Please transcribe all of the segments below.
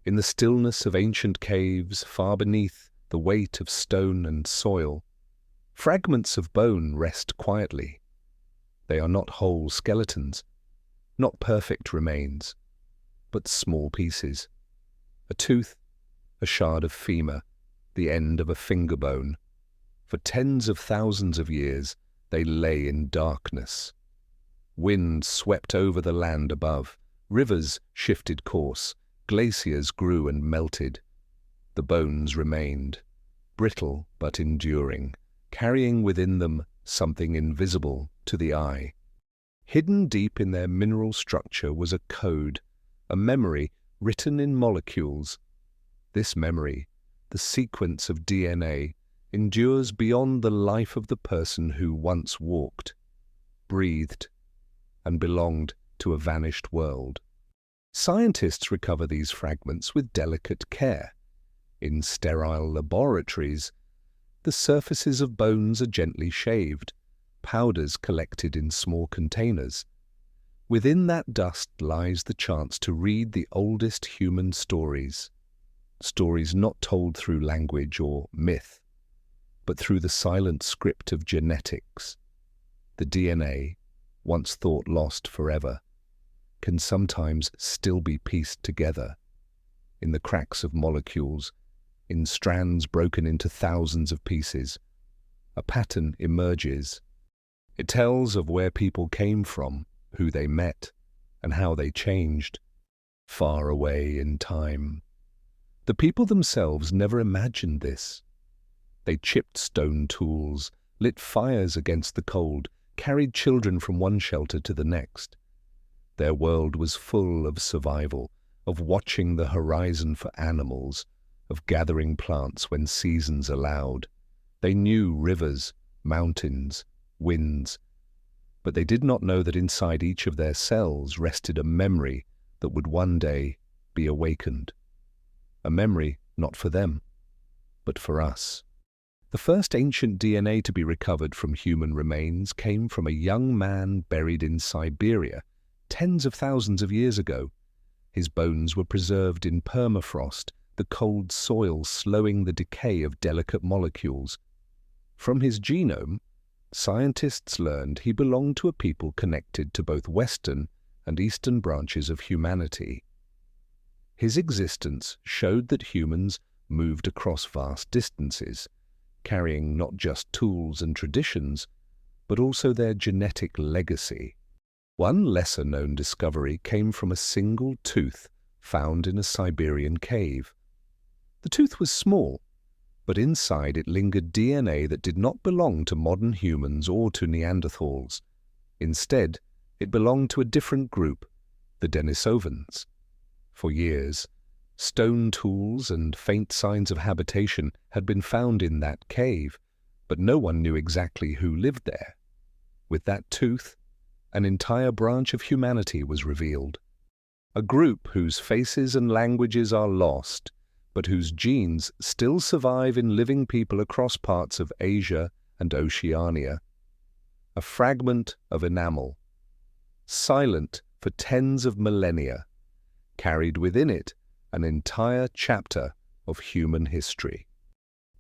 In the stillness of ancient caves, far beneath the weight of stone and soil, fragments of bone rest quietly. They are not whole skeletons, not perfect remains, but small pieces. A tooth, a shard of femur, the end of a finger bone. For tens of thousands of years, they lay in darkness. Wind swept over the land above, rivers shifted course, glaciers grew and melted. The bones remained, brittle but enduring, carrying within them something invisible to the eye. Hidden deep in their mineral structure was a code, a memory written in molecules. This memory, the sequence of DNA, endures beyond the life of the person who once walked, breathed, and belonged to a vanished world. Scientists recover these fragments with delicate care. In sterile laboratories, the surfaces of bones are gently shaved, powders collected in small containers. Within that dust lies the chance to read the oldest human stories, stories not told through language or myth, but through the silent script of genetics. The DNA, once thought lost forever, can sometimes still be pieced together. In the cracks of molecules, in strands broken into thousands of pieces, a pattern emerges. It tells of where people came from, who they met, and how they changed, far away in time. The people themselves never imagined this. They chipped stone tools, lit fires against the cold, carried children from one shelter to the next. Their world was full of survival, of watching the horizon for animals, of gathering plants when seasons allowed. They knew rivers, mountains, winds, but they did not know that inside each of their cells rested a memory that would one day be awakened. A memory not for them, but for us. The first ancient DNA to be recovered from human remains came from a young man buried in Siberia tens of thousands of years ago. His bones were preserved in permafrost, the cold soil slowing the decay of delicate molecules. From his genome, scientists learned he belonged to a people connected to both Western and Eastern branches of humanity. His existence showed that humans moved across vast distances, carrying not just tools and traditions, but also their genetic legacy. One lesser-known discovery came from a single tooth found in a Siberian cave. The tooth was small, but inside it lingered DNA that did not belong to modern humans or to Neanderthals. Instead, it belonged to a different group, the Denisovans. For years, stone tools and faint signs of habitation had been found in that cave, but no one knew exactly who lived there. With that tooth, an entire branch of humanity was revealed. A group whose faces and languages are lost, but whose genes still survive in living people across parts of Asia and Oceania. A fragment of enamel, silent for tens of millennia, carried within it an entire chapter of human history.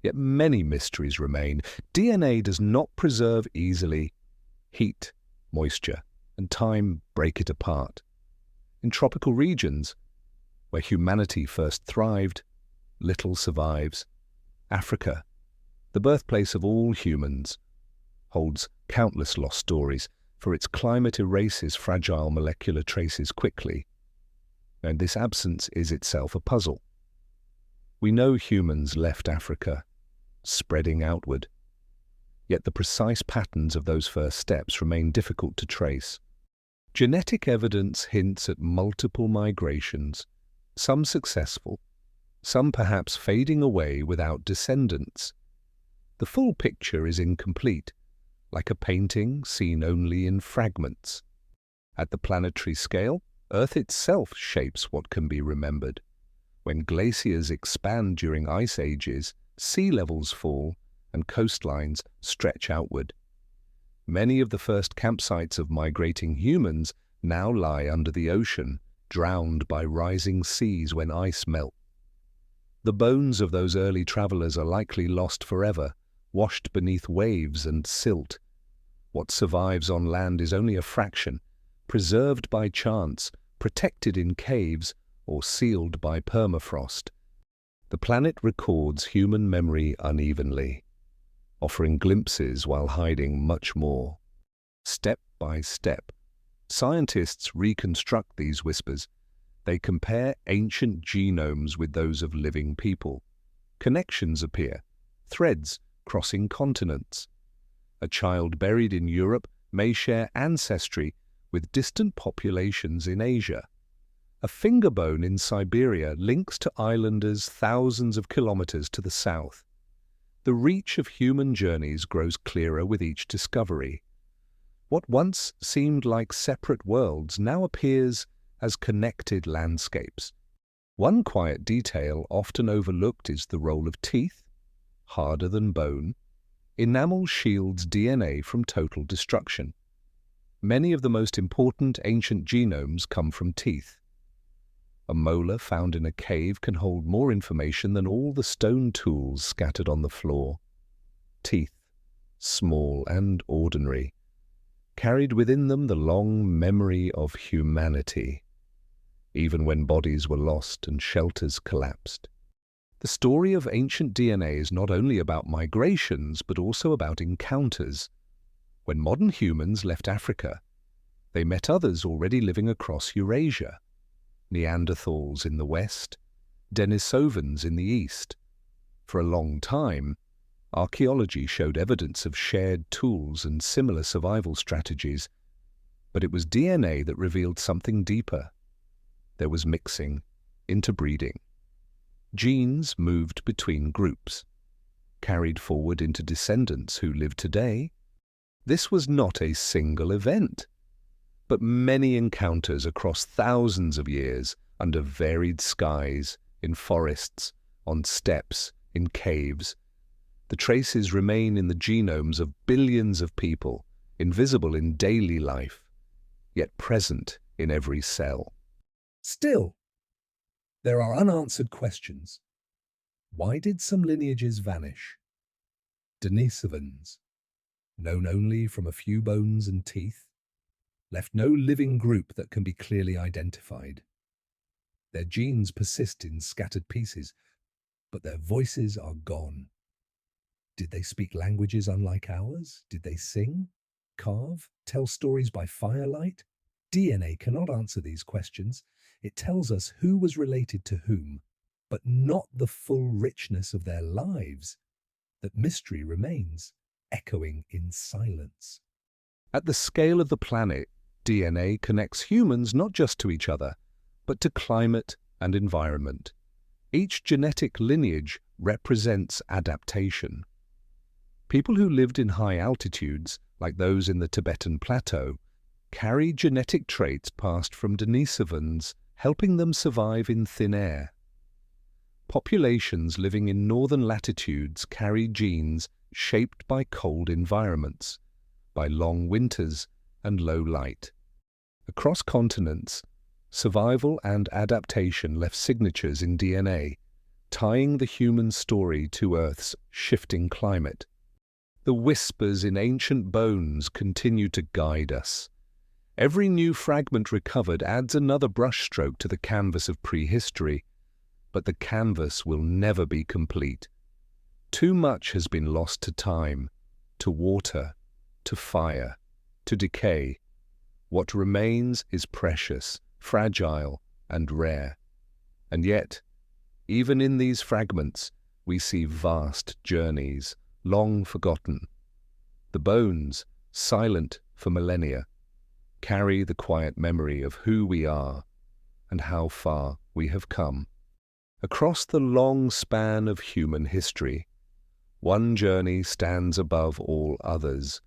Yet many mysteries remain. DNA does not preserve easily. Heat, moisture, and time break it apart. In tropical regions, where humanity first thrived, little survives. Africa, the birthplace of all humans, holds countless lost stories, for its climate erases fragile molecular traces quickly, and this absence is itself a puzzle. We know humans left Africa, spreading outward, yet the precise patterns of those first steps remain difficult to trace. Genetic evidence hints at multiple migrations, some successful, some perhaps fading away without descendants. The full picture is incomplete, like a painting seen only in fragments. At the planetary scale, Earth itself shapes what can be remembered. When glaciers expand during ice ages, sea levels fall and coastlines stretch outward. Many of the first campsites of migrating humans now lie under the ocean, drowned by rising seas when ice melts. The bones of those early travelers are likely lost forever, washed beneath waves and silt. What survives on land is only a fraction, preserved by chance, protected in caves, or sealed by permafrost. The planet records human memory unevenly, offering glimpses while hiding much more. Step by step, scientists reconstruct these whispers. They compare ancient genomes with those of living people. Connections appear, threads crossing continents. A child buried in Europe may share ancestry with distant populations in Asia. A finger bone in Siberia links to islanders thousands of kilometers to the south. The reach of human journeys grows clearer with each discovery. What once seemed like separate worlds now appears as connected landscapes. One quiet detail often overlooked is the role of teeth. Harder than bone, enamel shields DNA from total destruction. Many of the most important ancient genomes come from teeth. A molar found in a cave can hold more information than all the stone tools scattered on the floor. Teeth, small and ordinary, carried within them the long memory of humanity, even when bodies were lost and shelters collapsed. The story of ancient DNA is not only about migrations, but also about encounters. When modern humans left Africa, they met others already living across Eurasia. Neanderthals in the west, Denisovans in the east. For a long time, archaeology showed evidence of shared tools and similar survival strategies, but it was DNA that revealed something deeper. There was mixing, interbreeding. Genes moved between groups, carried forward into descendants who live today. This was not a single event, but many encounters across thousands of years under varied skies, in forests, on steppes, in caves. The traces remain in the genomes of billions of people, invisible in daily life, yet present in every cell. Still, there are unanswered questions. Why did some lineages vanish? Denisovans, known only from a few bones and teeth, left no living group that can be clearly identified. Their genes persist in scattered pieces, but their voices are gone. Did they speak languages unlike ours? Did they sing, carve, tell stories by firelight? DNA cannot answer these questions. It tells us who was related to whom, but not the full richness of their lives. That mystery remains, echoing in silence. At the scale of the planet, DNA connects humans not just to each other, but to climate and environment. Each genetic lineage represents adaptation. People who lived in high altitudes, like those in the Tibetan plateau, carry genetic traits passed from Denisovans, helping them survive in thin air. Populations living in northern latitudes carry genes shaped by cold environments, by long winters and low light. Across continents, survival and adaptation left signatures in DNA, tying the human story to Earth's shifting climate. The whispers in ancient bones continue to guide us. Every new fragment recovered adds another brushstroke to the canvas of prehistory, but the canvas will never be complete. Too much has been lost to time, to water, to fire, to decay. What remains is precious, fragile, and rare. And yet, even in these fragments, we see vast journeys, long forgotten. The bones, silent for millennia, carry the quiet memory of who we are and how far we have come. Across the long span of human history, one journey stands above all others.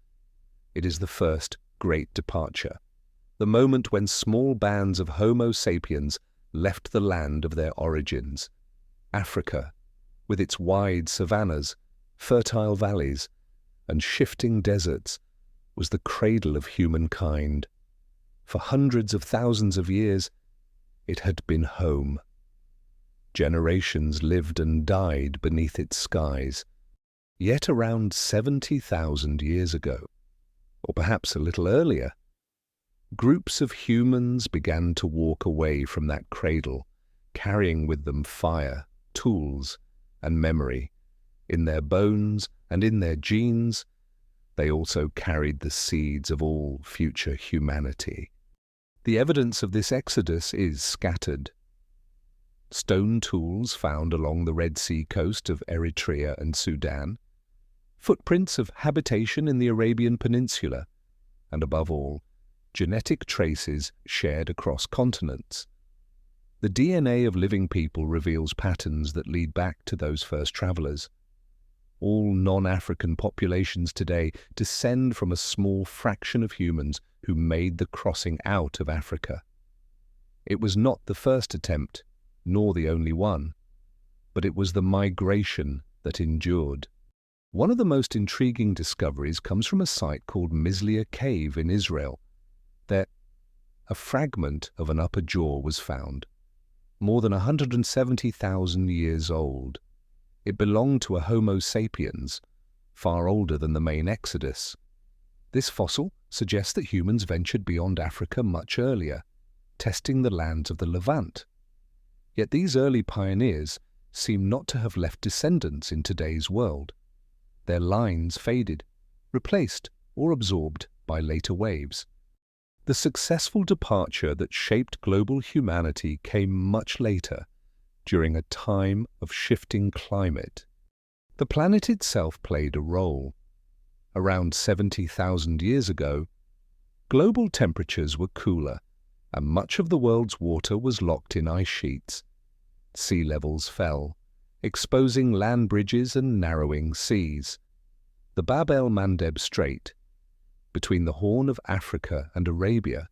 It is the first great departure, the moment when small bands of Homo sapiens left the land of their origins. Africa, with its wide savannas, fertile valleys, and shifting deserts, was the cradle of humankind. For hundreds of thousands of years, It had been home. Generations lived and died beneath its skies. Yet around 70,000 years ago, or perhaps a little earlier, groups of humans began to walk away from that cradle, carrying with them fire, tools, and memory. In their bones and in their genes, they also carried the seeds of all future humanity. The evidence of this exodus is scattered. Stone tools found along the Red Sea coast of Eritrea and Sudan, footprints of habitation in the Arabian Peninsula, and above all, genetic traces shared across continents. The DNA of living people reveals patterns that lead back to those first travelers. All non-African populations today descend from a small fraction of humans who made the crossing out of Africa. It was not the first attempt, nor the only one, but it was the migration that endured. One of the most intriguing discoveries comes from a site called Mislia Cave in Israel. There, a fragment of an upper jaw was found, more than 170,000 years old. It belonged to a Homo sapiens, far older than the main exodus. This fossil suggests that humans ventured beyond Africa much earlier, testing the lands of the Levant. Yet these early pioneers seem not to have left descendants in today's world. Their lines faded, replaced or absorbed by later waves. The successful departure that shaped global humanity came much later, during a time of shifting climate. The planet itself played a role. Around 70,000 years ago, global temperatures were cooler, and much of the world's water was locked in ice sheets. Sea levels fell, exposing land bridges and narrowing seas. The Bab el-Mandeb Strait, between the Horn of Africa and Arabia,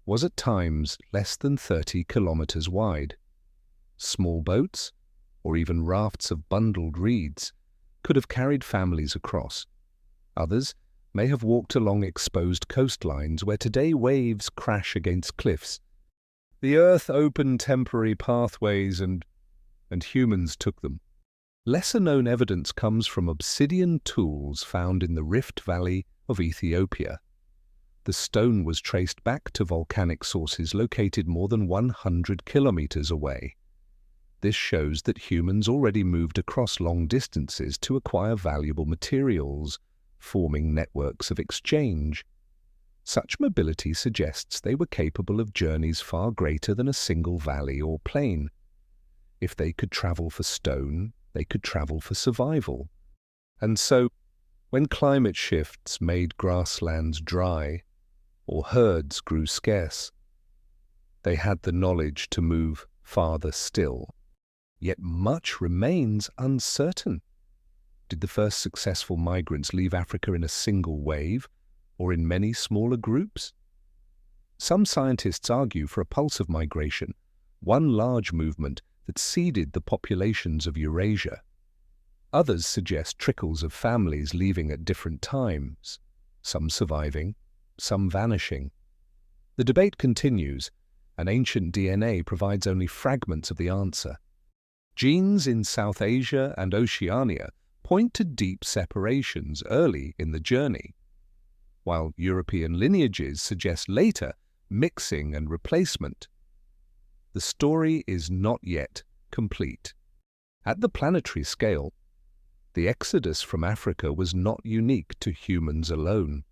was at times less than 30 kilometers wide. Small boats, or even rafts of bundled reeds, could have carried families across. Others may have walked along exposed coastlines where today waves crash against cliffs. The earth opened temporary pathways and humans took them. Lesser-known evidence comes from obsidian tools found in the Rift Valley of Ethiopia. The stone was traced back to volcanic sources located more than 100 kilometers away. This shows that humans already moved across long distances to acquire valuable materials, forming networks of exchange. Such mobility suggests they were capable of journeys far greater than a single valley or plain. If they could travel for stone, they could travel for survival. And so, when climate shifts made grasslands dry, or herds grew scarce, they had the knowledge to move farther still. Yet much remains uncertain. Did the first successful migrants leave Africa in a single wave, or in many smaller groups? Some scientists argue for a pulse of migration, one large movement that seeded the populations of Eurasia. Others suggest trickles of families leaving at different times, some surviving, some vanishing. The debate continues, and ancient DNA provides only fragments of the answer. Genes in South Asia and Oceania point to deep separations early in the journey, while European lineages suggest later mixing and replacement. The story is not yet complete. At the planetary scale, the exodus from Africa was not unique to humans alone.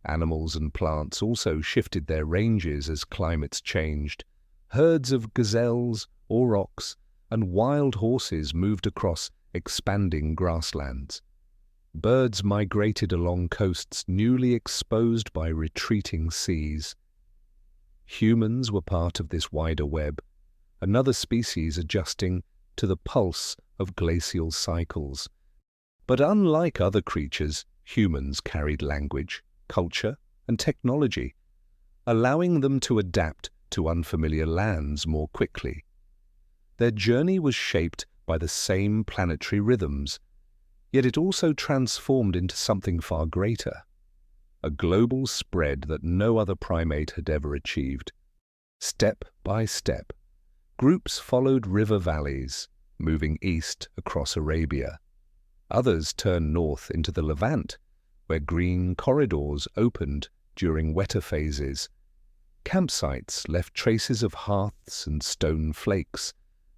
Animals and plants also shifted their ranges as climates changed. Herds of gazelles, aurochs, and wild horses moved across expanding grasslands. Birds migrated along coasts newly exposed by retreating seas. Humans were part of this wider web, another species adjusting to the pulse of glacial cycles. But unlike other creatures, humans carried language, culture, and technology, allowing them to adapt to unfamiliar lands more quickly. Their journey was shaped by the same planetary rhythms, yet it also transformed into something far greater, a global spread that no other primate had ever achieved. Step by step, groups followed river valleys, moving east across Arabia. Others turned north into the Levant, where green corridors opened during wetter phases. Campsites left traces of hearths and stone flakes,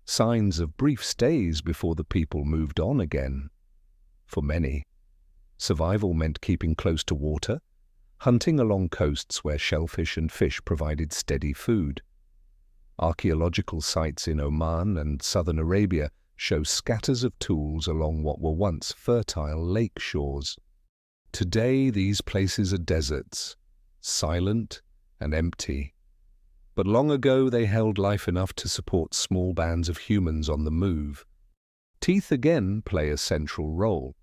signs of brief stays before the people moved on again. For many, survival meant keeping close to water, hunting along coasts where shellfish and fish provided steady food. Archaeological sites in Oman and southern Arabia show scatters of tools along what were once fertile lake shores. Today these places are deserts, silent and empty. But long ago they held life enough to support small bands of humans on the move. Teeth again play a central role.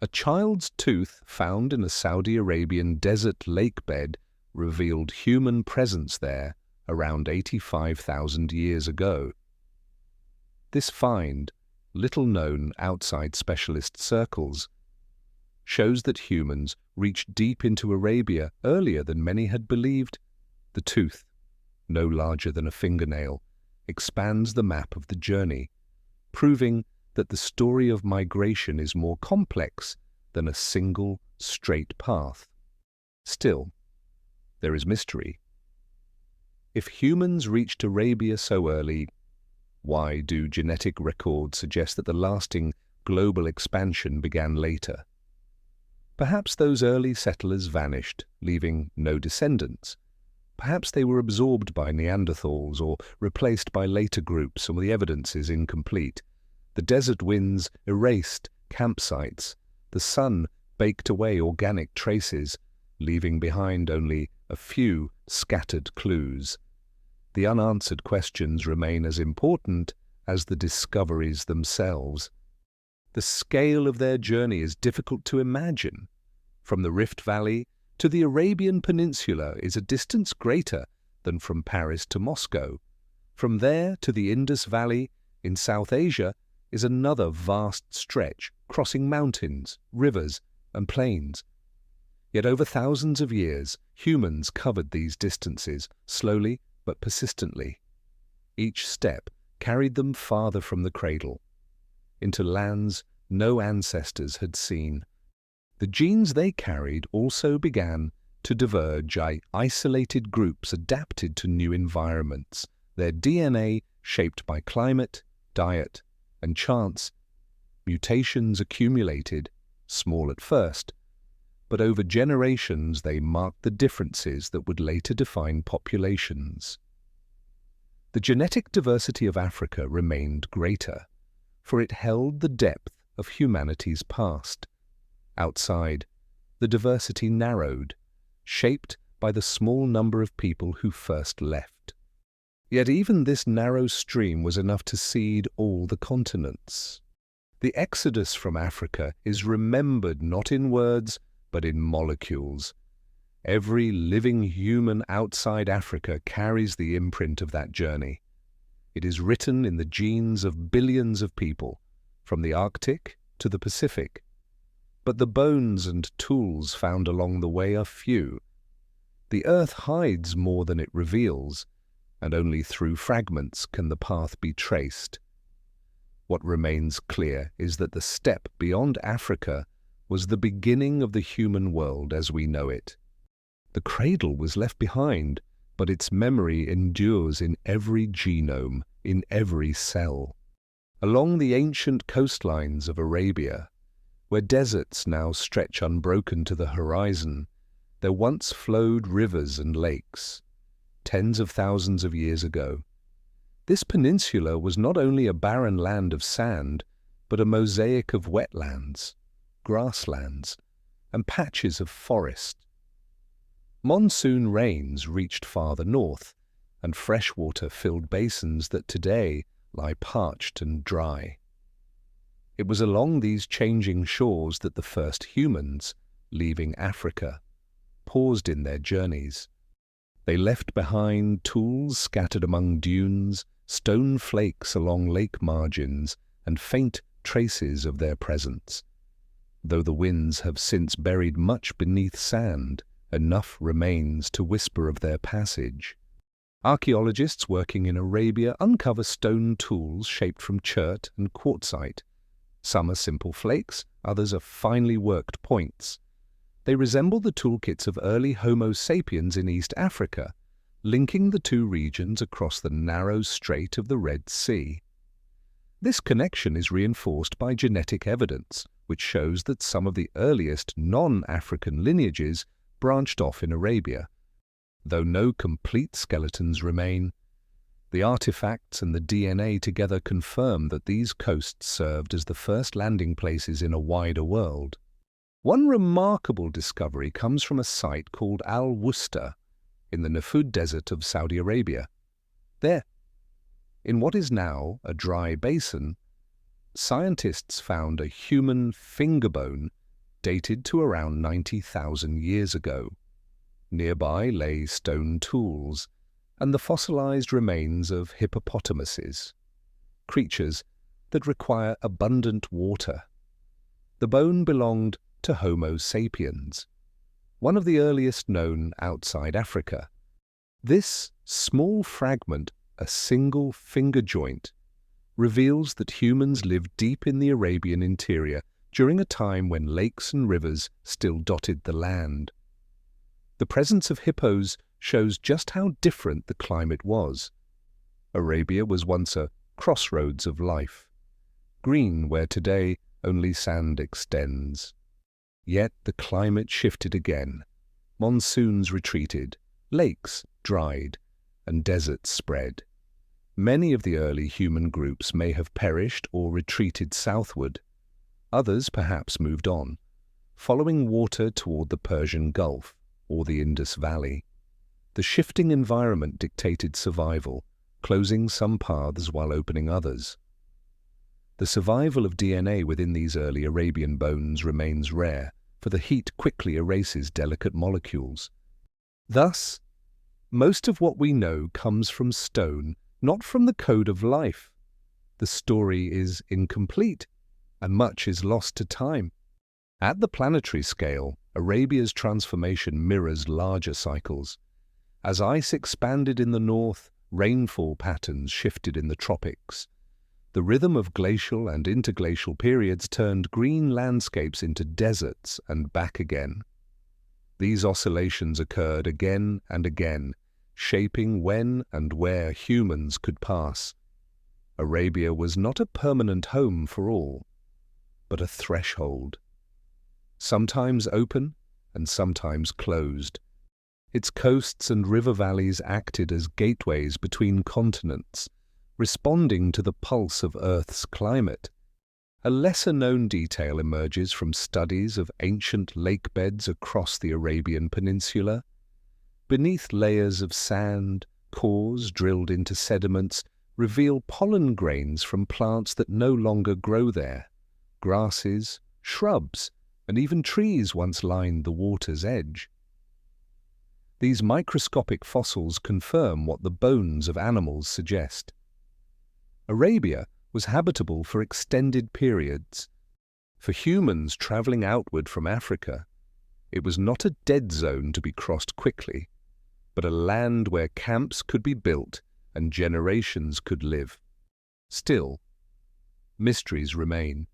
A child's tooth found in a Saudi Arabian desert lake bed revealed human presence there around 85,000 years ago. This find, little known outside specialist circles, shows that humans reached deep into Arabia earlier than many had believed. The tooth, no larger than a fingernail, expands the map of the journey, proving that the story of migration is more complex than a single, straight path. Still, there is mystery. If humans reached Arabia so early, why do genetic records suggest that the lasting global expansion began later? Perhaps those early settlers vanished, leaving no descendants. Perhaps they were absorbed by Neanderthals or replaced by later groups, and the evidence is incomplete. The desert winds erased campsites. The sun baked away organic traces, leaving behind only a few scattered clues. The unanswered questions remain as important as the discoveries themselves. The scale of their journey is difficult to imagine. From the Rift Valley to the Arabian Peninsula is a distance greater than from Paris to Moscow. From there to the Indus Valley in South Asia is another vast stretch, crossing mountains, rivers, and plains. Yet over thousands of years, humans covered these distances, slowly but persistently. Each step carried them farther from the cradle, into lands no ancestors had seen. The genes they carried also began to diverge. Isolated groups adapted to new environments, their DNA shaped by climate, diet, and chance. Mutations accumulated, small at first, but over generations they marked the differences that would later define populations. The genetic diversity of Africa remained greater, for it held the depth of humanity's past. Outside, the diversity narrowed, shaped by the small number of people who first left. Yet even this narrow stream was enough to seed all the continents. The exodus from Africa is remembered not in words, but in molecules. Every living human outside Africa carries the imprint of that journey. It is written in the genes of billions of people, from the Arctic to the Pacific. But the bones and tools found along the way are few. The earth hides more than it reveals, and only through fragments can the path be traced. What remains clear is that the step beyond Africa was the beginning of the human world as we know it. The cradle was left behind, but its memory endures in every genome, in every cell. Along the ancient coastlines of Arabia, where deserts now stretch unbroken to the horizon, there once flowed rivers and lakes, tens of thousands of years ago. This peninsula was not only a barren land of sand, but a mosaic of wetlands, grasslands, and patches of forest. Monsoon rains reached farther north, and fresh water filled basins that today lie parched and dry. It was along these changing shores that the first humans, leaving Africa, paused in their journeys. They left behind tools scattered among dunes, stone flakes along lake margins, and faint traces of their presence. Though the winds have since buried much beneath sand, enough remains to whisper of their passage. Archaeologists working in Arabia uncover stone tools shaped from chert and quartzite. Some are simple flakes, others are finely worked points. They resemble the toolkits of early Homo sapiens in East Africa, linking the two regions across the narrow strait of the Red Sea. This connection is reinforced by genetic evidence, which shows that some of the earliest non-African lineages branched off in Arabia. Though no complete skeletons remain, the artifacts and the DNA together confirm that these coasts served as the first landing places in a wider world. One remarkable discovery comes from a site called Al-Wusta in the Nafud Desert of Saudi Arabia. There, in what is now a dry basin, scientists found a human finger bone dated to around 90,000 years ago. Nearby lay stone tools and the fossilized remains of hippopotamuses, creatures that require abundant water. The bone belonged to Homo sapiens, one of the earliest known outside Africa. This small fragment, a single finger joint, reveals that humans lived deep in the Arabian interior during a time when lakes and rivers still dotted the land. The presence of hippos shows just how different the climate was. Arabia was once a crossroads of life, green where today only sand extends. Yet the climate shifted again. Monsoons retreated, lakes dried, and deserts spread. Many of the early human groups may have perished or retreated southward. Others perhaps moved on, following water toward the Persian Gulf or the Indus Valley. The shifting environment dictated survival, closing some paths while opening others. The survival of DNA within these early Arabian bones remains rare, for the heat quickly erases delicate molecules. Thus, most of what we know comes from stone, not from the code of life. The story is incomplete, and much is lost to time. At the planetary scale, Arabia's transformation mirrors larger cycles. As ice expanded in the north, rainfall patterns shifted in the tropics. The rhythm of glacial and interglacial periods turned green landscapes into deserts and back again. These oscillations occurred again and again, shaping when and where humans could pass. Arabia was not a permanent home for all, but a threshold. Sometimes open and sometimes closed. Its coasts and river valleys acted as gateways between continents, responding to the pulse of Earth's climate. A lesser-known detail emerges from studies of ancient lake beds across the Arabian Peninsula. Beneath layers of sand, cores drilled into sediments reveal pollen grains from plants that no longer grow there. Grasses, shrubs, and even trees once lined the water's edge. These microscopic fossils confirm what the bones of animals suggest. Arabia was habitable for extended periods. For humans traveling outward from Africa, it was not a dead zone to be crossed quickly, but a land where camps could be built and generations could live. Still, mysteries remain.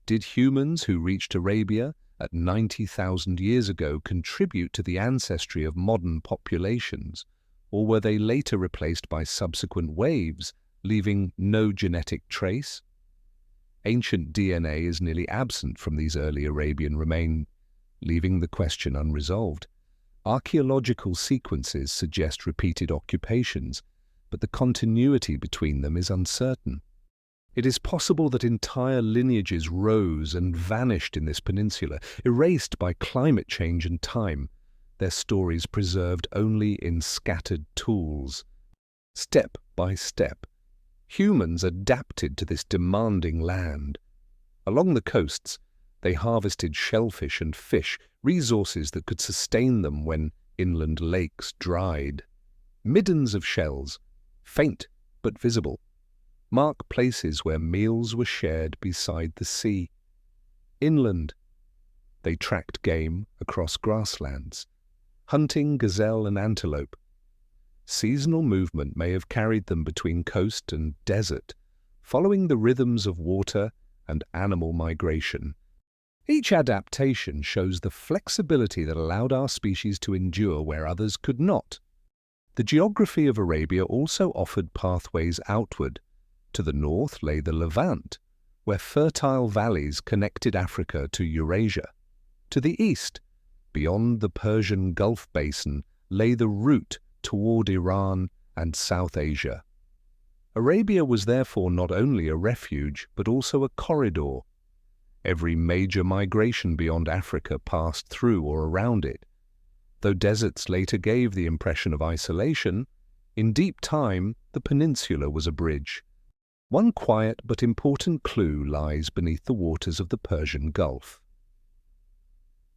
Did humans who reached Arabia at 90,000 years ago contribute to the ancestry of modern populations, or were they later replaced by subsequent waves, leaving no genetic trace? Ancient DNA is nearly absent from these early Arabian remains, leaving the question unresolved. Archaeological sequences suggest repeated occupations, but the continuity between them is uncertain. It is possible that entire lineages rose and vanished in this peninsula, erased by climate change and time, their stories preserved only in scattered tools. Step by step, humans adapted to this demanding land. Along the coasts, they harvested shellfish and fish, resources that could sustain them when inland lakes dried. Middens of shells, faint but visible, mark places where meals were shared beside the sea. Inland, they tracked game across grasslands, hunting gazelle and antelope. Seasonal movement may have carried them between coast and desert, following the rhythms of water and animal migration. Each adaptation shows the flexibility that allowed our species to endure where others could not. The geography of Arabia also offered pathways outward. To the north lay the Levant, where fertile valleys connected Africa to Eurasia. To the east, beyond the Persian Gulf basin, lay the route toward Iran and South Asia. Arabia was therefore not only a refuge, but also a corridor. Every major migration beyond Africa passed through or around it. Though deserts later gave the impression of isolation, in deep time the peninsula was a bridge. One quiet but important clue lies beneath the waters of the Persian Gulf.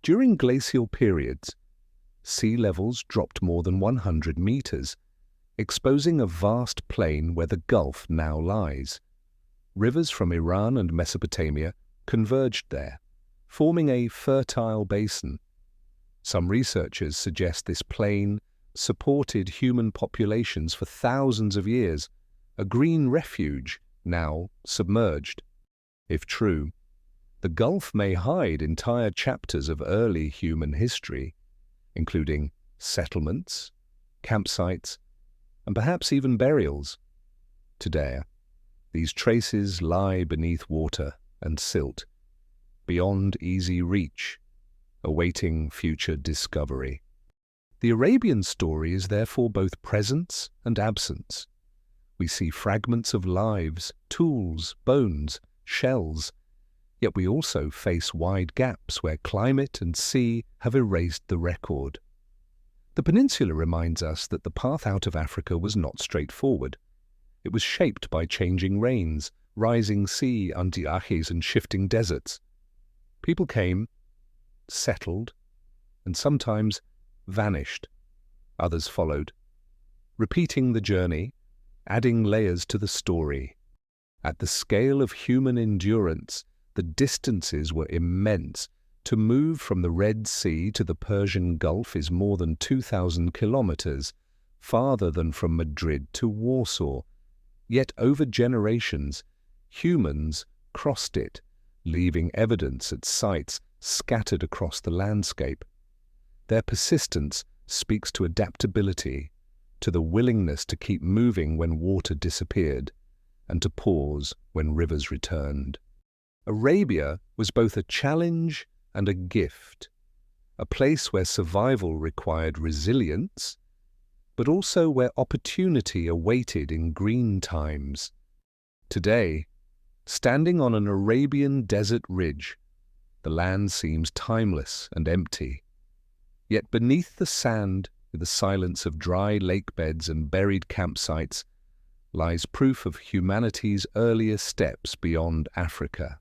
During glacial periods, sea levels dropped more than 100 meters, exposing a vast plain where the Gulf now lies. Rivers from Iran and Mesopotamia converged there, forming a fertile basin. Some researchers suggest this plain supported human populations for thousands of years, a green refuge now submerged. If true, the Gulf may hide entire chapters of early human history, including settlements, campsites, and perhaps even burials. Today, these traces lie beneath water and silt, beyond easy reach, awaiting future discovery. The Arabian story is therefore both presence and absence. We see fragments of lives, tools, bones, shells, yet we also face wide gaps where climate and sea have erased the record. The peninsula reminds us that the path out of Africa was not straightforward. It was shaped by changing rains, rising sea antiaches and shifting deserts. People came, settled, and sometimes vanished. Others followed, repeating the journey, adding layers to the story. At the scale of human endurance, the distances were immense. To move from the Red Sea to the Persian Gulf is more than 2,000 kilometers, farther than from Madrid to Warsaw. Yet over generations, humans crossed it, leaving evidence at sites scattered across the landscape. Their persistence speaks to adaptability, to the willingness to keep moving when water disappeared, and to pause when rivers returned. Arabia was both a challenge and a gift, a place where survival required resilience, but also where opportunity awaited in green times. Today, standing on an Arabian desert ridge, the land seems timeless and empty. Yet beneath the sand, with the silence of dry lake beds and buried campsites, lies proof of humanity's earlier steps beyond Africa.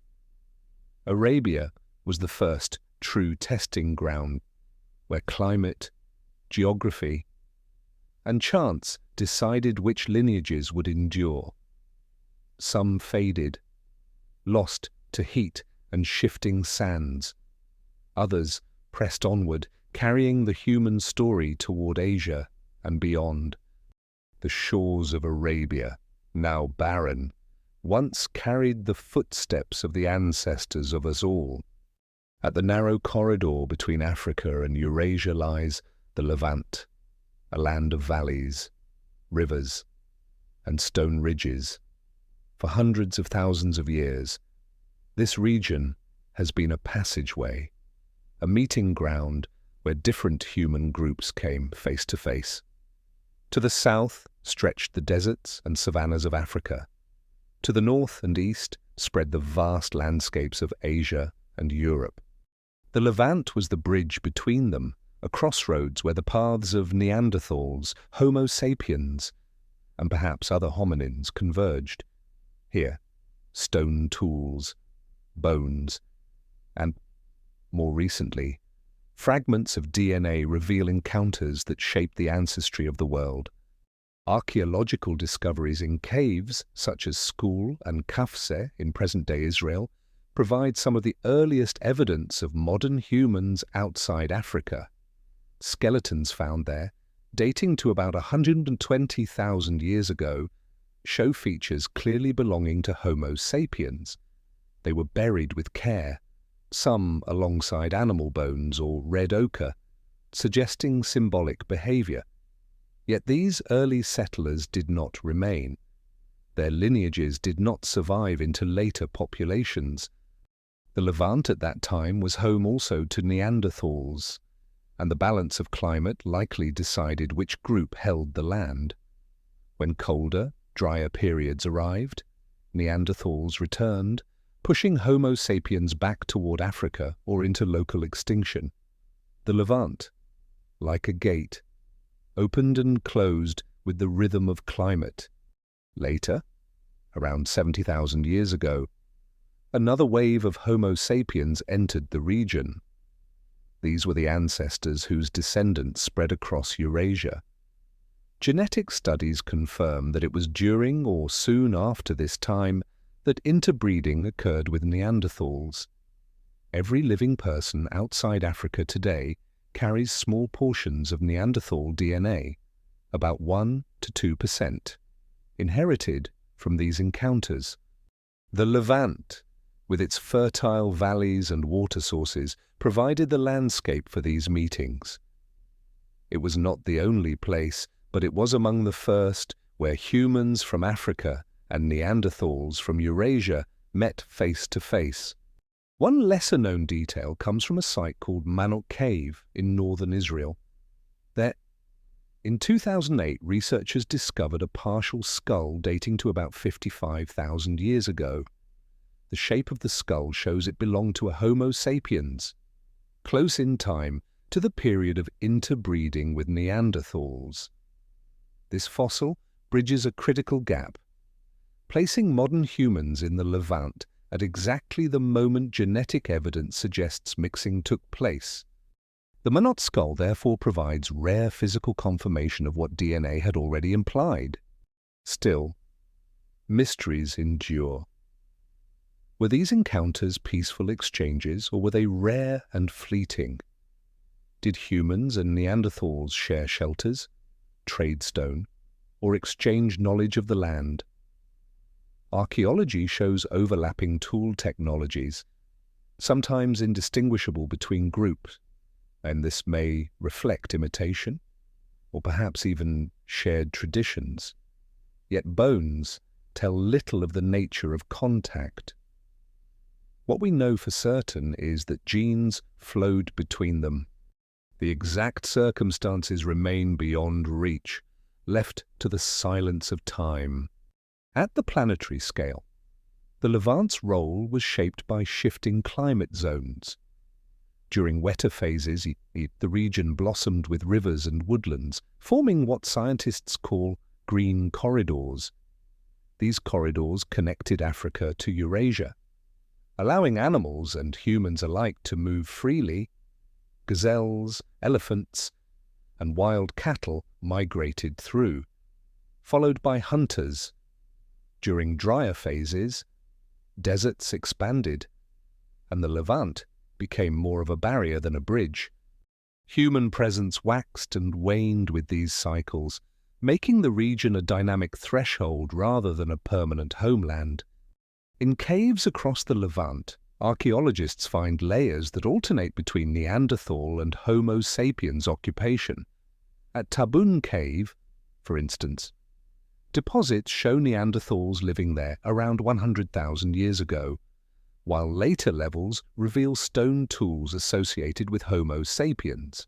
Arabia was the first true testing ground, where climate, geography, and chance decided which lineages would endure. Some faded, lost to heat and shifting sands. Others pressed onward, carrying the human story toward Asia and beyond. The shores of Arabia, now barren, once carried the footsteps of the ancestors of us all. At the narrow corridor between Africa and Eurasia lies the Levant, a land of valleys, rivers, and stone ridges. For hundreds of thousands of years, this region has been a passageway, a meeting ground where different human groups came face to face. To the south stretched the deserts and savannas of Africa. To the north and east spread the vast landscapes of Asia and Europe. The Levant was the bridge between them, a crossroads where the paths of Neanderthals, Homo sapiens, and perhaps other hominins converged. Here, stone tools, bones, and, more recently, fragments of DNA reveal encounters that shaped the ancestry of the world. Archaeological discoveries in caves, such as Skul and Kafse in present-day Israel, provide some of the earliest evidence of modern humans outside Africa. Skeletons found there dating to about 120,000 years ago, show features clearly belonging to Homo sapiens. They were buried with care, some alongside animal bones or red ochre, suggesting symbolic behavior. Yet these early settlers did not remain. Their lineages did not survive into later populations. The Levant at that time was home also to Neanderthals, and the balance of climate likely decided which group held the land. When colder, drier periods arrived, Neanderthals returned, pushing Homo sapiens back toward Africa or into local extinction. The Levant, like a gate, opened and closed with the rhythm of climate. Later, around 70,000 years ago, another wave of Homo sapiens entered the region. These were the ancestors whose descendants spread across Eurasia. Genetic studies confirm that it was during or soon after this time that interbreeding occurred with Neanderthals. Every living person outside Africa today carries small portions of Neanderthal DNA, about 1 to 2%, inherited from these encounters. The Levant, with its fertile valleys and water sources, provided the landscape for these meetings. It was not the only place, but it was among the first where humans from Africa and Neanderthals from Eurasia met face to face. One lesser-known detail comes from a site called Manuk Cave in northern Israel. There, in 2008, researchers discovered a partial skull dating to about 55,000 years ago. The shape of the skull shows it belonged to a Homo sapiens, close in time to the period of interbreeding with Neanderthals. This fossil bridges a critical gap, placing modern humans in the Levant at exactly the moment genetic evidence suggests mixing took place. The Manuk skull therefore provides rare physical confirmation of what DNA had already implied. Still, mysteries endure. Were these encounters peaceful exchanges, or were they rare and fleeting? Did humans and Neanderthals share shelters, trade stone, or exchange knowledge of the land? Archaeology shows overlapping tool technologies, sometimes indistinguishable between groups, and this may reflect imitation, or perhaps even shared traditions. Yet bones tell little of the nature of contact. What we know for certain is that genes flowed between them. The exact circumstances remain beyond reach, left to the silence of time. At the planetary scale, the Levant's role was shaped by shifting climate zones. During wetter phases, the region blossomed with rivers and woodlands, forming what scientists call green corridors. These corridors connected Africa to Eurasia, allowing animals and humans alike to move freely. Gazelles, elephants, and wild cattle migrated through, followed by hunters. During drier phases, deserts expanded, and the Levant became more of a barrier than a bridge. Human presence waxed and waned with these cycles, making the region a dynamic threshold rather than a permanent homeland. In caves across the Levant, archaeologists find layers that alternate between Neanderthal and Homo sapiens occupation. At Tabun Cave, for instance, deposits show Neanderthals living there around 100,000 years ago, while later levels reveal stone tools associated with Homo sapiens.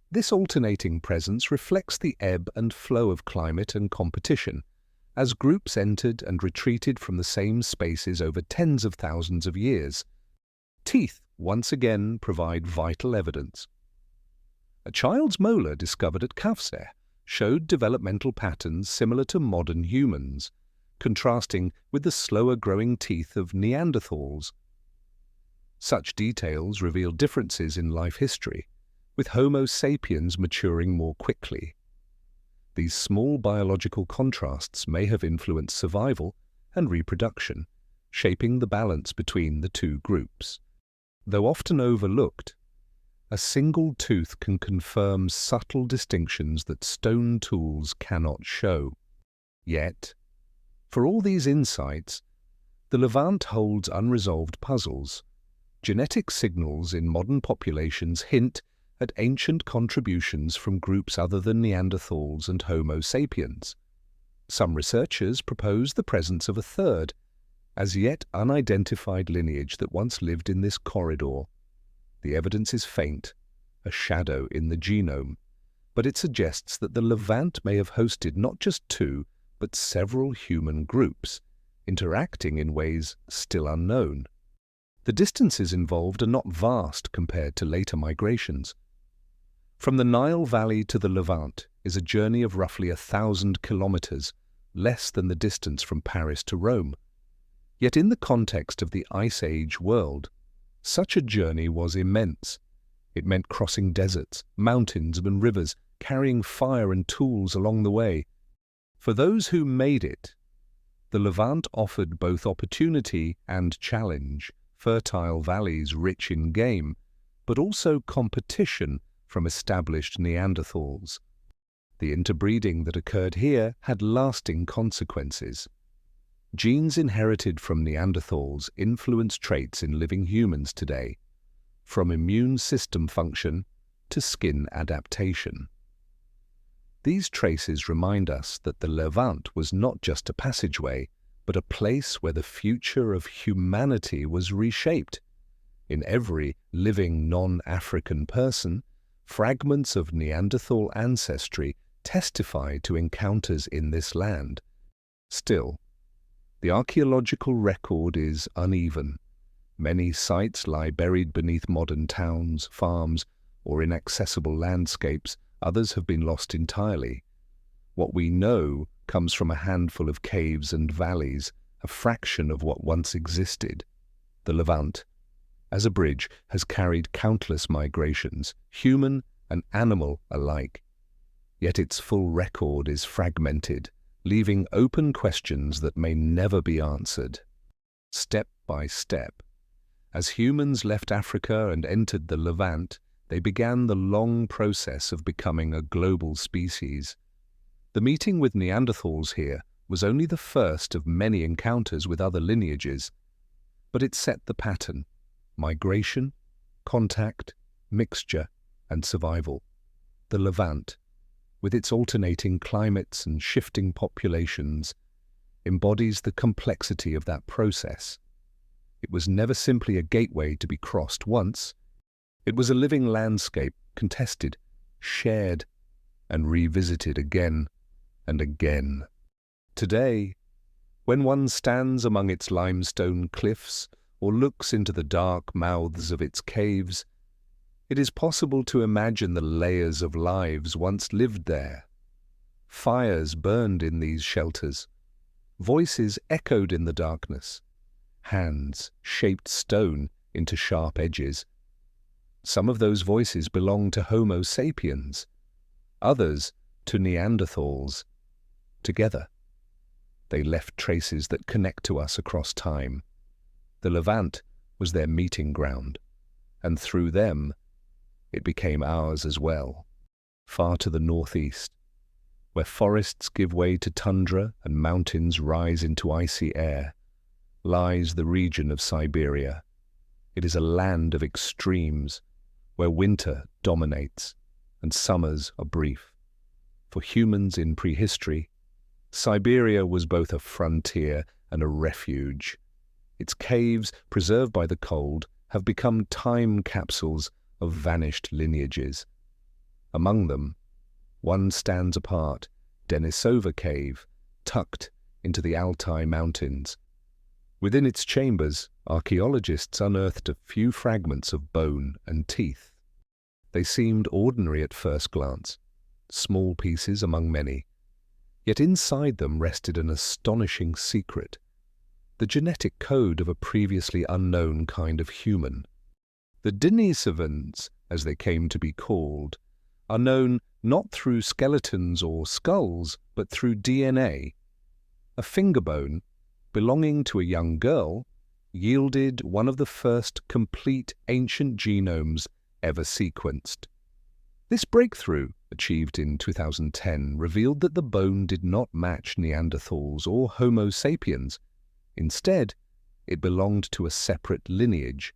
This alternating presence reflects the ebb and flow of climate and competition, as groups entered and retreated from the same spaces over tens of thousands of years. Teeth once again provide vital evidence. A child's molar discovered at Kafse showed developmental patterns similar to modern humans, contrasting with the slower-growing teeth of Neanderthals. Such details reveal differences in life history, with Homo sapiens maturing more quickly. These small biological contrasts may have influenced survival and reproduction, shaping the balance between the two groups. Though often overlooked, a single tooth can confirm subtle distinctions that stone tools cannot show. Yet, for all these insights, the Levant holds unresolved puzzles. Genetic signals in modern populations hint at ancient contributions from groups other than Neanderthals and Homo sapiens. Some researchers propose the presence of a third, as yet unidentified lineage that once lived in this corridor. The evidence is faint, a shadow in the genome, but it suggests that the Levant may have hosted not just two, but several human groups, interacting in ways still unknown. The distances involved are not vast compared to later migrations. From the Nile Valley to the Levant is a journey of roughly 1,000 kilometers, less than the distance from Paris to Rome. Yet in the context of the Ice Age world, such a journey was immense. It meant crossing deserts, mountains and rivers, carrying fire and tools along the way. For those who made it, the Levant offered both opportunity and challenge, fertile valleys rich in game, but also competition from established Neanderthals. The interbreeding that occurred here had lasting consequences. Genes inherited from Neanderthals influence traits in living humans today, from immune system function to skin adaptation. These traces remind us that the Levant was not just a passageway, but a place where the future of humanity was reshaped. In every living non-African person, fragments of Neanderthal ancestry testify to encounters in this land. Still, the archaeological record is uneven. Many sites lie buried beneath modern towns, farms, or inaccessible landscapes. Others have been lost entirely. What we know comes from a handful of caves and valleys, a fraction of what once existed. The Levant, as a bridge, has carried countless migrations, human and animal alike. Yet its full record is fragmented, leaving open questions that may never be answered. Step by step, as humans left Africa and entered the Levant, they began the long process of becoming a global species. The meeting with Neanderthals here was only the first of many encounters with other lineages, but it set the pattern: migration, contact, mixture, and survival. The Levant, with its alternating climates and shifting populations, embodies the complexity of that process. It was never simply a gateway to be crossed once. It was a living landscape, contested, shared, and revisited again and again. Today, when one stands among its limestone cliffs or looks into the dark mouths of its caves, it is possible to imagine the layers of lives once lived there. Fires burned in these shelters, voices echoed in the darkness, hands shaped stone into sharp edges. Some of those voices belong to Homo sapiens, others to Neanderthals. Together, they left traces that connect to us across time. The Levant was their meeting ground, and through them, it became ours as well. Far to the northeast, where forests give way to tundra and mountains rise into icy air, lies the region of Siberia. It is a land of extremes, where winter dominates and summers are brief. For humans in prehistory, Siberia was both a frontier and a refuge. Its caves, preserved by the cold, have become time capsules of vanished lineages. Among them, one stands apart, Denisova Cave, tucked into the Altai Mountains. Within its chambers, archaeologists unearthed a few fragments of bone and teeth. They seemed ordinary at first glance, small pieces among many. Yet inside them rested an astonishing secret, the genetic code of a previously unknown kind of human. The Denisovans, as they came to be called, are known not through skeletons or skulls, but through DNA. A finger bone, belonging to a young girl, yielded one of the first complete ancient genomes ever sequenced. This breakthrough, achieved in 2010, revealed that the bone did not match Neanderthals or Homo sapiens. Instead, it belonged to a separate lineage,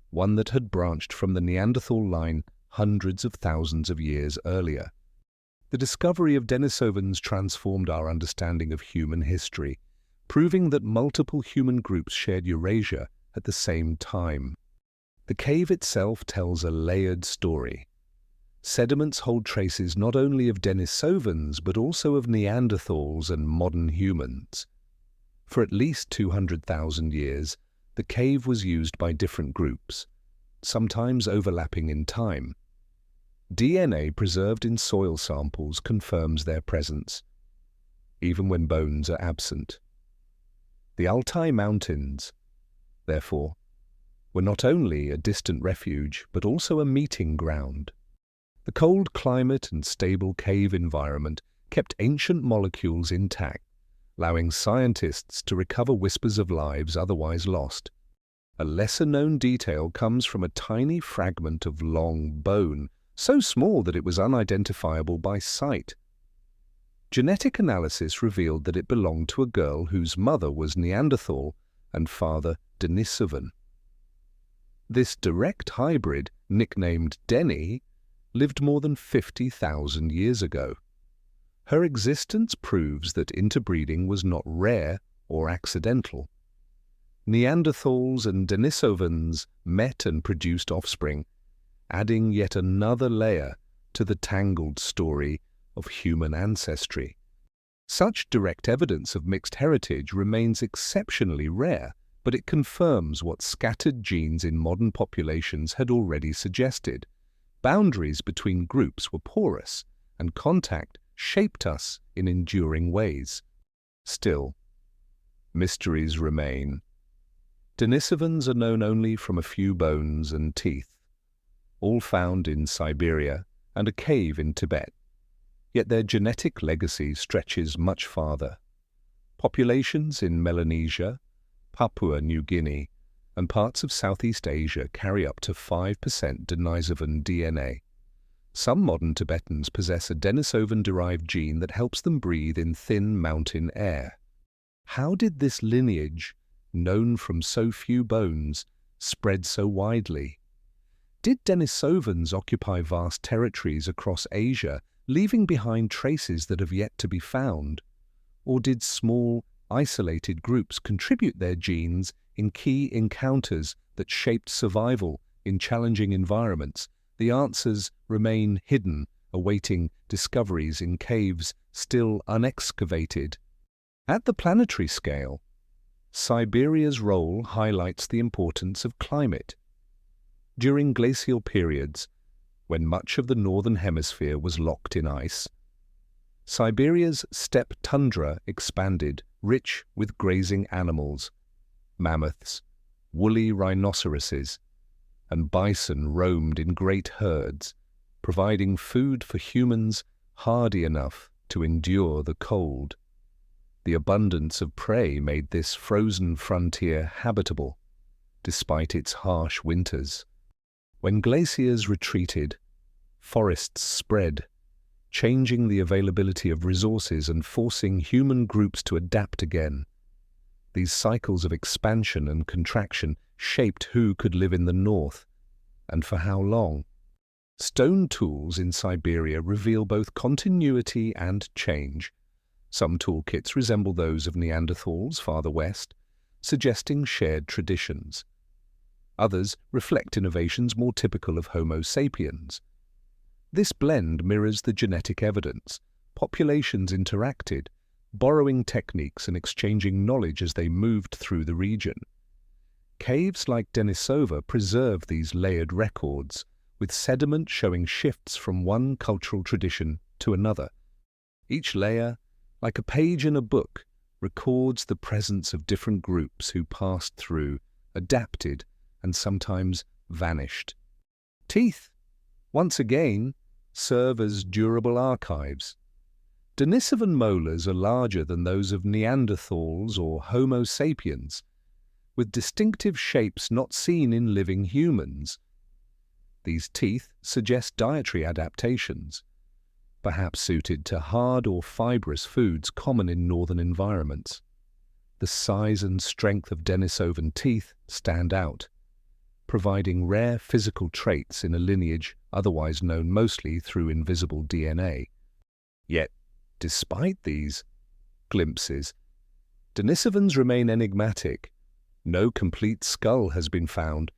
one that had branched from the Neanderthal line hundreds of thousands of years earlier. The discovery of Denisovans transformed our understanding of human history, proving that multiple human groups shared Eurasia at the same time. The cave itself tells a layered story. Sediments hold traces not only of Denisovans but also of Neanderthals and modern humans. For at least 200,000 years, the cave was used by different groups, sometimes overlapping in time. DNA preserved in soil samples confirms their presence, even when bones are absent. The Altai Mountains, therefore, were not only a distant refuge but also a meeting ground. The cold climate and stable cave environment kept ancient molecules intact, allowing scientists to recover whispers of lives otherwise lost. A lesser-known detail comes from a tiny fragment of long bone, so small that it was unidentifiable by sight. Genetic analysis revealed that it belonged to a girl whose mother was Neanderthal and father Denisovan. This direct hybrid, nicknamed Denny, lived more than 50,000 years ago. Her existence proves that interbreeding was not rare or accidental. Neanderthals and Denisovans met and produced offspring, adding yet another layer to the tangled story of human ancestry. Such direct evidence of mixed heritage remains exceptionally rare, but it confirms what scattered genes in modern populations had already suggested. Boundaries between groups were porous, and contact shaped us in enduring ways. Still, mysteries remain. Denisovans are known only from a few bones and teeth, all found in Siberia and a cave in Tibet. Yet their genetic legacy stretches much farther. Populations in Melanesia, Papua New Guinea, and parts of Southeast Asia carry up to 5% Denisovan DNA. Some modern Tibetans possess a Denisovan-derived gene that helps them breathe in thin mountain air. How did this lineage, known from so few bones, spread so widely? Did Denisovans occupy vast territories across Asia, leaving behind traces that have yet to be found? Or did small, isolated groups contribute their genes in key encounters that shaped survival in challenging environments? The answers remain hidden, awaiting discoveries in caves still unexcavated. At the planetary scale, Siberia's role highlights the importance of climate. During glacial periods, when much of the northern hemisphere was locked in ice, Siberia's steppe tundra expanded, rich with grazing animals. Mammoths, woolly rhinoceroses, and bison roamed in great herds, providing food for humans hardy enough to endure the cold. The abundance of prey made this frozen frontier habitable, despite its harsh winters. When glaciers retreated, forests spread, changing the availability of resources and forcing human groups to adapt again. These cycles of expansion and contraction shaped who could live in the north, and for how long. Stone tools in Siberia reveal both continuity and change. Some toolkits resemble those of Neanderthals farther west, suggesting shared traditions. Others reflect innovations more typical of Homo sapiens. This blend mirrors the genetic evidence. Populations interacted, borrowing techniques and exchanging knowledge as they moved through the region. Caves like Denisova preserve these layered records, with sediment showing shifts from one cultural tradition to another. Each layer, like a page in a book, records the presence of different groups who passed through, adapted, and sometimes vanished. Teeth, once again, serve as durable archives. Denisovan molars are larger than those of Neanderthals or Homo sapiens, with distinctive shapes not seen in living humans. These teeth suggest dietary adaptations, perhaps suited to hard or fibrous foods common in northern environments. The size and strength of Denisovan teeth stand out, providing rare physical traits in a lineage otherwise known mostly through invisible DNA. Yet, despite these glimpses, Denisovans remain enigmatic. No complete skull has been found.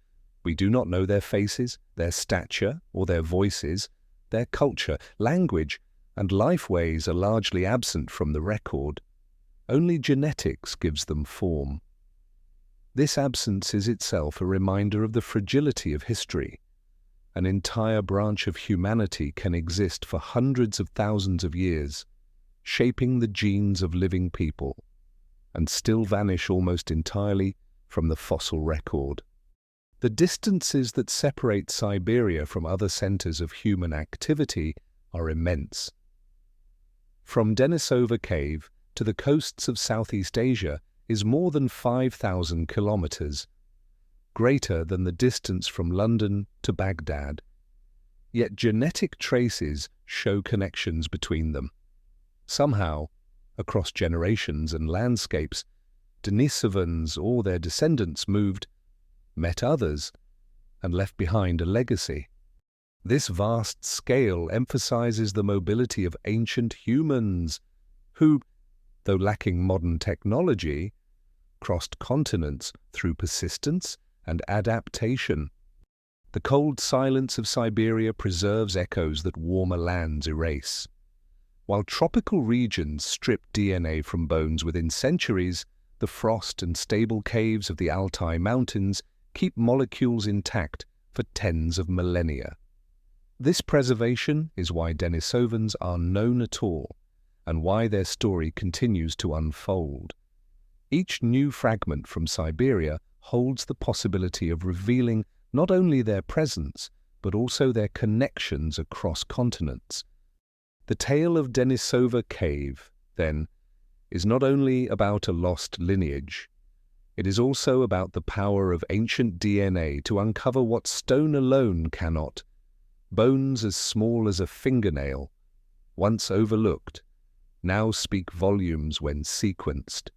We do not know their faces, their stature, or their voices. Their culture, language, and lifeways are largely absent from the record. Only genetics gives them form. This absence is itself a reminder of the fragility of history. An entire branch of humanity can exist for hundreds of thousands of years, shaping the genes of living people, and still vanish almost entirely from the fossil record. The distances that separate Siberia from other centers of human activity are immense. From Denisova Cave to the coasts of Southeast Asia is more than 5,000 kilometers, greater than the distance from London to Baghdad. Yet genetic traces show connections between them. Somehow, across generations and landscapes, Denisovans or their descendants moved, met others, and left behind a legacy. This vast scale emphasizes the mobility of ancient humans who, though lacking modern technology, crossed continents through persistence and adaptation. The cold silence of Siberia preserves echoes that warmer lands erase. While tropical regions strip DNA from bones within centuries, the frost and stable caves of the Altai Mountains keep molecules intact for tens of millennia. This preservation is why Denisovans are known at all, and why their story continues to unfold. Each new fragment from Siberia holds the possibility of revealing not only their presence, but also their connections across continents. The tale of Denisova Cave, then, is not only about a lost lineage. It is also about the power of ancient DNA to uncover what stone alone cannot. Bones as small as a fingernail, once overlooked, now speak volumes when sequenced.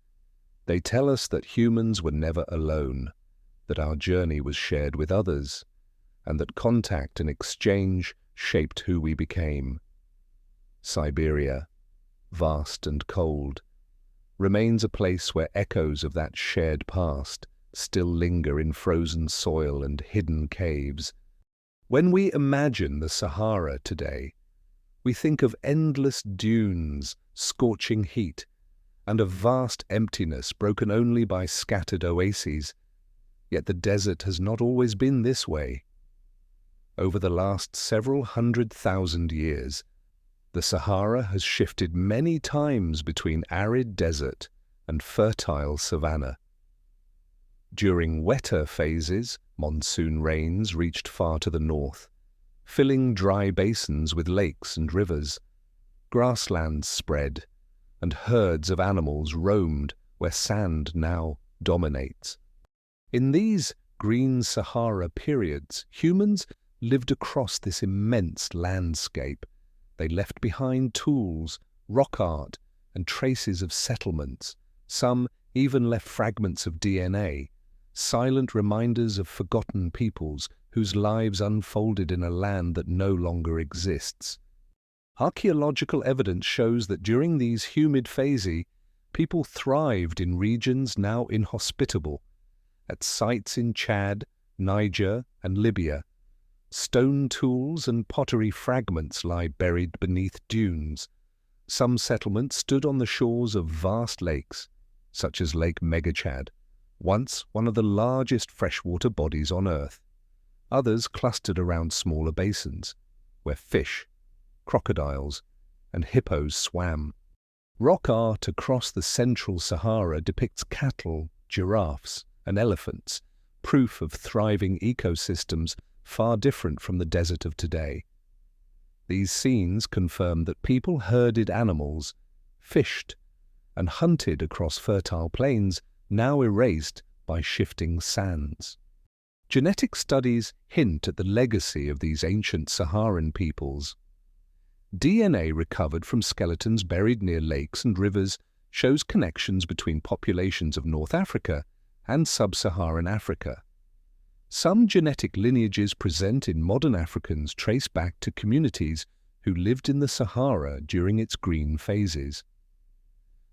They tell us that humans were never alone, that our journey was shared with others, and that contact and exchange shaped who we became. Siberia, vast and cold, remains a place where echoes of that shared past still linger in frozen soil and hidden caves. When we imagine the Sahara today, we think of endless dunes, scorching heat, and a vast emptiness broken only by scattered oases. Yet the desert has not always been this way. Over the last several 100,000 years, the Sahara has shifted many times between arid desert and fertile savanna. During wetter phases, monsoon rains reached far to the north, filling dry basins with lakes and rivers. Grasslands spread, and herds of animals roamed where sand now dominates. In these green Sahara periods, humans lived across this immense landscape. They left behind tools, rock art, and traces of settlements. Some even left fragments of DNA, silent reminders of forgotten peoples whose lives unfolded in a land that no longer exists. Archaeological evidence shows that during these humid phases, people thrived in regions now inhospitable. At sites in Chad, Niger, and Libya, stone tools and pottery fragments lie buried beneath dunes. Some settlements stood on the shores of vast lakes, such as Lake Megachad, once one of the largest freshwater bodies on Earth. Others clustered around smaller basins, where fish, crocodiles, and hippos swam. Rock art across the central Sahara depicts cattle, giraffes, and elephants, proof of thriving ecosystems far different from the desert of today. These scenes confirm that people herded animals, fished, and hunted across fertile plains now erased by shifting sands. Genetic studies hint at the legacy of these ancient Saharan peoples. DNA recovered from skeletons buried near lakes and rivers shows connections between populations of North Africa and sub-Saharan Africa. Some genetic lineages present in modern Africans trace back to communities who lived in the Sahara during its green phases.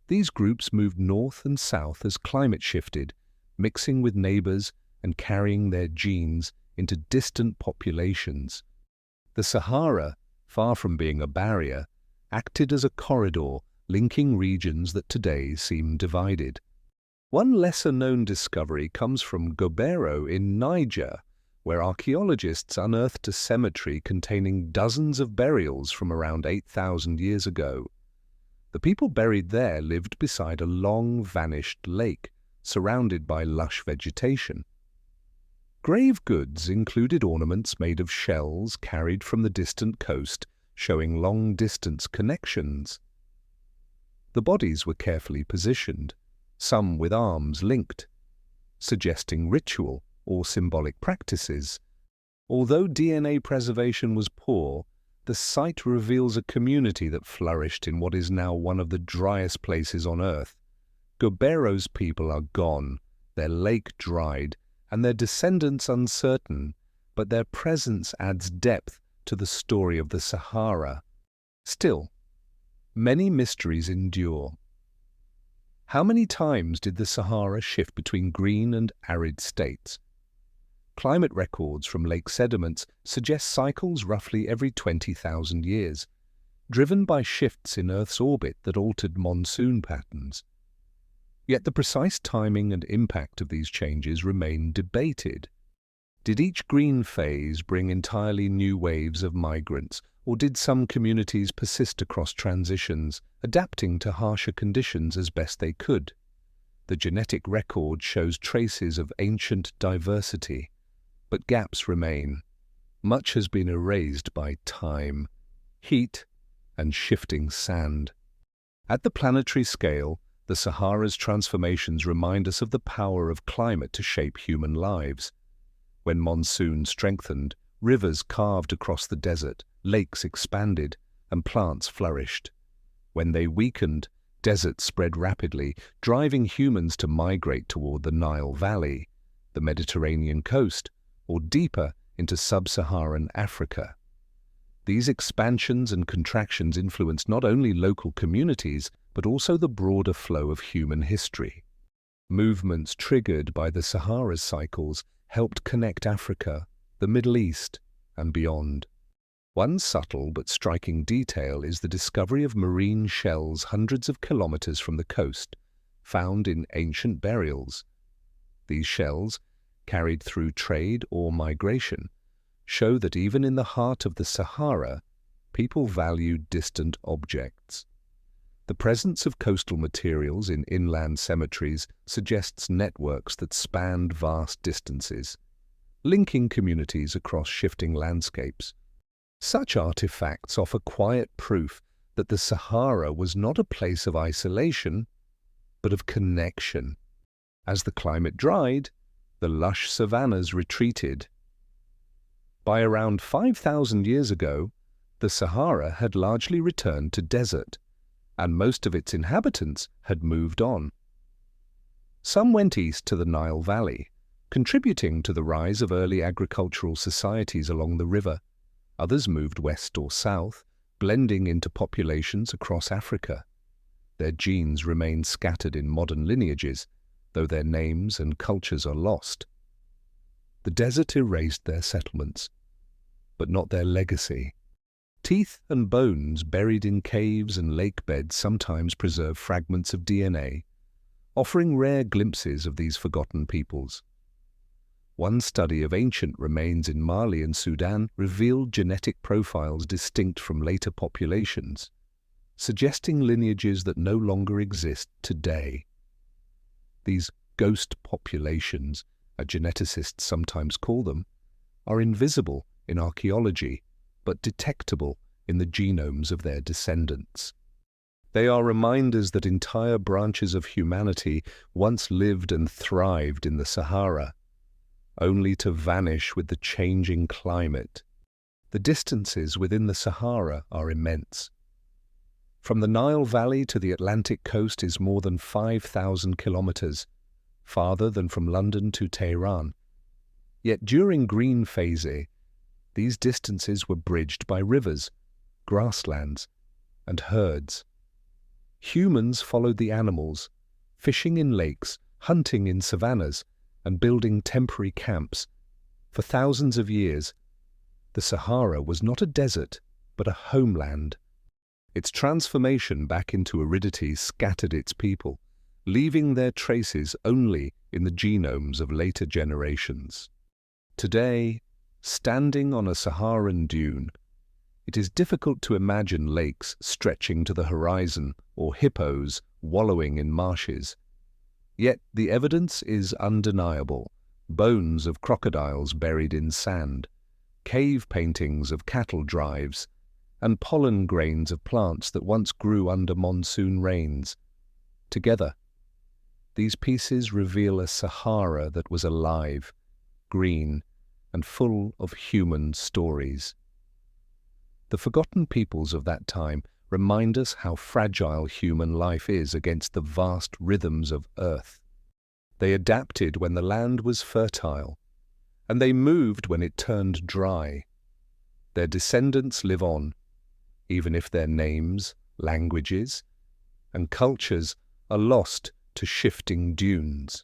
These groups moved north and south as climate shifted, mixing with neighbors and carrying their genes into distant populations. The Sahara, far from being a barrier, acted as a corridor linking regions that today seem divided. One lesser-known discovery comes from Gobero in Niger, where archaeologists unearthed a cemetery containing dozens of burials from around 8,000 years ago. The people buried there lived beside a long-vanished lake, surrounded by lush vegetation. Grave goods included ornaments made of shells carried from the distant coast, showing long-distance connections. The bodies were carefully positioned, some with arms linked, suggesting ritual or symbolic practices. Although DNA preservation was poor, the site reveals a community that flourished in what is now one of the driest places on Earth. Gobero's people are gone, their lake dried, and their descendants uncertain, but their presence adds depth to the story of the Sahara. Still, many mysteries endure. How many times did the Sahara shift between green and arid states? Climate records from lake sediments suggest cycles roughly every 20,000 years, driven by shifts in Earth's orbit that altered monsoon patterns. Yet the precise timing and impact of these changes remain debated. Did each green phase bring entirely new waves of migrants, or did some communities persist across transitions, adapting to harsher conditions as best they could? The genetic record shows traces of ancient diversity, but gaps remain. Much has been erased by time, heat, and shifting sand. At the planetary scale, the Sahara's transformations remind us of the power of climate to shape human lives. When monsoons strengthened, rivers carved across the desert, lakes expanded, and plants flourished. When they weakened, deserts spread rapidly, driving humans to migrate toward the Nile Valley, the Mediterranean coast, or deeper into sub-Saharan Africa. These expansions and contractions influenced not only local communities, but also the broader flow of human history. Movements triggered by the Sahara's cycles helped connect Africa, the Middle East, and beyond. One subtle but striking detail is the discovery of marine shells hundreds of kilometers from the coast, found in ancient burials. These shells, carried through trade or migration, show that even in the heart of the Sahara, people valued distant objects. The presence of coastal materials in inland cemeteries suggests networks that spanned vast distances, linking communities across shifting landscapes. Such artifacts offer quiet proof that the Sahara was not a place of isolation, but of connection. As the climate dried, the lush savannas retreated. By around 5,000 years ago, the Sahara had largely returned to desert, and most of its inhabitants had moved on. Some went east to the Nile Valley, contributing to the rise of early agricultural societies along the river. Others moved west or south, blending into populations across Africa. Their genes remain scattered in modern lineages, though their names and cultures are lost. The desert erased their settlements, but not their legacy. Teeth and bones buried in caves and lake beds sometimes preserve fragments of DNA, offering rare glimpses of these forgotten peoples. One study of ancient remains in Mali and Sudan revealed genetic profiles distinct from later populations, suggesting lineages that no longer exist today. These ghost populations, as geneticists sometimes call them, are invisible in archaeology, but detectable in the genomes of their descendants. They are reminders that entire branches of humanity once lived and thrived in the Sahara. only to vanish with the changing climate. The distances within the Sahara are immense. From the Nile Valley to the Atlantic coast is more than 5,000 kilometers, farther than from London to Tehran. Yet during green phase, these distances were bridged by rivers, grasslands, and herds. Humans followed the animals, fishing in lakes, hunting in savannas, and building temporary camps. For thousands of years, the Sahara was not a desert, but a homeland. Its transformation back into aridity scattered its people, leaving their traces only in the genomes of later generations. Today, standing on a Saharan dune, it is difficult to imagine lakes stretching to the horizon or hippos wallowing in marshes. Yet the evidence is undeniable: bones of crocodiles buried in sand, cave paintings of cattle drives, and pollen grains of plants that once grew under monsoon rains. Together, these pieces reveal a Sahara that was alive, green, and full of human stories. The forgotten peoples of that time remind us how fragile human life is against the vast rhythms of Earth. They adapted when the land was fertile, and they moved when it turned dry. Their descendants live on, even if their names, languages, and cultures are lost to shifting dunes.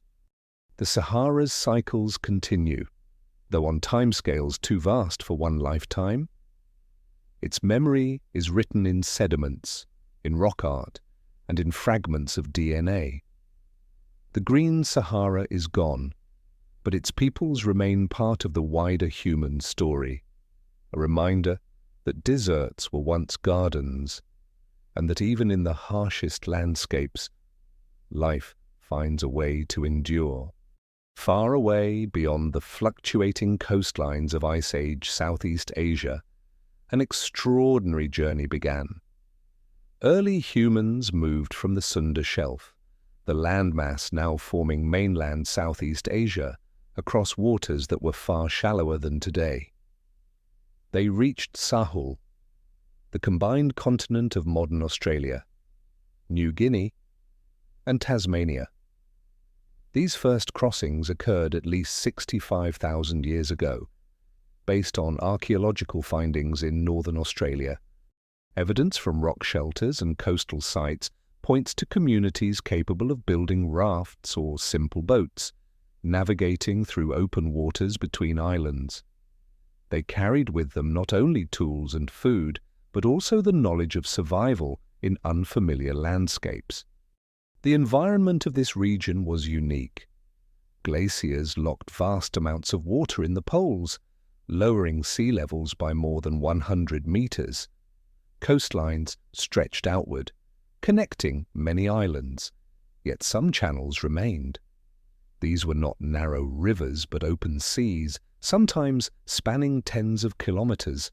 The Sahara's cycles continue, though on timescales too vast for one lifetime. Its memory is written in sediments, in rock art, and in fragments of DNA. The green Sahara is gone, but its peoples remain part of the wider human story, a reminder that deserts were once gardens, and that even in the harshest landscapes, life finds a way to endure. Far away beyond the fluctuating coastlines of Ice Age Southeast Asia, an extraordinary journey began. Early humans moved from the Sunda Shelf, the landmass now forming mainland Southeast Asia, across waters that were far shallower than today. They reached Sahul, the combined continent of modern Australia, New Guinea, and Tasmania. These first crossings occurred at least 65,000 years ago, based on archaeological findings in northern Australia. Evidence from rock shelters and coastal sites points to communities capable of building rafts or simple boats, navigating through open waters between islands. They carried with them not only tools and food, but also the knowledge of survival in unfamiliar landscapes. The environment of this region was unique. Glaciers locked vast amounts of water in the poles, lowering sea levels by more than 100 meters. Coastlines stretched outward, connecting many islands, yet some channels remained. These were not narrow rivers but open seas, sometimes spanning tens of kilometers.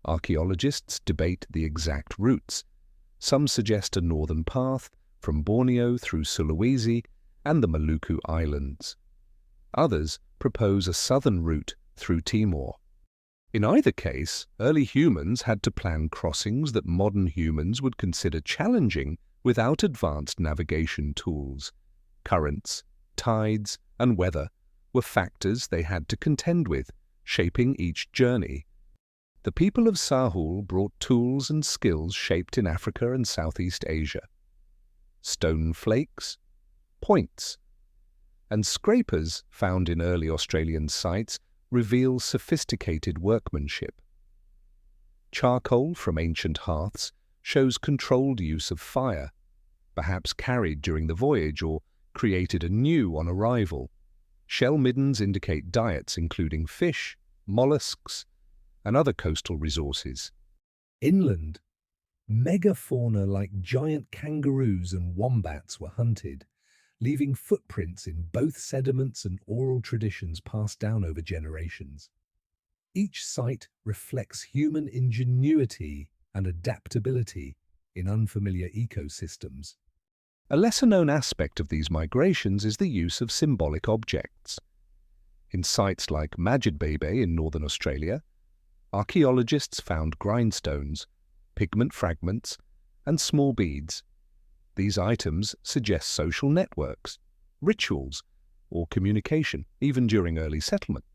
Archaeologists debate the exact routes. Some suggest a northern path from Borneo through Sulawesi and the Maluku Islands. Others propose a southern route through Timor. In either case, early humans had to plan crossings that modern humans would consider challenging without advanced navigation tools. Currents, tides, and weather were factors they had to contend with, shaping each journey. The people of Sahul brought tools and skills shaped in Africa and Southeast Asia. Stone flakes, points, and scrapers found in early Australian sites reveal sophisticated workmanship. Charcoal from ancient hearths shows controlled use of fire, perhaps carried during the voyage or created anew on arrival. Shell middens indicate diets including fish, mollusks, and other coastal resources. Inland, megafauna like giant kangaroos and wombats were hunted, leaving footprints in both sediments and oral traditions passed down over generations. Each site reflects human ingenuity and adaptability in unfamiliar ecosystems. A lesser-known aspect of these migrations is the use of symbolic objects. In sites like Majidbebe in northern Australia, archaeologists found grindstones, pigment fragments, and small beads. These items suggest social networks, rituals, or communication, even during early settlement.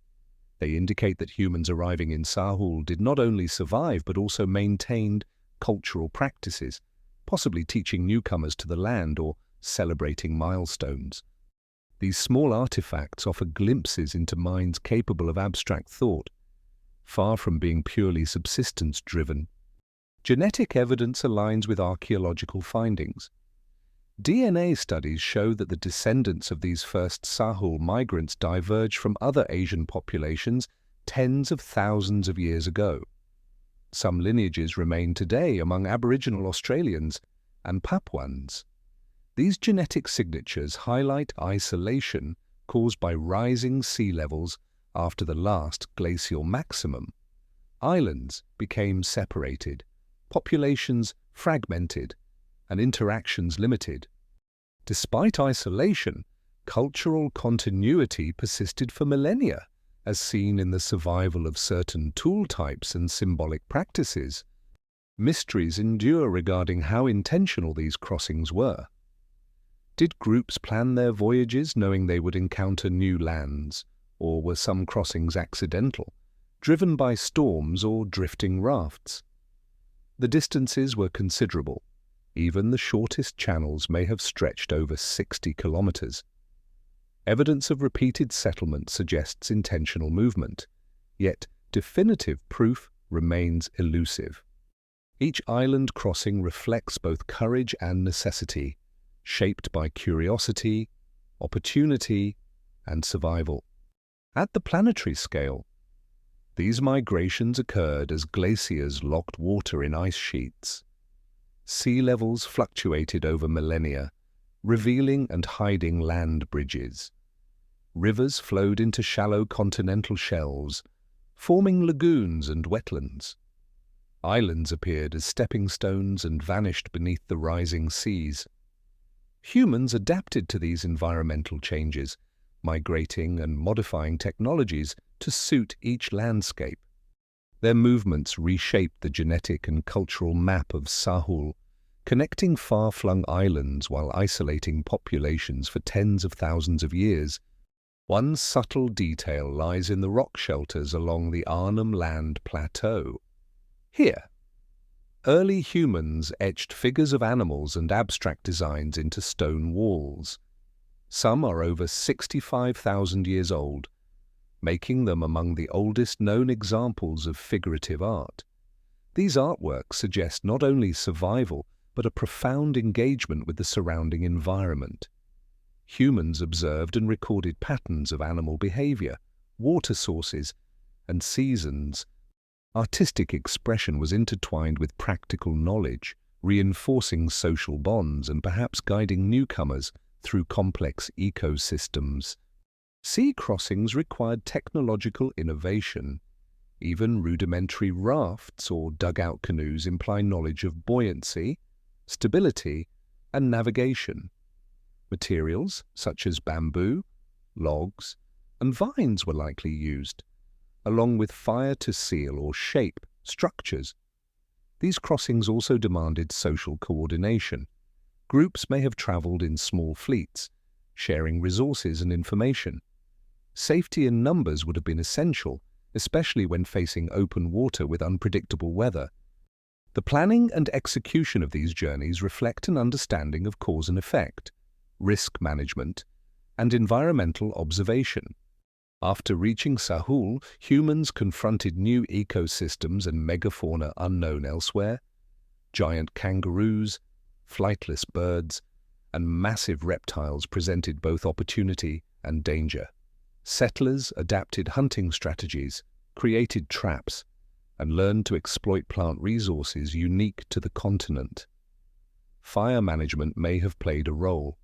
They indicate that humans arriving in Sahul did not only survive but also maintained cultural practices, possibly teaching newcomers to the land or celebrating milestones. These small artifacts offer glimpses into minds capable of abstract thought, far from being purely subsistence-driven. Genetic evidence aligns with archaeological findings. DNA studies show that the descendants of these first Sahul migrants diverge from other Asian populations tens of thousands of years ago. Some lineages remain today among Aboriginal Australians and Papuans. These genetic signatures highlight isolation caused by rising sea levels after the last glacial maximum. Islands became separated, populations fragmented, and interactions limited. Despite isolation, cultural continuity persisted for millennia, as seen in the survival of certain tool types and symbolic practices. Mysteries endure regarding how intentional these crossings were. Did groups plan their voyages knowing they would encounter new lands, or were some crossings accidental, driven by storms or drifting rafts? The distances were considerable. Even the shortest channels may have stretched over 60 kilometers. Evidence of repeated settlement suggests intentional movement, yet definitive proof remains elusive. Each island crossing reflects both courage and necessity, shaped by curiosity, opportunity, and survival. At the planetary scale, these migrations occurred as glaciers locked water in ice sheets. Sea levels fluctuated over millennia, revealing and hiding land bridges. Rivers flowed into shallow continental shelves, forming lagoons and wetlands. Islands appeared as stepping stones and vanished beneath the rising seas. Humans adapted to these environmental changes, migrating and modifying technologies to suit each landscape. Their movements reshaped the genetic and cultural map of Sahul, connecting far-flung islands while isolating populations for tens of thousands of years. One subtle detail lies in the rock shelters along the Arnhem Land Plateau. Here, early humans etched figures of animals and abstract designs into stone walls. Some are over 65,000 years old, making them among the oldest known examples of figurative art. These artworks suggest not only survival, but a profound engagement with the surrounding environment. Humans observed and recorded patterns of animal behavior, water sources, and seasons. Artistic expression was intertwined with practical knowledge, reinforcing social bonds and perhaps guiding newcomers through complex ecosystems. Sea crossings required technological innovation. Even rudimentary rafts or dugout canoes imply knowledge of buoyancy, stability, and navigation. Materials such as bamboo, logs, and vines were likely used, along with fire to seal or shape structures. These crossings also demanded social coordination. Groups may have traveled in small fleets, sharing resources and information. Safety in numbers would have been essential, especially when facing open water with unpredictable weather. The planning and execution of these journeys reflect an understanding of cause and effect, risk management, and environmental observation. After reaching Sahul, humans confronted new ecosystems and megafauna unknown elsewhere. Giant kangaroos, flightless birds, and massive reptiles presented both opportunity and danger. Settlers adapted hunting strategies, created traps, and learned to exploit plant resources unique to the continent. Fire management may have played a role,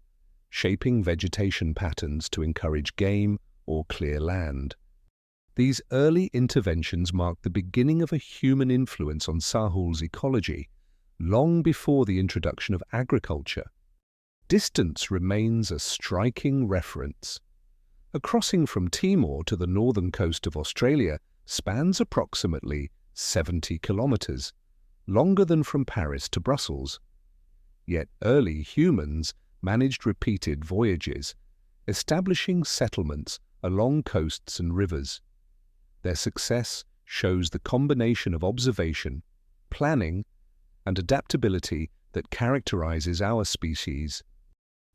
shaping vegetation patterns to encourage game or clear land. These early interventions marked the beginning of a human influence on Sahul's ecology, long before the introduction of agriculture. Distance remains a striking reference. A crossing from Timor to the northern coast of Australia spans approximately 70 kilometers, longer than from Paris to Brussels. Yet early humans managed repeated voyages, establishing settlements along coasts and rivers. Their success shows the combination of observation, planning, and adaptability that characterizes our species.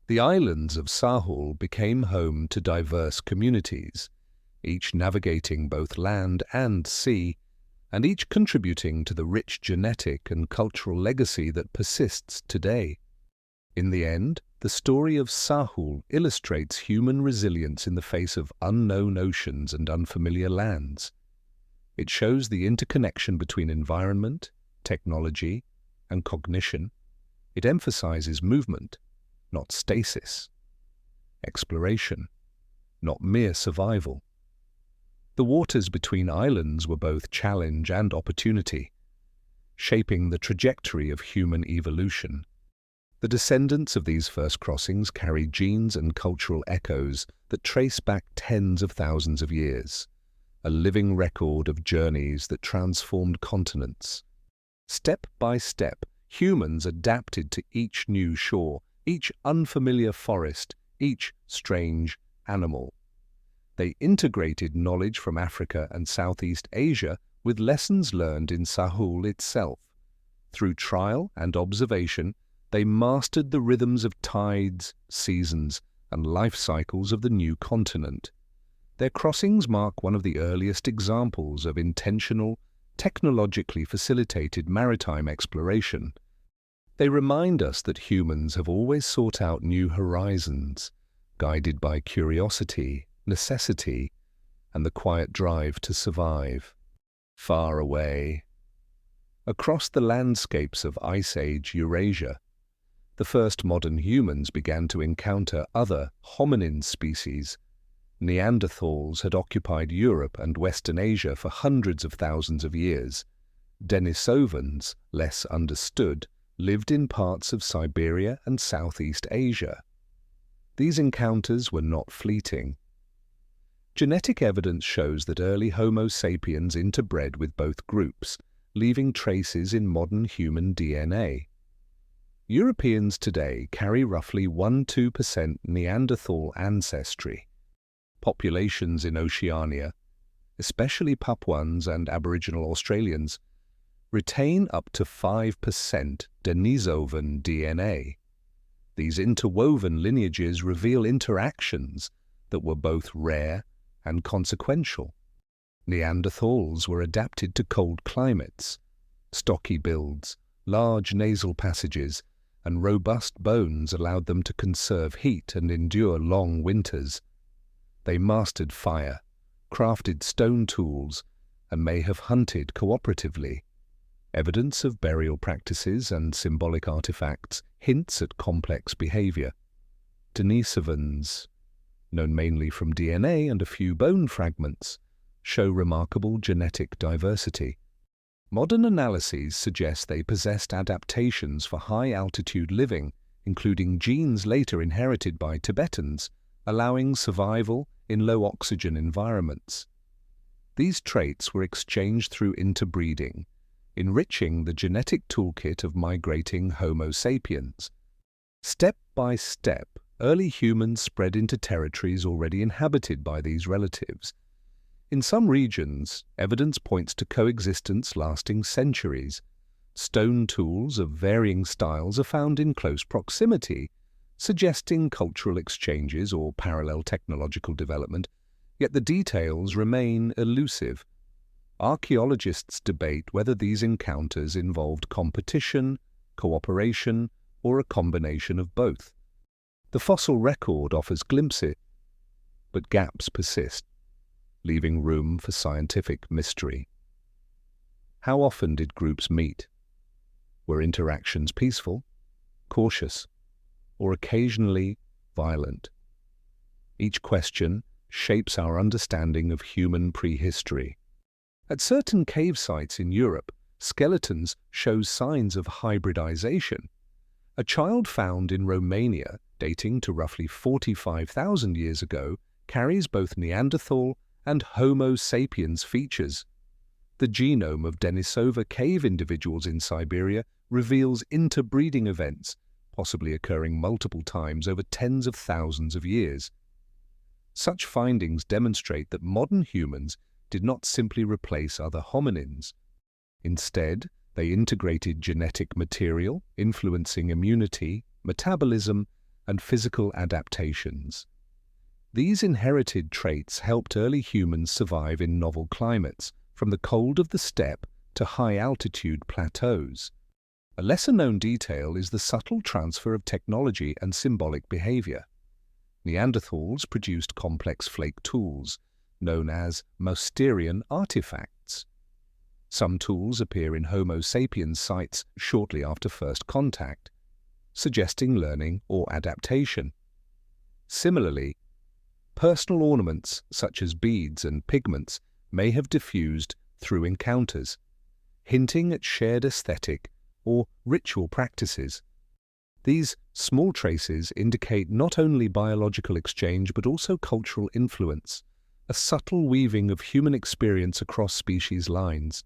The islands of Sahul became home to diverse communities, each navigating both land and sea, and each contributing to the rich genetic and cultural legacy that persists today. In the end, the story of Sahul illustrates human resilience in the face of unknown oceans and unfamiliar lands. It shows the interconnection between environment, technology, and cognition. It emphasizes movement, not stasis; exploration, not mere survival. The waters between islands were both challenge and opportunity, shaping the trajectory of human evolution. The descendants of these first crossings carry genes and cultural echoes that trace back tens of thousands of years, a living record of journeys that transformed continents. Step by step, humans adapted to each new shore, each unfamiliar forest, each strange animal. They integrated knowledge from Africa and Southeast Asia with lessons learned in Sahul itself. Through trial and observation, they mastered the rhythms of tides, seasons, and life cycles of the new continent. Their crossings mark one of the earliest examples of intentional, technologically facilitated maritime exploration. They remind us that humans have always sought out new horizons, guided by curiosity, necessity, and the quiet drive to survive. Far away, across the landscapes of Ice Age Eurasia, the first modern humans began to encounter other hominin species. Neanderthals had occupied Europe and Western Asia for hundreds of thousands of years. Denisovans, less understood, lived in parts of Siberia and Southeast Asia. These encounters were not fleeting. Genetic evidence shows that early Homo sapiens interbred with both groups, leaving traces in modern human DNA. Europeans today carry roughly 1–2% Neanderthal ancestry. Populations in Oceania, especially Papuans and Aboriginal Australians, retain up to 5% Denisovan DNA. These interwoven lineages reveal interactions that were both rare and consequential. Neanderthals were adapted to cold climates, stocky builds, large nasal passages, and robust bones allowed them to conserve heat and endure long winters. They mastered fire, crafted stone tools, and may have hunted cooperatively. Evidence of burial practices and symbolic artifacts hints at complex behavior. Denisovans, known mainly from DNA and a few bone fragments, show remarkable genetic diversity. Modern analyses suggest they possessed adaptations for high-altitude living, including genes later inherited by Tibetans, allowing survival in low-oxygen environments. These traits were exchanged through interbreeding, enriching the genetic toolkit of migrating Homo sapiens. Step by step, early humans spread into territories already inhabited by these relatives. In some regions, evidence points to coexistence lasting centuries. Stone tools of varying styles are found in close proximity, suggesting cultural exchanges or parallel technological development, yet the details remain elusive. Archaeologists debate whether these encounters involved competition, cooperation, or a combination of both. The fossil record offers glimpses, but gaps persist, leaving room for scientific mystery. How often did groups meet? Were interactions peaceful, cautious, or occasionally violent? Each question shapes our understanding of human prehistory. At certain cave sites in Europe, skeletons show signs of hybridization. A child found in Romania, dating to roughly 45,000 years ago, carries both Neanderthal and Homo sapiens features. The genome of Denisova cave individuals in Siberia reveals interbreeding events, possibly occurring multiple times over tens of thousands of years. Such findings demonstrate that modern humans did not simply replace other hominins. Instead, they integrated genetic material, influencing immunity, metabolism, and physical adaptations. These inherited traits helped early humans survive in novel climates, from the cold of the steppe to high-altitude plateaus. A lesser-known detail is the subtle transfer of technology and symbolic behavior. Neanderthals produced complex flake tools, known as Mousterian artifacts. Some tools appear in Homo sapiens sites shortly after first contact, suggesting learning or adaptation. Similarly, personal ornaments such as beads and pigments may have diffused through encounters, hinting at shared aesthetic or ritual practices. These small traces indicate not only biological exchange but also cultural influence, a subtle weaving of human experience across species lines.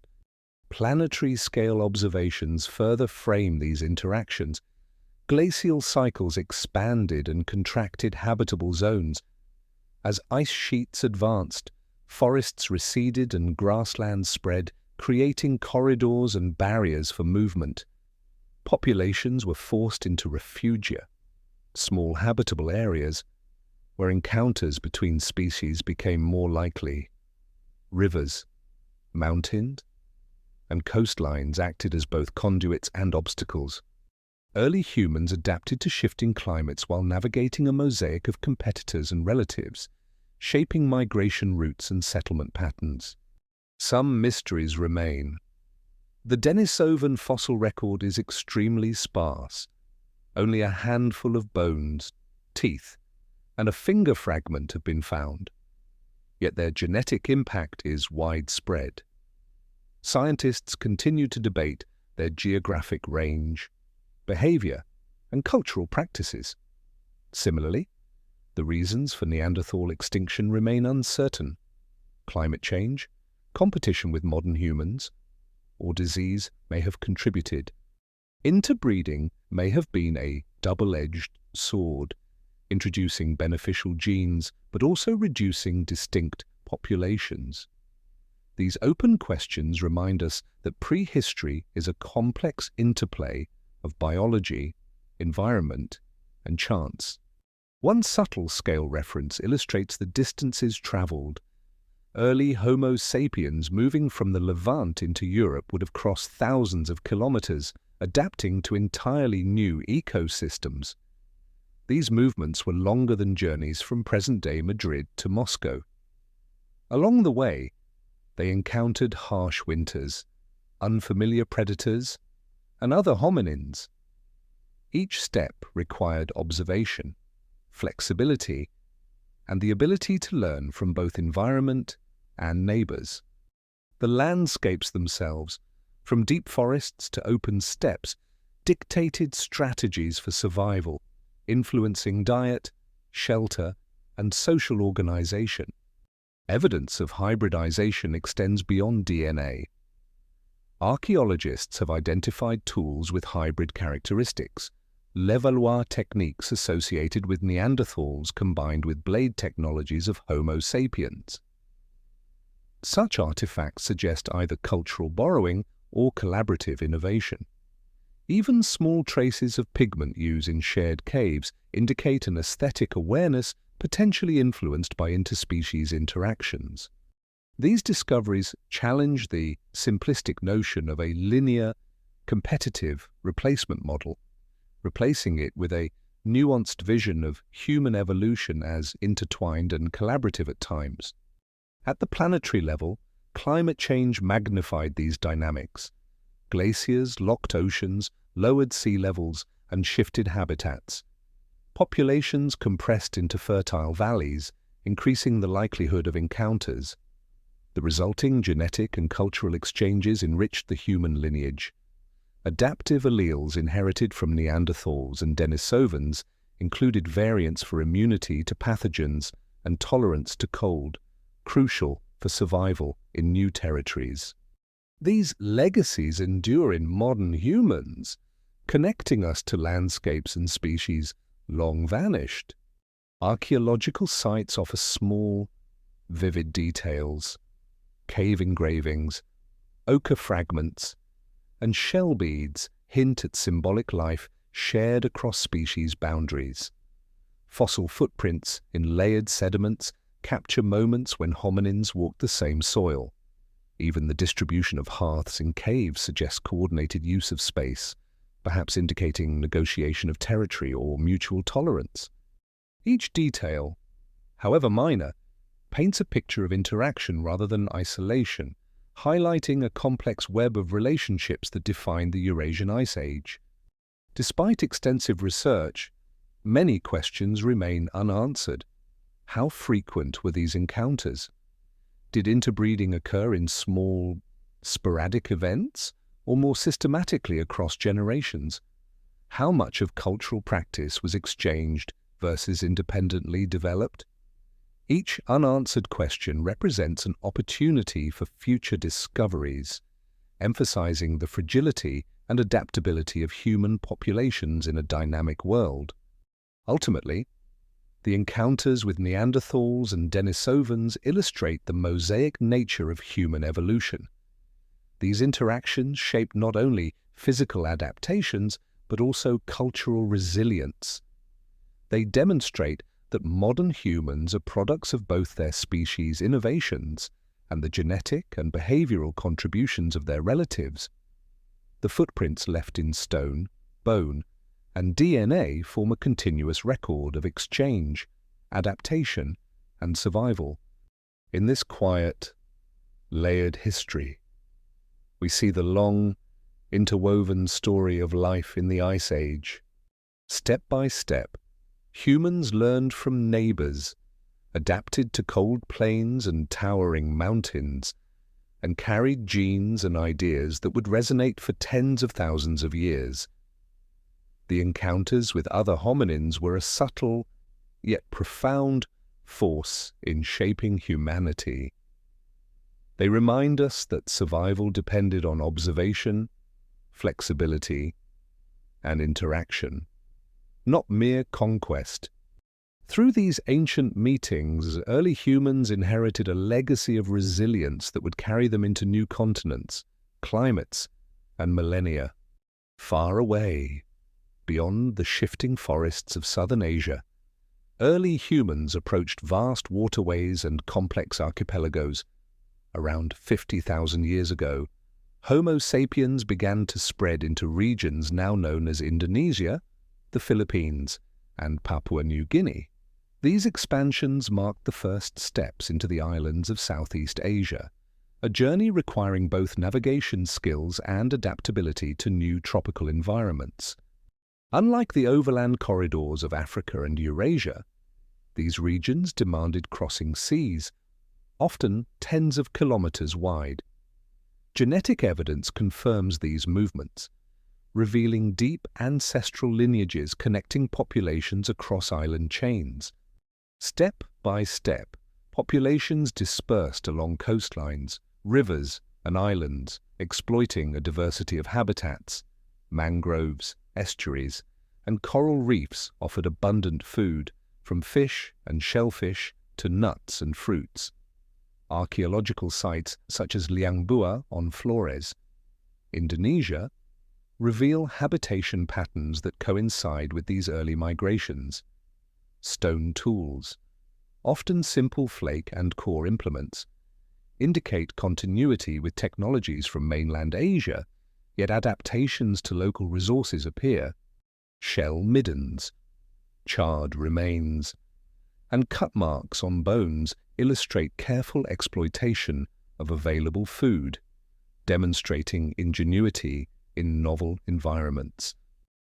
Planetary scale observations further frame these interactions. Glacial cycles expanded and contracted habitable zones. As ice sheets advanced, forests receded and grasslands spread, creating corridors and barriers for movement. Populations were forced into refugia, small habitable areas, where encounters between species became more likely. Rivers, mountains, and coastlines acted as both conduits and obstacles. Early humans adapted to shifting climates while navigating a mosaic of competitors and relatives, shaping migration routes and settlement patterns. Some mysteries remain. The Denisovan fossil record is extremely sparse. Only a handful of bones, teeth, and a finger fragment have been found. Yet their genetic impact is widespread. Scientists continue to debate their geographic range, behavior, and cultural practices. Similarly, the reasons for Neanderthal extinction remain uncertain. Climate change, competition with modern humans, or disease may have contributed. Interbreeding may have been a double-edged sword, introducing beneficial genes but also reducing distinct populations. These open questions remind us that prehistory is a complex interplay of biology, environment, and chance. One subtle scale reference illustrates the distances traveled. Early Homo sapiens moving from the Levant into Europe would have crossed thousands of kilometers, adapting to entirely new ecosystems. These movements were longer than journeys from present-day Madrid to Moscow. Along the way, they encountered harsh winters, unfamiliar predators, and other hominins. Each step required observation, flexibility, and the ability to learn from both environment and neighbors. The landscapes themselves, from deep forests to open steppes, dictated strategies for survival, influencing diet, shelter, and social organization. Evidence of hybridization extends beyond DNA. Archaeologists have identified tools with hybrid characteristics, Levallois techniques associated with Neanderthals combined with blade technologies of Homo sapiens. Such artifacts suggest either cultural borrowing or collaborative innovation. Even small traces of pigment use in shared caves indicate an aesthetic awareness potentially influenced by interspecies interactions. These discoveries challenge the simplistic notion of a linear, competitive replacement model, replacing it with a nuanced vision of human evolution as intertwined and collaborative at times. At the planetary level, climate change magnified these dynamics. Glaciers locked oceans, lowered sea levels, and shifted habitats. Populations compressed into fertile valleys, increasing the likelihood of encounters. The resulting genetic and cultural exchanges enriched the human lineage. Adaptive alleles inherited from Neanderthals and Denisovans included variants for immunity to pathogens, and tolerance to cold, crucial for survival in new territories. These legacies endure in modern humans, connecting us to landscapes and species long vanished. Archaeological sites offer small, vivid details, cave engravings, ochre fragments, and shell beads hint at symbolic life shared across species boundaries. Fossil footprints in layered sediments capture moments when hominins walked the same soil. Even the distribution of hearths in caves suggests coordinated use of space, perhaps indicating negotiation of territory or mutual tolerance. Each detail, however minor, paints a picture of interaction rather than isolation, highlighting a complex web of relationships that defined the Eurasian Ice Age. Despite extensive research, many questions remain unanswered. How frequent were these encounters? Did interbreeding occur in small, sporadic events, or more systematically across generations? How much of cultural practice was exchanged versus independently developed? Each unanswered question represents an opportunity for future discoveries, emphasizing the fragility and adaptability of human populations in a dynamic world. Ultimately, the encounters with Neanderthals and Denisovans illustrate the mosaic nature of human evolution. These interactions shape not only physical adaptations, but also cultural resilience. They demonstrate that modern humans are products of both their species' innovations and the genetic and behavioral contributions of their relatives. The footprints left in stone, bone, and DNA form a continuous record of exchange, adaptation, and survival. In this quiet, layered history, we see the long, interwoven story of life in the Ice Age. Step by step, humans learned from neighbors, adapted to cold plains and towering mountains, and carried genes and ideas that would resonate for tens of thousands of years. The encounters with other hominins were a subtle, yet profound, force in shaping humanity. They remind us that survival depended on observation, flexibility, and interaction, not mere conquest. Through these ancient meetings, early humans inherited a legacy of resilience that would carry them into new continents, climates, and millennia. Far away, beyond the shifting forests of southern Asia, early humans approached vast waterways and complex archipelagos. Around 50,000 years ago, Homo sapiens began to spread into regions now known as Indonesia, the Philippines, and Papua New Guinea. These expansions marked the first steps into the islands of Southeast Asia, a journey requiring both navigation skills and adaptability to new tropical environments. Unlike the overland corridors of Africa and Eurasia, these regions demanded crossing seas, often tens of kilometers wide. Genetic evidence confirms these movements, revealing deep ancestral lineages connecting populations across island chains. Step by step, populations dispersed along coastlines, rivers, and islands, exploiting a diversity of habitats. Mangroves, estuaries, and coral reefs offered abundant food, from fish and shellfish to nuts and fruits. Archaeological sites such as Liangbua on Flores, Indonesia, reveal habitation patterns that coincide with these early migrations. Stone tools, often simple flake and core implements, indicate continuity with technologies from mainland Asia, yet adaptations to local resources appear. Shell middens, charred remains, and cut marks on bones illustrate careful exploitation of available food, demonstrating ingenuity in novel environments.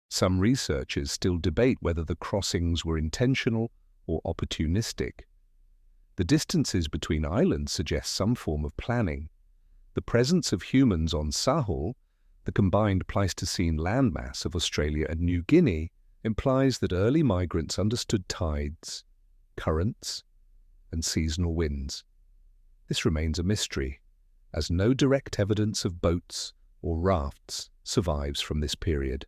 Some researchers still debate whether the crossings were intentional or opportunistic. The distances between islands suggest some form of planning. The presence of humans on Sahul, the combined Pleistocene landmass of Australia and New Guinea, implies that early migrants understood tides, currents, and seasonal winds. This remains a mystery, as no direct evidence of boats or rafts survives from this period.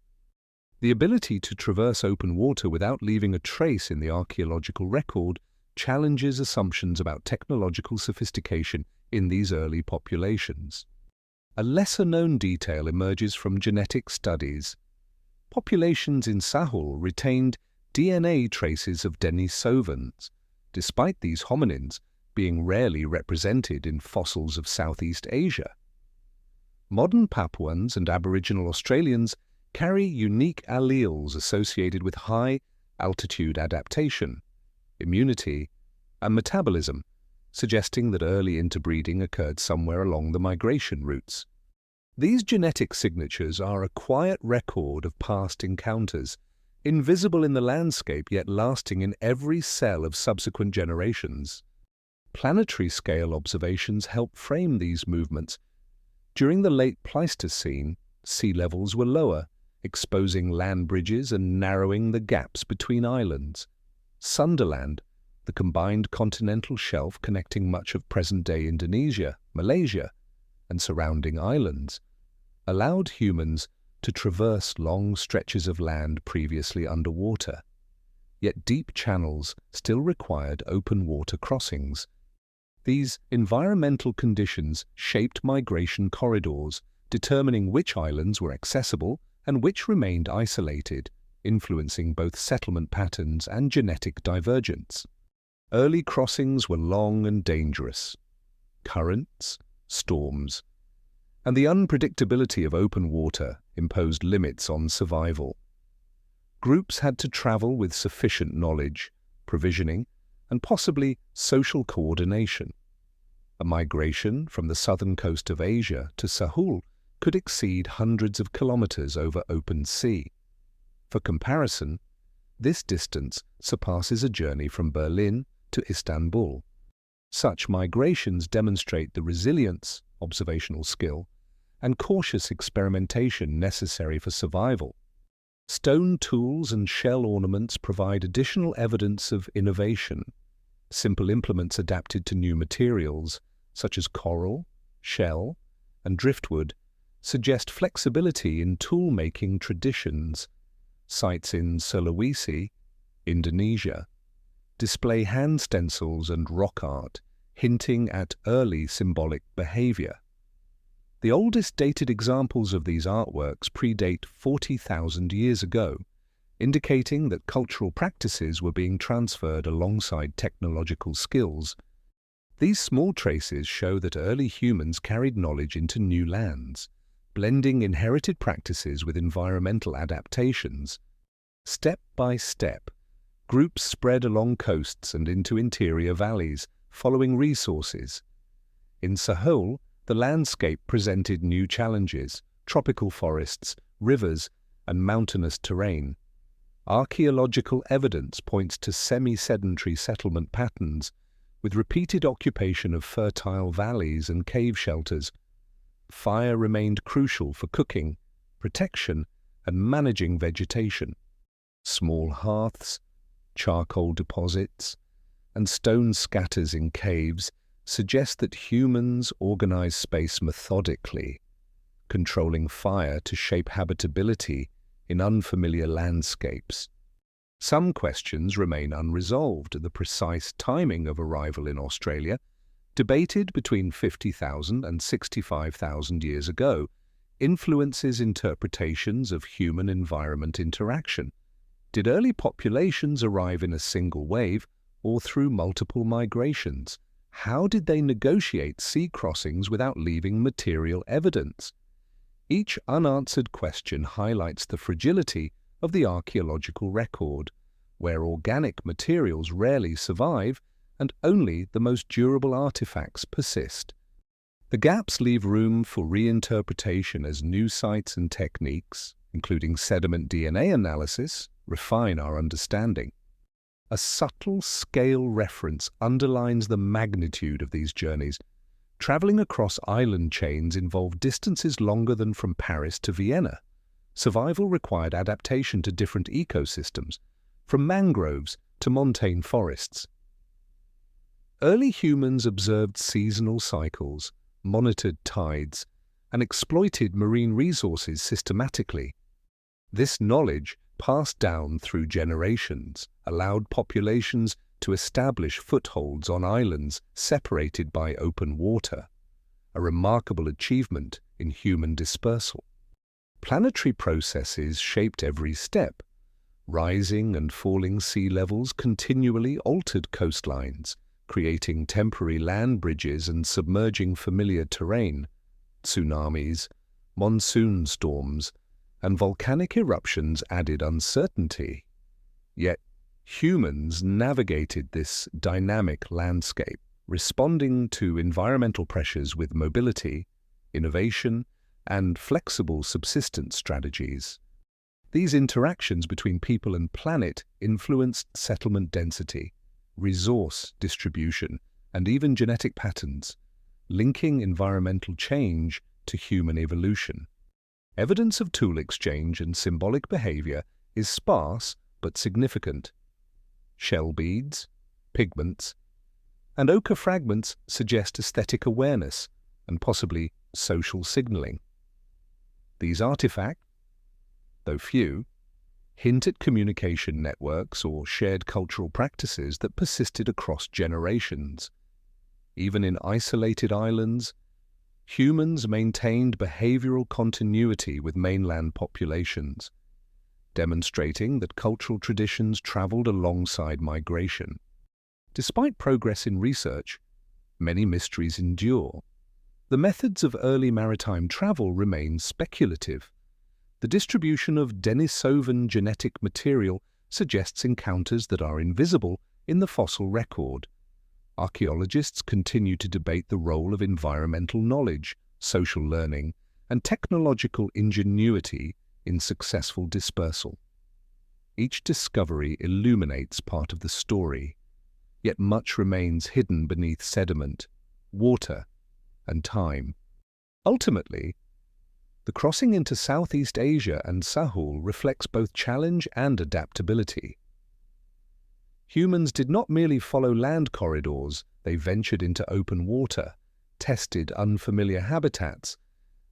The ability to traverse open water without leaving a trace in the archaeological record challenges assumptions about technological sophistication in these early populations. A lesser-known detail emerges from genetic studies. Populations in Sahul retained DNA traces of Denisovans, despite these hominins being rarely represented in fossils of Southeast Asia. Modern Papuans and Aboriginal Australians carry unique alleles associated with high-altitude adaptation, immunity, and metabolism, suggesting that early interbreeding occurred somewhere along the migration routes. These genetic signatures are a quiet record of past encounters, invisible in the landscape yet lasting in every cell of subsequent generations. Planetary-scale observations help frame these movements. During the late Pleistocene, sea levels were lower, exposing land bridges and narrowing the gaps between islands. Sunderland, the combined continental shelf connecting much of present-day Indonesia, Malaysia, and surrounding islands, allowed humans to traverse long stretches of land previously underwater. Yet deep channels still required open water crossings. These environmental conditions shaped migration corridors, determining which islands were accessible and which remained isolated, influencing both settlement patterns and genetic divergence. Early crossings were long and dangerous. Currents, storms, and the unpredictability of open water imposed limits on survival. Groups had to travel with sufficient knowledge, provisioning, and possibly social coordination. A migration from the southern coast of Asia to Sahul could exceed hundreds of kilometers over open sea. For comparison, this distance surpasses a journey from Berlin to Istanbul. Such migrations demonstrate the resilience, observational skill, and cautious experimentation necessary for survival. Stone tools and shell ornaments provide additional evidence of innovation. Simple implements adapted to new materials, such as coral, shell, and driftwood, suggest flexibility in tool-making traditions. Sites in Sulawesi, Indonesia, display hand stencils and rock art, hinting at early symbolic behavior. The oldest dated examples of these artworks predate 40,000 years ago, indicating that cultural practices were being transferred alongside technological skills. These small traces show that early humans carried knowledge into new lands, blending inherited practices with environmental adaptations. Step by step, groups spread along coasts and into interior valleys, following resources. In Sahul, the landscape presented new challenges: tropical forests, rivers, and mountainous terrain. Archaeological evidence points to semi-sedentary settlement patterns, with repeated occupation of fertile valleys and cave shelters. Fire remained crucial for cooking, protection, and managing vegetation. Small hearths, charcoal deposits, and stone scatters in caves suggest that humans organized space methodically, controlling fire to shape habitability in unfamiliar landscapes. Some questions remain unresolved. The precise timing of arrival in Australia, debated between 50,000 and 65,000 years ago, influences interpretations of human-environment interaction. Did early populations arrive in a single wave or through multiple migrations? How did they negotiate sea crossings without leaving material evidence? Each unanswered question highlights the fragility of the archaeological record, where organic materials rarely survive and only the most durable artifacts persist. The gaps leave room for reinterpretation as new sites and techniques, including sediment DNA analysis, refine our understanding. A subtle scale reference underlines the magnitude of these journeys. Traveling across island chains involved distances longer than from Paris to Vienna. Survival required adaptation to different ecosystems, from mangroves to montane forests. Early humans observed seasonal cycles, monitored tides, and exploited marine resources systematically. This knowledge, passed down through generations, allowed populations to establish footholds on islands separated by open water, a remarkable achievement in human dispersal. Planetary processes shaped every step. Rising and falling sea levels continually altered coastlines, creating temporary land bridges and submerging familiar terrain. Tsunamis, monsoon storms, and volcanic eruptions added uncertainty. Yet, humans navigated this dynamic landscape, responding to environmental pressures with mobility, innovation, and flexible subsistence strategies. These interactions between people and planet influenced settlement density, resource distribution, and even genetic patterns, linking environmental change to human evolution. Evidence of tool exchange and symbolic behavior is sparse but significant. Shell beads, pigments, and ochre fragments suggest aesthetic awareness and possibly social signaling. These artifacts, though few, hint at communication networks or shared cultural practices that persisted across generations. Even in isolated islands, humans maintained behavioral continuity with mainland populations, demonstrating that cultural traditions traveled alongside migration. Despite progress in research, many mysteries endure. The methods of early maritime travel remain speculative. The distribution of Denisovan genetic material suggests encounters that are invisible in the fossil record. Archaeologists continue to debate the role of environmental knowledge, social learning, and technological ingenuity in successful dispersal. Each discovery illuminates part of the story, yet much remains hidden beneath sediment, water, and time. Ultimately, the crossing into Southeast Asia and Sahul reflects both challenge and adaptability. Humans did not merely follow land corridors, they ventured into open water, tested unfamiliar habitats,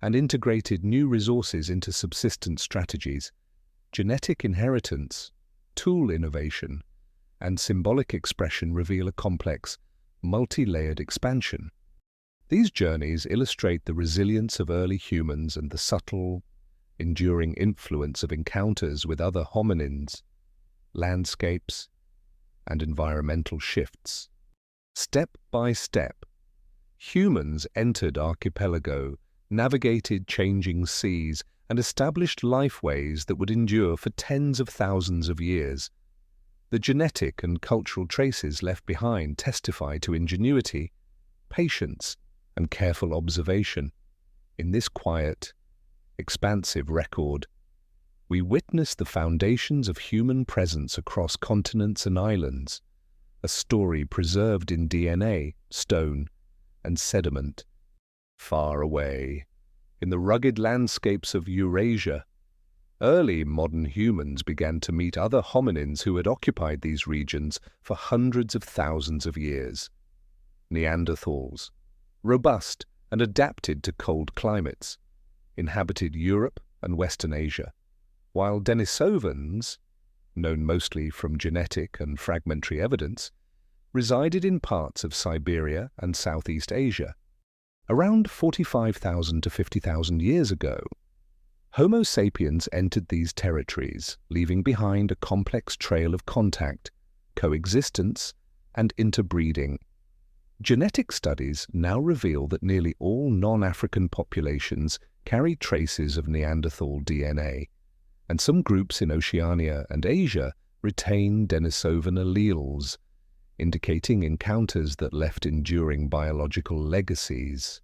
and integrated new resources into subsistence strategies. Genetic inheritance, tool innovation, and symbolic expression reveal a complex, multi-layered expansion. These journeys illustrate the resilience of early humans and the subtle, enduring influence of encounters with other hominins, landscapes, and environmental shifts. Step by step, humans entered archipelago, navigated changing seas, and established lifeways that would endure for tens of thousands of years. The genetic and cultural traces left behind testify to ingenuity, patience, and careful observation. In this quiet, expansive record, we witness the foundations of human presence across continents and islands, a story preserved in DNA, stone, and sediment. Far away, in the rugged landscapes of Eurasia, early modern humans began to meet other hominins who had occupied these regions for hundreds of thousands of years. Neanderthals, robust and adapted to cold climates, inhabited Europe and Western Asia, while Denisovans, known mostly from genetic and fragmentary evidence, resided in parts of Siberia and Southeast Asia. Around 45,000 to 50,000 years ago, Homo sapiens entered these territories, leaving behind a complex trail of contact, coexistence, and interbreeding. Genetic studies now reveal that nearly all non-African populations carry traces of Neanderthal DNA, and some groups in Oceania and Asia retain Denisovan alleles, indicating encounters that left enduring biological legacies.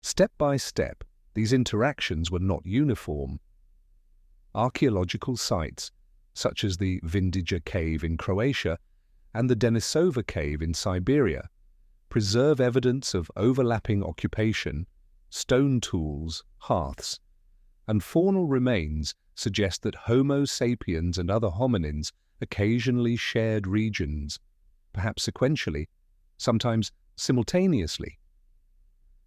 Step by step, these interactions were not uniform. Archaeological sites, such as the Vindija cave in Croatia and the Denisova cave in Siberia, preserve evidence of overlapping occupation, stone tools, hearths, and faunal remains suggest that Homo sapiens and other hominins occasionally shared regions, perhaps sequentially, sometimes simultaneously.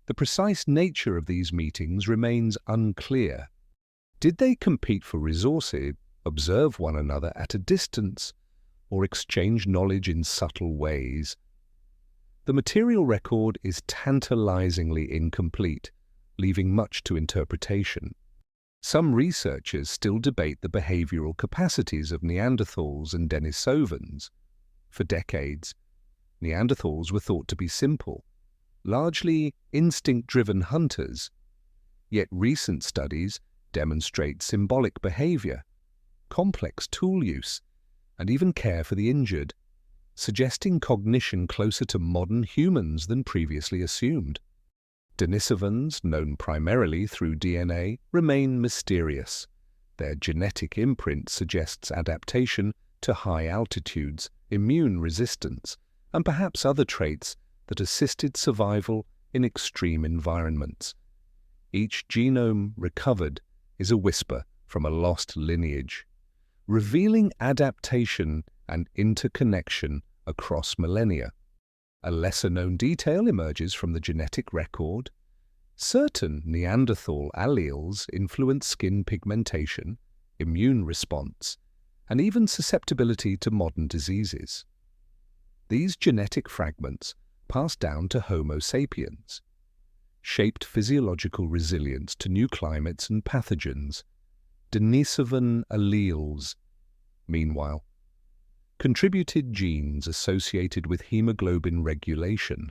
The precise nature of these meetings remains unclear. Did they compete for resources, observe one another at a distance, or exchange knowledge in subtle ways? The material record is tantalizingly incomplete, leaving much to interpretation. Some researchers still debate the behavioral capacities of Neanderthals and Denisovans. For decades, Neanderthals were thought to be simple, largely instinct-driven hunters. Yet recent studies demonstrate symbolic behavior, complex tool use, and even care for the injured, suggesting cognition closer to modern humans than previously assumed. Denisovans, known primarily through DNA, remain mysterious. Their genetic imprint suggests adaptation to high altitudes, immune resistance, and perhaps other traits that assisted survival in extreme environments. Each genome recovered is a whisper from a lost lineage, revealing adaptation and interconnection across millennia. A lesser-known detail emerges from the genetic record. Certain Neanderthal alleles influence skin pigmentation, immune response, and even susceptibility to modern diseases. These genetic fragments passed down to Homo sapiens, shaped physiological resilience to new climates and pathogens. Denisovan alleles, meanwhile, contributed genes associated with hemoglobin regulation,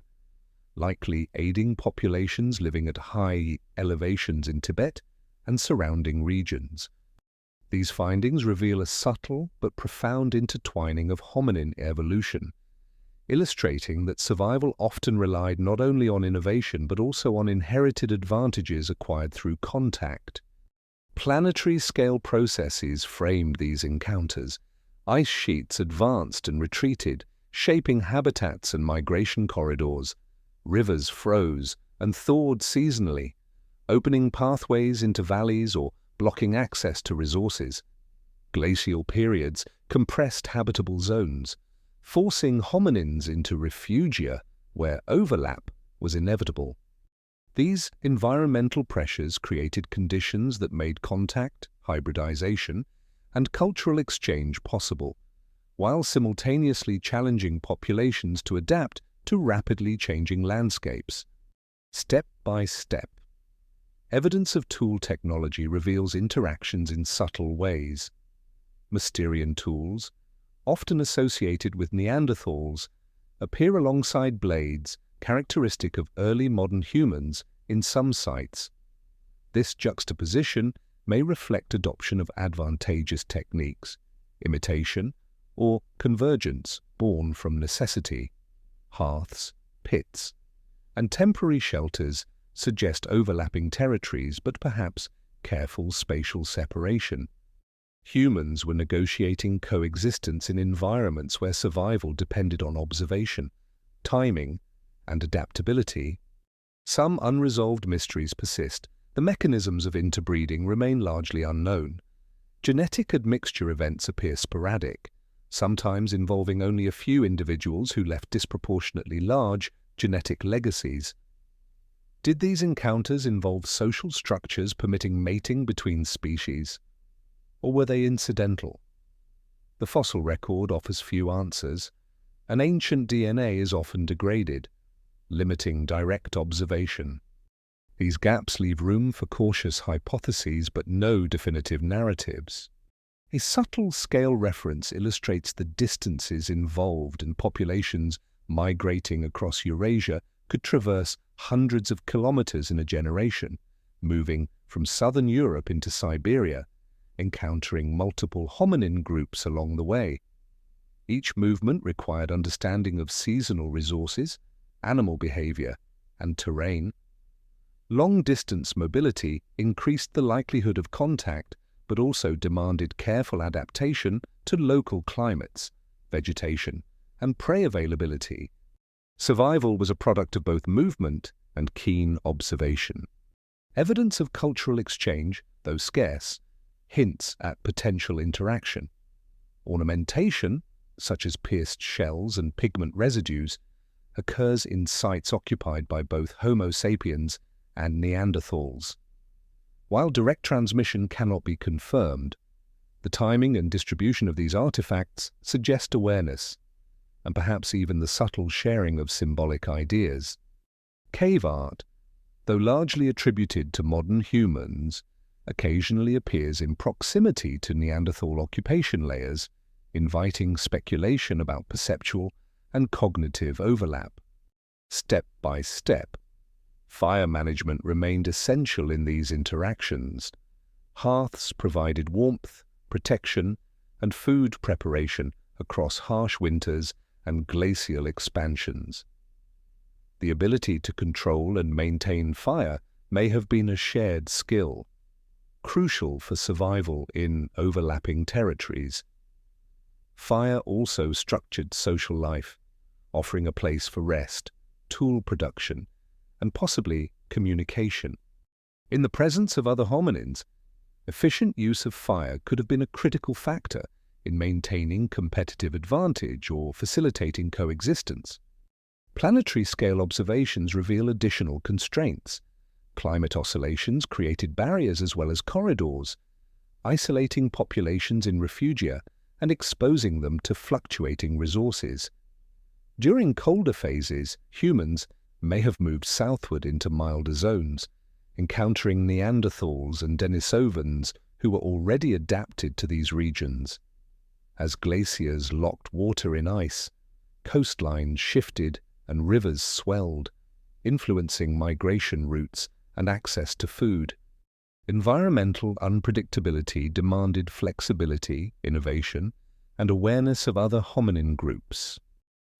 likely aiding populations living at high elevations in Tibet and surrounding regions. These findings reveal a subtle but profound intertwining of hominin evolution, illustrating that survival often relied not only on innovation but also on inherited advantages acquired through contact. Planetary-scale processes framed these encounters. Ice sheets advanced and retreated, shaping habitats and migration corridors. Rivers froze and thawed seasonally, opening pathways into valleys or blocking access to resources. Glacial periods compressed habitable zones, forcing hominins into refugia where overlap was inevitable. These environmental pressures created conditions that made contact, hybridization, and cultural exchange possible, while simultaneously challenging populations to adapt to rapidly changing landscapes. Step by step, evidence of tool technology reveals interactions in subtle ways. Mysterian tools, often associated with Neanderthals, appear alongside blades characteristic of early modern humans in some sites. This juxtaposition may reflect adoption of advantageous techniques, imitation, or convergence born from necessity. Hearths, pits, and temporary shelters suggest overlapping territories but perhaps careful spatial separation. Humans were negotiating coexistence in environments where survival depended on observation, timing, and adaptability. Some unresolved mysteries persist. The mechanisms of interbreeding remain largely unknown. Genetic admixture events appear sporadic, sometimes involving only a few individuals who left disproportionately large genetic legacies. Did these encounters involve social structures permitting mating between species? Or were they incidental? The fossil record offers few answers, and ancient DNA is often degraded, limiting direct observation. These gaps leave room for cautious hypotheses but no definitive narratives. A subtle scale reference illustrates the distances involved, and populations migrating across Eurasia could traverse hundreds of kilometers in a generation, moving from southern Europe into Siberia, encountering multiple hominin groups along the way. Each movement required understanding of seasonal resources, animal behavior, and terrain. Long-distance mobility increased the likelihood of contact, but also demanded careful adaptation to local climates, vegetation, and prey availability. Survival was a product of both movement and keen observation. Evidence of cultural exchange, though scarce, hints at potential interaction. Ornamentation, such as pierced shells and pigment residues, occurs in sites occupied by both Homo sapiens and Neanderthals. While direct transmission cannot be confirmed, the timing and distribution of these artifacts suggest awareness, and perhaps even the subtle sharing of symbolic ideas. Cave art, though largely attributed to modern humans, occasionally appears in proximity to Neanderthal occupation layers, inviting speculation about perceptual and cognitive overlap. Step by step, fire management remained essential in these interactions. Hearths provided warmth, protection, and food preparation across harsh winters and glacial expansions. The ability to control and maintain fire may have been a shared skill, crucial for survival in overlapping territories. Fire also structured social life, offering a place for rest, tool production, and possibly communication. In the presence of other hominins, efficient use of fire could have been a critical factor in maintaining competitive advantage or facilitating coexistence. Planetary-scale observations reveal additional constraints. Climate oscillations created barriers as well as corridors, isolating populations in refugia and exposing them to fluctuating resources. During colder phases, humans may have moved southward into milder zones, encountering Neanderthals and Denisovans who were already adapted to these regions. As glaciers locked water in ice, coastlines shifted and rivers swelled, influencing migration routes and access to food. Environmental unpredictability demanded flexibility, innovation, and awareness of other hominin groups.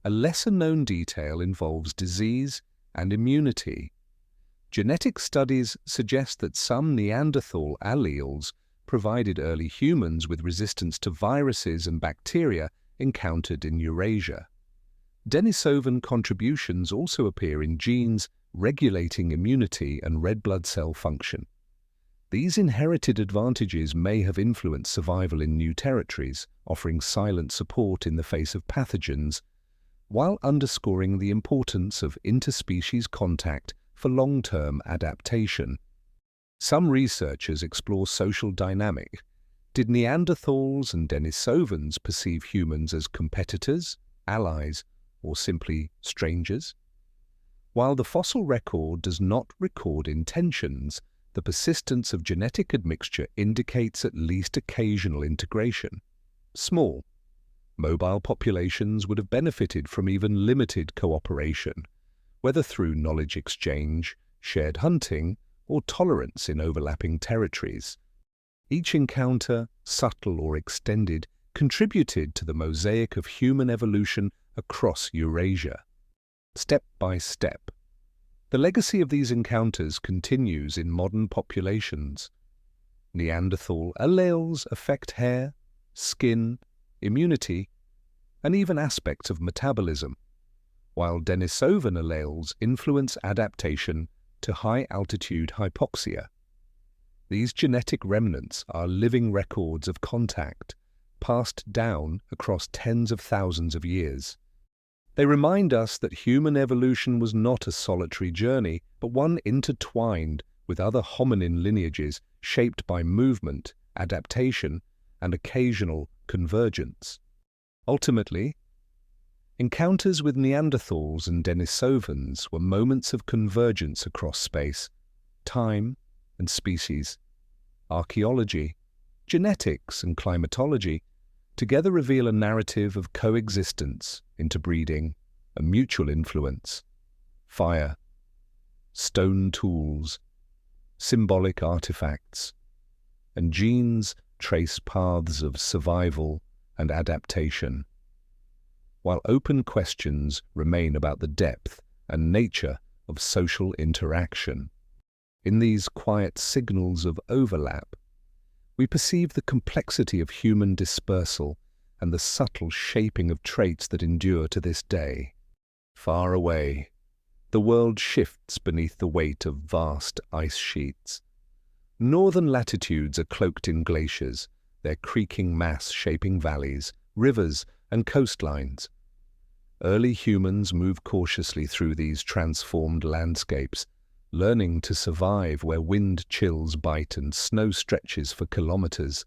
A lesser-known detail involves disease and immunity. Genetic studies suggest that some Neanderthal alleles provided early humans with resistance to viruses and bacteria encountered in Eurasia. Denisovan contributions also appear in genes regulating immunity and red blood cell function. These inherited advantages may have influenced survival in new territories, offering silent support in the face of pathogens, while underscoring the importance of interspecies contact for long-term adaptation. Some researchers explore social dynamic. Did Neanderthals and Denisovans perceive humans as competitors, allies, or simply strangers? While the fossil record does not record intentions, the persistence of genetic admixture indicates at least occasional integration. Small, mobile populations would have benefited from even limited cooperation, whether through knowledge exchange, shared hunting, or tolerance in overlapping territories. Each encounter, subtle or extended, contributed to the mosaic of human evolution across Eurasia. Step by step, the legacy of these encounters continues in modern populations. Neanderthal alleles affect hair, skin, immunity, and even aspects of metabolism, while Denisovan alleles influence adaptation to high-altitude hypoxia. These genetic remnants are living records of contact, passed down across tens of thousands of years. They remind us that human evolution was not a solitary journey, but one intertwined with other hominin lineages shaped by movement, adaptation, and occasional convergence. Ultimately, encounters with Neanderthals and Denisovans were moments of convergence across space, time, and species. Archaeology, genetics, and climatology together reveal a narrative of coexistence, interbreeding, and mutual influence. Fire, stone tools, symbolic artifacts, and genes trace paths of survival and adaptation, while open questions remain about the depth and nature of social interaction. In these quiet signals of overlap, we perceive the complexity of human dispersal and the subtle shaping of traits that endure to this day. Far away, the world shifts beneath the weight of vast ice sheets. Northern latitudes are cloaked in glaciers, their creaking mass shaping valleys, rivers, and coastlines. Early humans move cautiously through these transformed landscapes, learning to survive where wind chills bite and snow stretches for kilometers.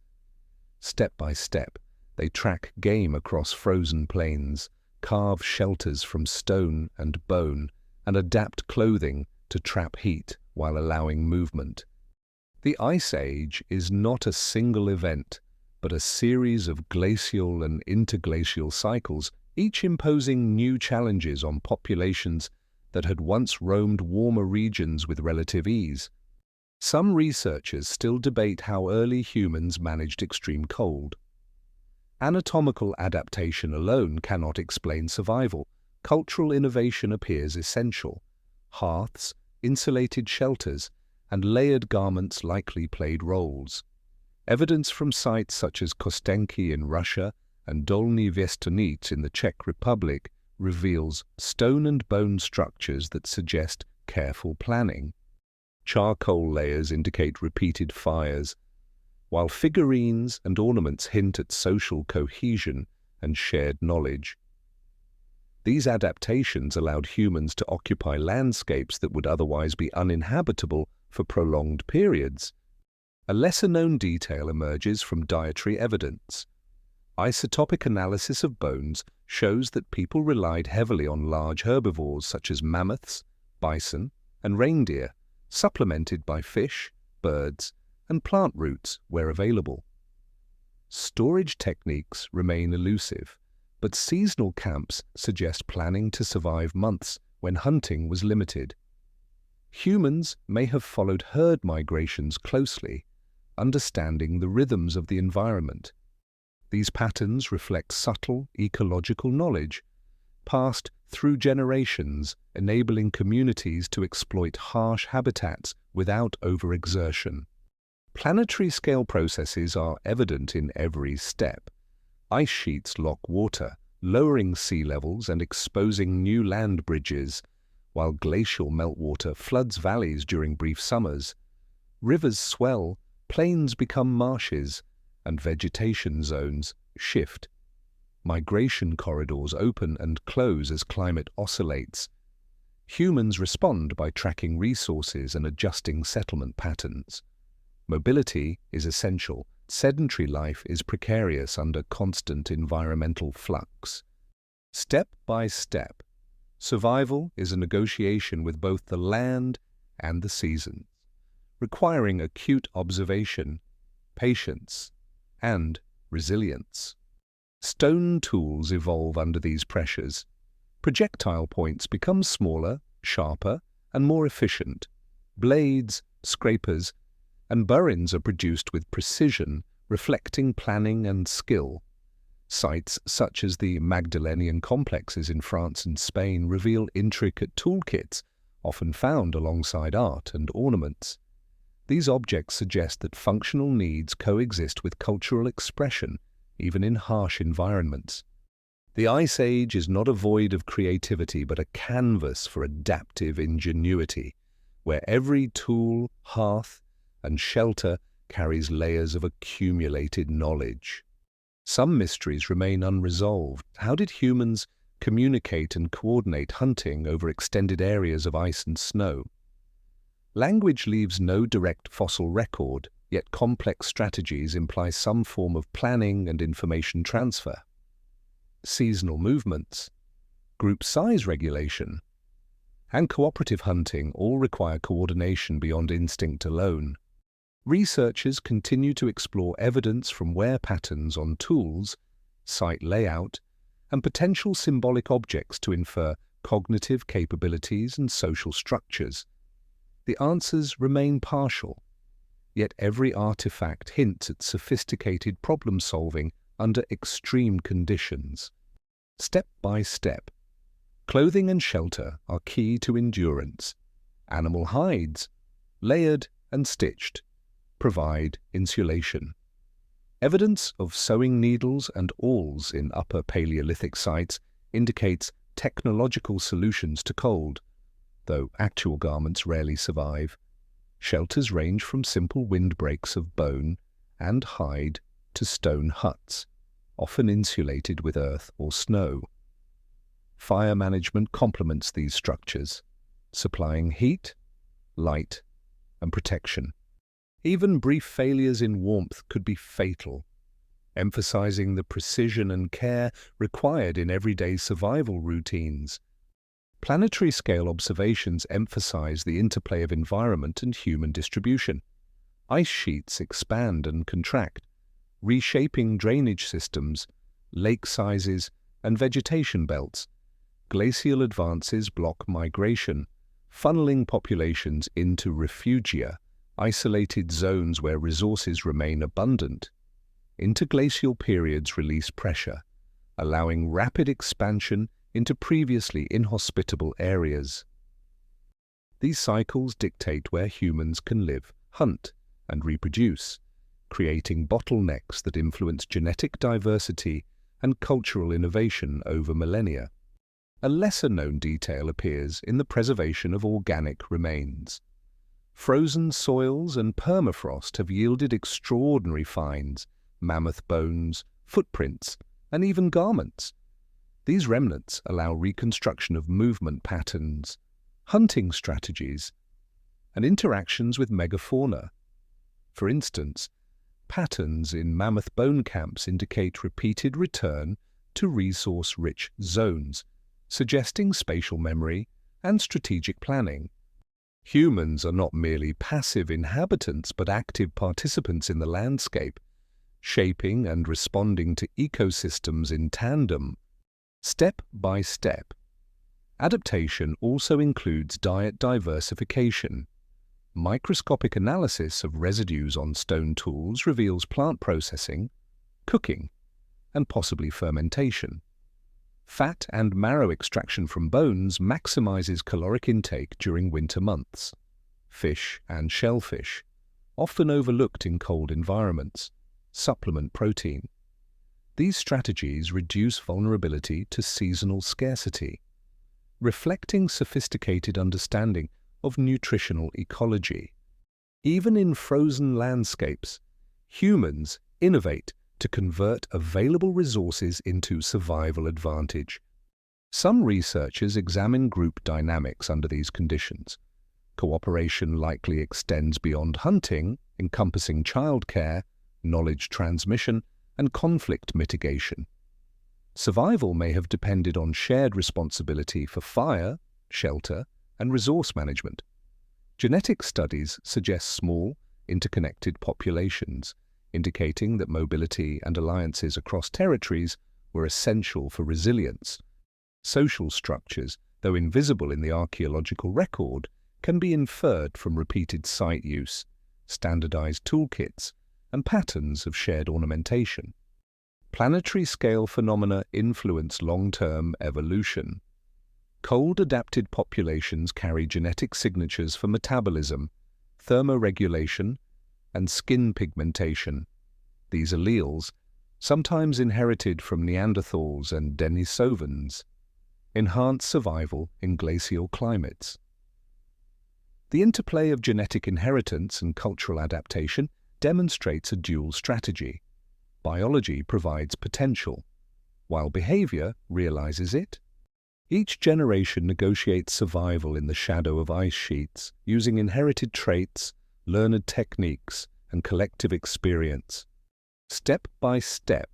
Step by step, they track game across frozen plains, carve shelters from stone and bone, and adapt clothing to trap heat while allowing movement. The Ice Age is not a single event, but a series of glacial and interglacial cycles, each imposing new challenges on populations that had once roamed warmer regions with relative ease. Some researchers still debate how early humans managed extreme cold. Anatomical adaptation alone cannot explain survival. Cultural innovation appears essential. Hearths, insulated shelters, and layered garments likely played roles. Evidence from sites such as Kostenki in Russia and Dolní Věstonice in the Czech Republic reveals stone and bone structures that suggest careful planning. Charcoal layers indicate repeated fires, while figurines and ornaments hint at social cohesion and shared knowledge. These adaptations allowed humans to occupy landscapes that would otherwise be uninhabitable for prolonged periods. A lesser-known detail emerges from dietary evidence. Isotopic analysis of bones shows that people relied heavily on large herbivores such as mammoths, bison, and reindeer, supplemented by fish, birds, and plant roots where available. Storage techniques remain elusive, but seasonal camps suggest planning to survive months when hunting was limited. Humans may have followed herd migrations closely, understanding the rhythms of the environment. These patterns reflect subtle ecological knowledge, passed through generations, enabling communities to exploit harsh habitats without overexertion. Planetary scale processes are evident in every step. Ice sheets lock water, lowering sea levels and exposing new land bridges, while glacial meltwater floods valleys during brief summers. Rivers swell, plains become marshes, and vegetation zones shift. Migration corridors open and close as climate oscillates. Humans respond by tracking resources and adjusting settlement patterns. Mobility is essential. Sedentary life is precarious under constant environmental flux. Step by step, survival is a negotiation with both the land and the seasons, requiring acute observation, patience, and resilience. Stone tools evolve under these pressures. Projectile points become smaller, sharper, and more efficient. Blades, scrapers, and burins are produced with precision, reflecting planning and skill. Sites such as the Magdalenian complexes in France and Spain reveal intricate toolkits, often found alongside art and ornaments. These objects suggest that functional needs coexist with cultural expression, even in harsh environments. The Ice Age is not a void of creativity, but a canvas for adaptive ingenuity, where every tool, hearth, and shelter carries layers of accumulated knowledge. Some mysteries remain unresolved. How did humans communicate and coordinate hunting over extended areas of ice and snow? Language leaves no direct fossil record, yet complex strategies imply some form of planning and information transfer. Seasonal movements, group size regulation, and cooperative hunting all require coordination beyond instinct alone. Researchers continue to explore evidence from wear patterns on tools, site layout, and potential symbolic objects to infer cognitive capabilities and social structures. The answers remain partial, yet every artifact hints at sophisticated problem-solving under extreme conditions. Step by step, clothing and shelter are key to endurance. Animal hides, layered and stitched, provide insulation. Evidence of sewing needles and awls in Upper Paleolithic sites indicates technological solutions to cold, though actual garments rarely survive. Shelters range from simple windbreaks of bone and hide to stone huts, often insulated with earth or snow. Fire management complements these structures, supplying heat, light, and protection. Even brief failures in warmth could be fatal, emphasizing the precision and care required in everyday survival routines. Planetary-scale observations emphasize the interplay of environment and human distribution. Ice sheets expand and contract, reshaping drainage systems, lake sizes, and vegetation belts. Glacial advances block migration, funneling populations into refugia, isolated zones where resources remain abundant. Interglacial periods release pressure, allowing rapid expansion into previously inhospitable areas. These cycles dictate where humans can live, hunt, and reproduce, creating bottlenecks that influence genetic diversity and cultural innovation over millennia. A lesser-known detail appears in the preservation of organic remains. Frozen soils and permafrost have yielded extraordinary finds, mammoth bones, footprints, and even garments. These remnants allow reconstruction of movement patterns, hunting strategies, and interactions with megafauna. For instance, patterns in mammoth bone camps indicate repeated return to resource-rich zones, suggesting spatial memory and strategic planning. Humans are not merely passive inhabitants but active participants in the landscape, shaping and responding to ecosystems in tandem, step by step. Adaptation also includes diet diversification. Microscopic analysis of residues on stone tools reveals plant processing, cooking, and possibly fermentation. Fat and marrow extraction from bones maximizes caloric intake during winter months. Fish and shellfish, often overlooked in cold environments, supplement protein. These strategies reduce vulnerability to seasonal scarcity, reflecting sophisticated understanding of nutritional ecology. Even in frozen landscapes, humans innovate to convert available resources into survival advantage. Some researchers examine group dynamics under these conditions. Cooperation likely extends beyond hunting, encompassing childcare, knowledge transmission, and conflict mitigation. Survival may have depended on shared responsibility for fire, shelter, and resource management. Genetic studies suggest small, interconnected populations, indicating that mobility and alliances across territories were essential for resilience. Social structures, though invisible in the archaeological record, can be inferred from repeated site use, standardized toolkits, and patterns of shared ornamentation. Planetary-scale phenomena influence long-term evolution. Cold-adapted populations carry genetic signatures for metabolism, thermoregulation, and skin pigmentation. These alleles, sometimes inherited from Neanderthals and Denisovans, enhance survival in glacial climates. The interplay of genetic inheritance and cultural adaptation demonstrates a dual strategy. Biology provides potential, while behavior realizes it. Each generation negotiates survival in the shadow of ice sheets, using inherited traits, learned techniques, and collective experience. Step by step,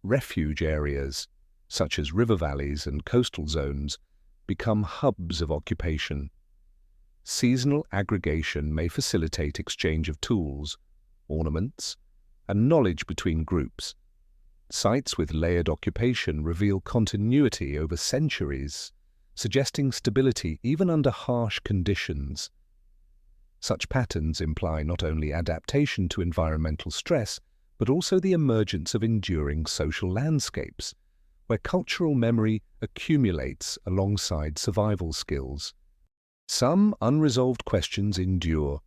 refuge areas, such as river valleys and coastal zones, become hubs of occupation. Seasonal aggregation may facilitate exchange of tools, ornaments, and knowledge between groups. Sites with layered occupation reveal continuity over centuries, suggesting stability even under harsh conditions. Such patterns imply not only adaptation to environmental stress, but also the emergence of enduring social landscapes, where cultural memory accumulates alongside survival skills. Some unresolved questions endure.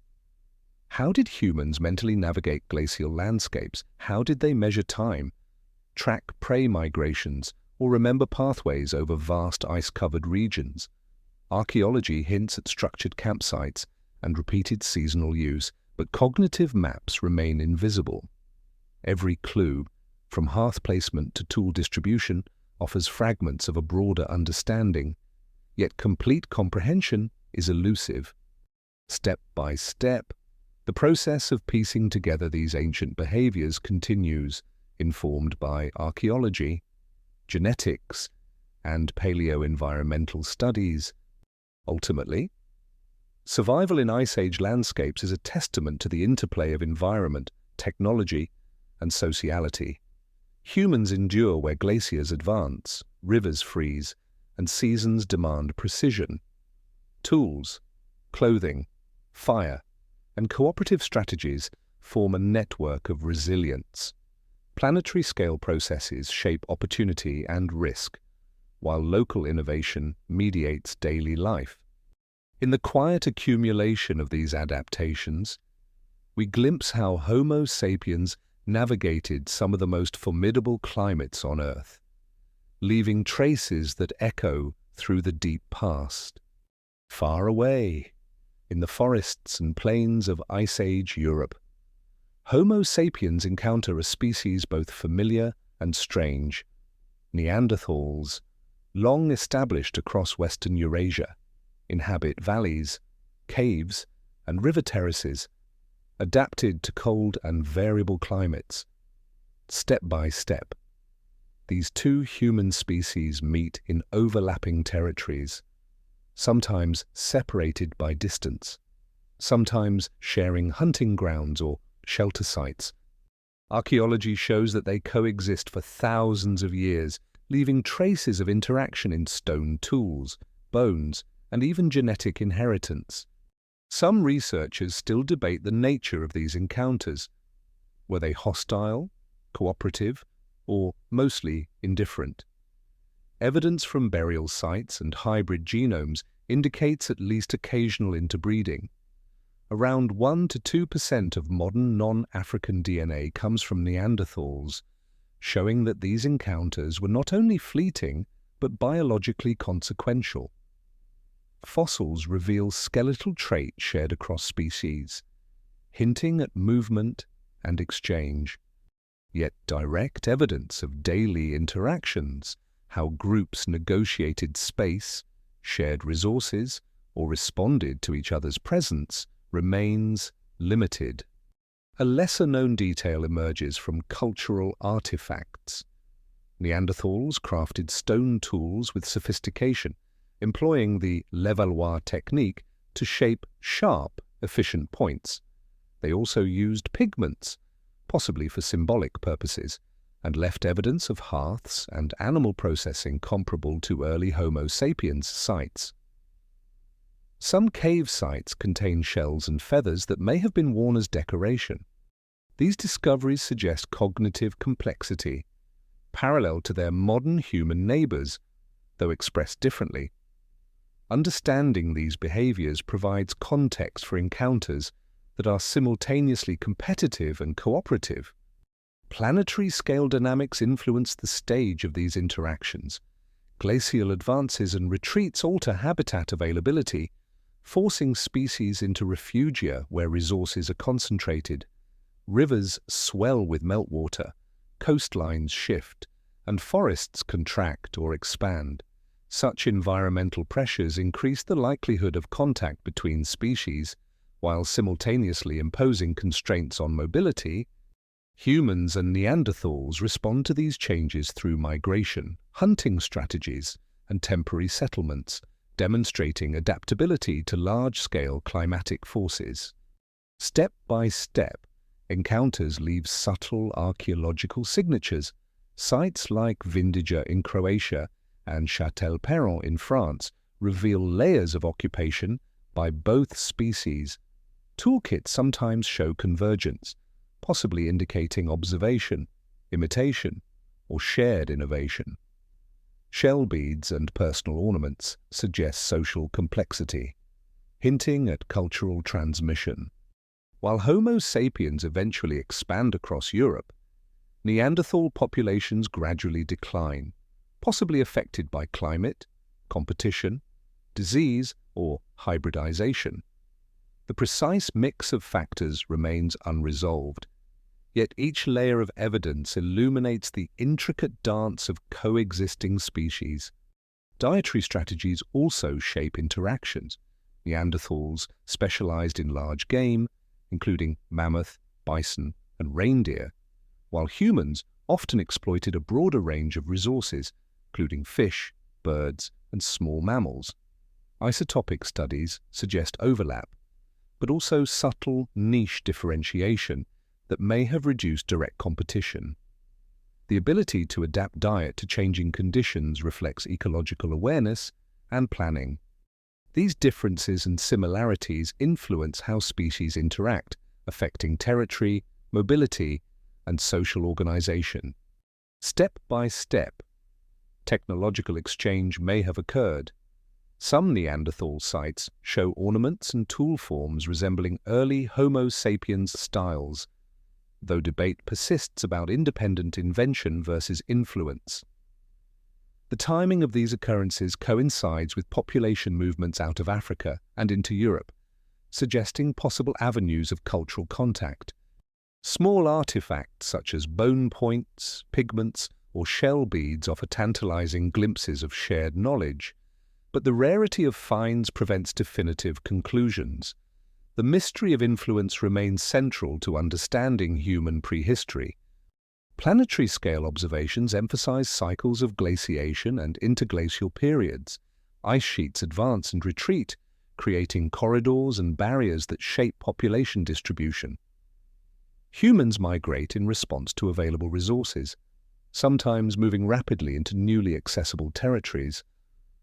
How did humans mentally navigate glacial landscapes? How did they measure time, track prey migrations, or remember pathways over vast ice-covered regions? Archaeology hints at structured campsites and repeated seasonal use, but cognitive maps remain invisible. Every clue, from hearth placement to tool distribution, offers fragments of a broader understanding, yet complete comprehension is elusive. Step by step, the process of piecing together these ancient behaviors continues, informed by archaeology, genetics, and paleo-environmental studies. Ultimately, survival in Ice Age landscapes is a testament to the interplay of environment, technology, and sociality. Humans endure where glaciers advance, rivers freeze, and seasons demand precision. Tools, clothing, fire, and cooperative strategies form a network of resilience. Planetary-scale processes shape opportunity and risk, while local innovation mediates daily life. In the quiet accumulation of these adaptations, we glimpse how Homo sapiens navigated some of the most formidable climates on Earth, leaving traces that echo through the deep past. Far away, in the forests and plains of Ice Age Europe, Homo sapiens encounter a species both familiar and strange, Neanderthals, long established across Western Eurasia, inhabit valleys, caves, and river terraces, adapted to cold and variable climates. Step by step, these two human species meet in overlapping territories, sometimes separated by distance, sometimes sharing hunting grounds or shelter sites. Archaeology shows that they coexist for thousands of years, leaving traces of interaction in stone tools, bones, and even genetic inheritance. Some researchers still debate the nature of these encounters. Were they hostile, cooperative, or mostly indifferent? Evidence from burial sites and hybrid genomes indicates at least occasional interbreeding. Around 1 to 2% of modern non-African DNA comes from Neanderthals, showing that these encounters were not only fleeting, but biologically consequential. Fossils reveal skeletal traits shared across species, hinting at movement and exchange. Yet direct evidence of daily interactions, how groups negotiated space, shared resources, or responded to each other's presence, remains limited. A lesser-known detail emerges from cultural artifacts. Neanderthals crafted stone tools with sophistication, employing the Levallois technique to shape sharp, efficient points. They also used pigments, possibly for symbolic purposes, and left evidence of hearths and animal processing comparable to early Homo sapiens sites. Some cave sites contain shells and feathers that may have been worn as decoration. These discoveries suggest cognitive complexity, parallel to their modern human neighbors, though expressed differently. Understanding these behaviors provides context for encounters that are simultaneously competitive and cooperative. Planetary-scale dynamics influence the stage of these interactions. Glacial advances and retreats alter habitat availability, forcing species into refugia where resources are concentrated. Rivers swell with meltwater, coastlines shift, and forests contract or expand. Such environmental pressures increase the likelihood of contact between species, while simultaneously imposing constraints on mobility. Humans and Neanderthals respond to these changes through migration, hunting strategies, and temporary settlements, demonstrating adaptability to large-scale climatic forces. Step by step, encounters leave subtle archaeological signatures. Sites like Vindiga in Croatia and Châtel-Perron in France reveal layers of occupation by both species. Toolkits sometimes show convergence, possibly indicating observation, imitation, or shared innovation. Shell beads and personal ornaments suggest social complexity, hinting at cultural transmission. While Homo sapiens eventually expand across Europe, Neanderthal populations gradually decline, possibly affected by climate, competition, disease, or hybridization. The precise mix of factors remains unresolved. Yet each layer of evidence illuminates the intricate dance of coexisting species. Dietary strategies also shape interactions. Neanderthals specialized in large game, including mammoth, bison, and reindeer, while humans often exploited a broader range of resources, including fish, birds, and small mammals. Isotopic studies suggest overlap, but also subtle niche differentiation that may have reduced direct competition. The ability to adapt diet to changing conditions reflects ecological awareness and planning. These differences and similarities influence how species interact, affecting territory, mobility, and social organization. Step by step, technological exchange may have occurred. Some Neanderthal sites show ornaments and tool forms resembling early Homo sapiens styles, though debate persists about independent invention versus influence. The timing of these occurrences coincides with population movements out of Africa and into Europe, suggesting possible avenues of cultural contact. Small artifacts such as bone points, pigments, or shell beads offer tantalizing glimpses of shared knowledge, but the rarity of finds prevents definitive conclusions. The mystery of influence remains central to understanding human prehistory. Planetary scale observations emphasize cycles of glaciation and interglacial periods. Ice sheets advance and retreat, creating corridors and barriers that shape population distribution. Humans migrate in response to available resources, sometimes moving rapidly into newly accessible territories,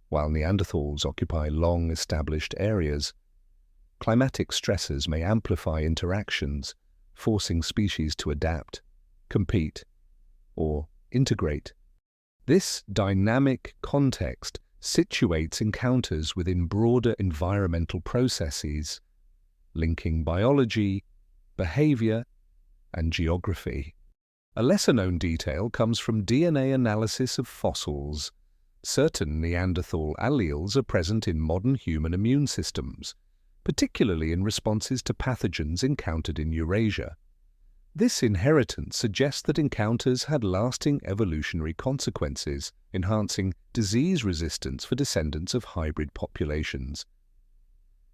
while Neanderthals occupy long-established areas. Climatic stresses may amplify interactions, forcing species to adapt, compete, or integrate. This dynamic context situates encounters within broader environmental processes, linking biology, behavior, and geography. A lesser-known detail comes from DNA analysis of fossils. Certain Neanderthal alleles are present in modern human immune systems, particularly in responses to pathogens encountered in Eurasia. This inheritance suggests that encounters had lasting evolutionary consequences, enhancing disease resistance for descendants of hybrid populations.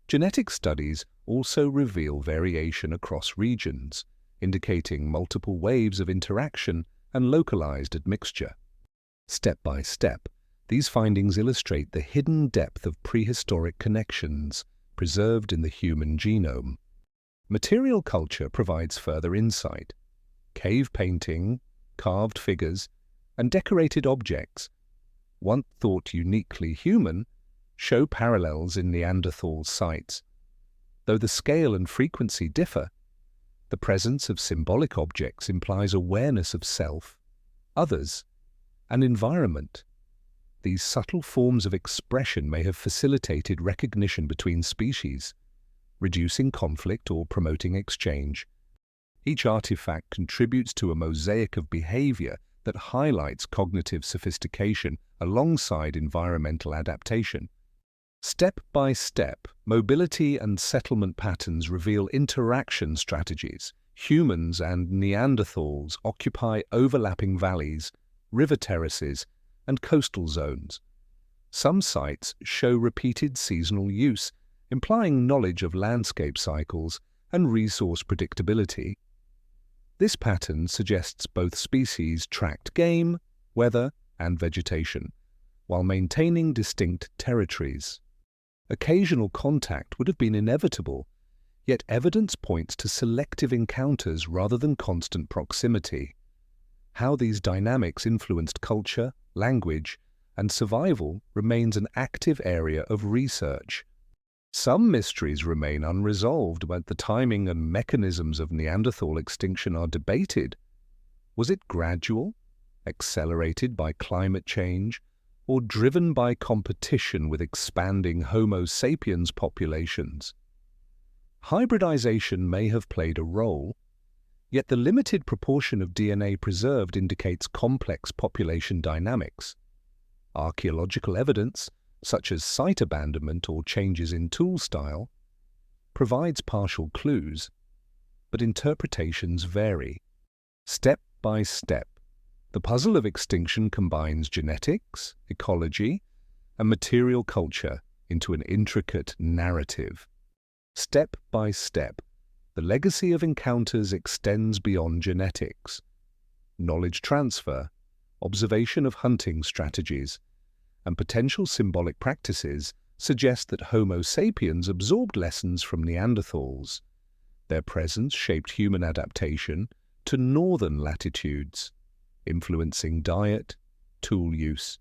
Genetic studies also reveal variation across regions, indicating multiple waves of interaction and localized admixture. Step by step, these findings illustrate the hidden depth of prehistoric connections preserved in the human genome. Material culture provides further insight. Cave painting, carved figures, and decorated objects, once thought uniquely human, show parallels in Neanderthal sites. Though the scale and frequency differ, the presence of symbolic objects implies awareness of self, others, and environment. These subtle forms of expression may have facilitated recognition between species, reducing conflict or promoting exchange. Each artifact contributes to a mosaic of behavior that highlights cognitive sophistication alongside environmental adaptation. Step by step, mobility and settlement patterns reveal interaction strategies. Humans and Neanderthals occupy overlapping valleys, river terraces, and coastal zones. Some sites show repeated seasonal use, implying knowledge of landscape cycles and resource predictability. This pattern suggests both species tracked game, weather, and vegetation, while maintaining distinct territories. Occasional contact would have been inevitable, yet evidence points to selective encounters rather than constant proximity. How these dynamics influenced culture, language, and survival remains an active area of research. Some mysteries remain unresolved, but the timing and mechanisms of Neanderthal extinction are debated. Was it gradual, accelerated by climate change, or driven by competition with expanding Homo sapiens populations? Hybridization may have played a role, yet the limited proportion of DNA preserved indicates complex population dynamics. Archaeological evidence, such as site abandonment or changes in tool style, provides partial clues, but interpretations vary. Step by step, the puzzle of extinction combines genetics, ecology, and material culture into an intricate narrative. Step by step, the legacy of encounters extends beyond genetics. Knowledge transfer, observation of hunting strategies, and potential symbolic practices suggest that Homo sapiens absorbed lessons from Neanderthals. Their presence shaped human adaptation to northern latitudes, influencing diet, tool use,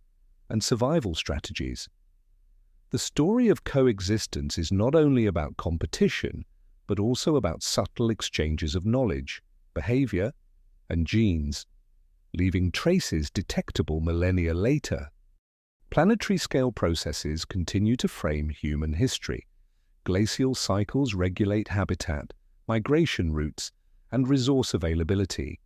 and survival strategies. The story of coexistence is not only about competition, but also about subtle exchanges of knowledge, behavior, and genes, leaving traces detectable millennia later. Planetary-scale processes continue to frame human history. Glacial cycles regulate habitat, migration routes, and resource availability.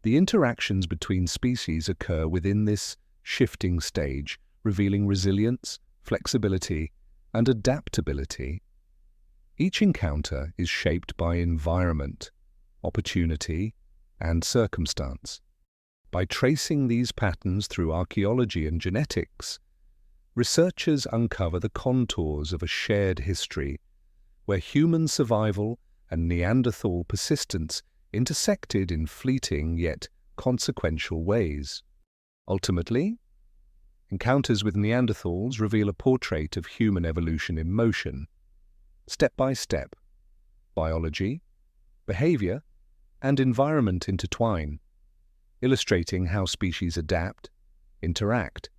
The interactions between species occur within this shifting stage, revealing resilience, flexibility, and adaptability. Each encounter is shaped by environment, opportunity, and circumstance. By tracing these patterns through archaeology and genetics, researchers uncover the contours of a shared history where human survival and Neanderthal persistence intersected in fleeting yet consequential ways. Ultimately, encounters with Neanderthals reveal a portrait of human evolution in motion. Step by step, biology, behavior, and environment intertwine, illustrating how species adapt, interact,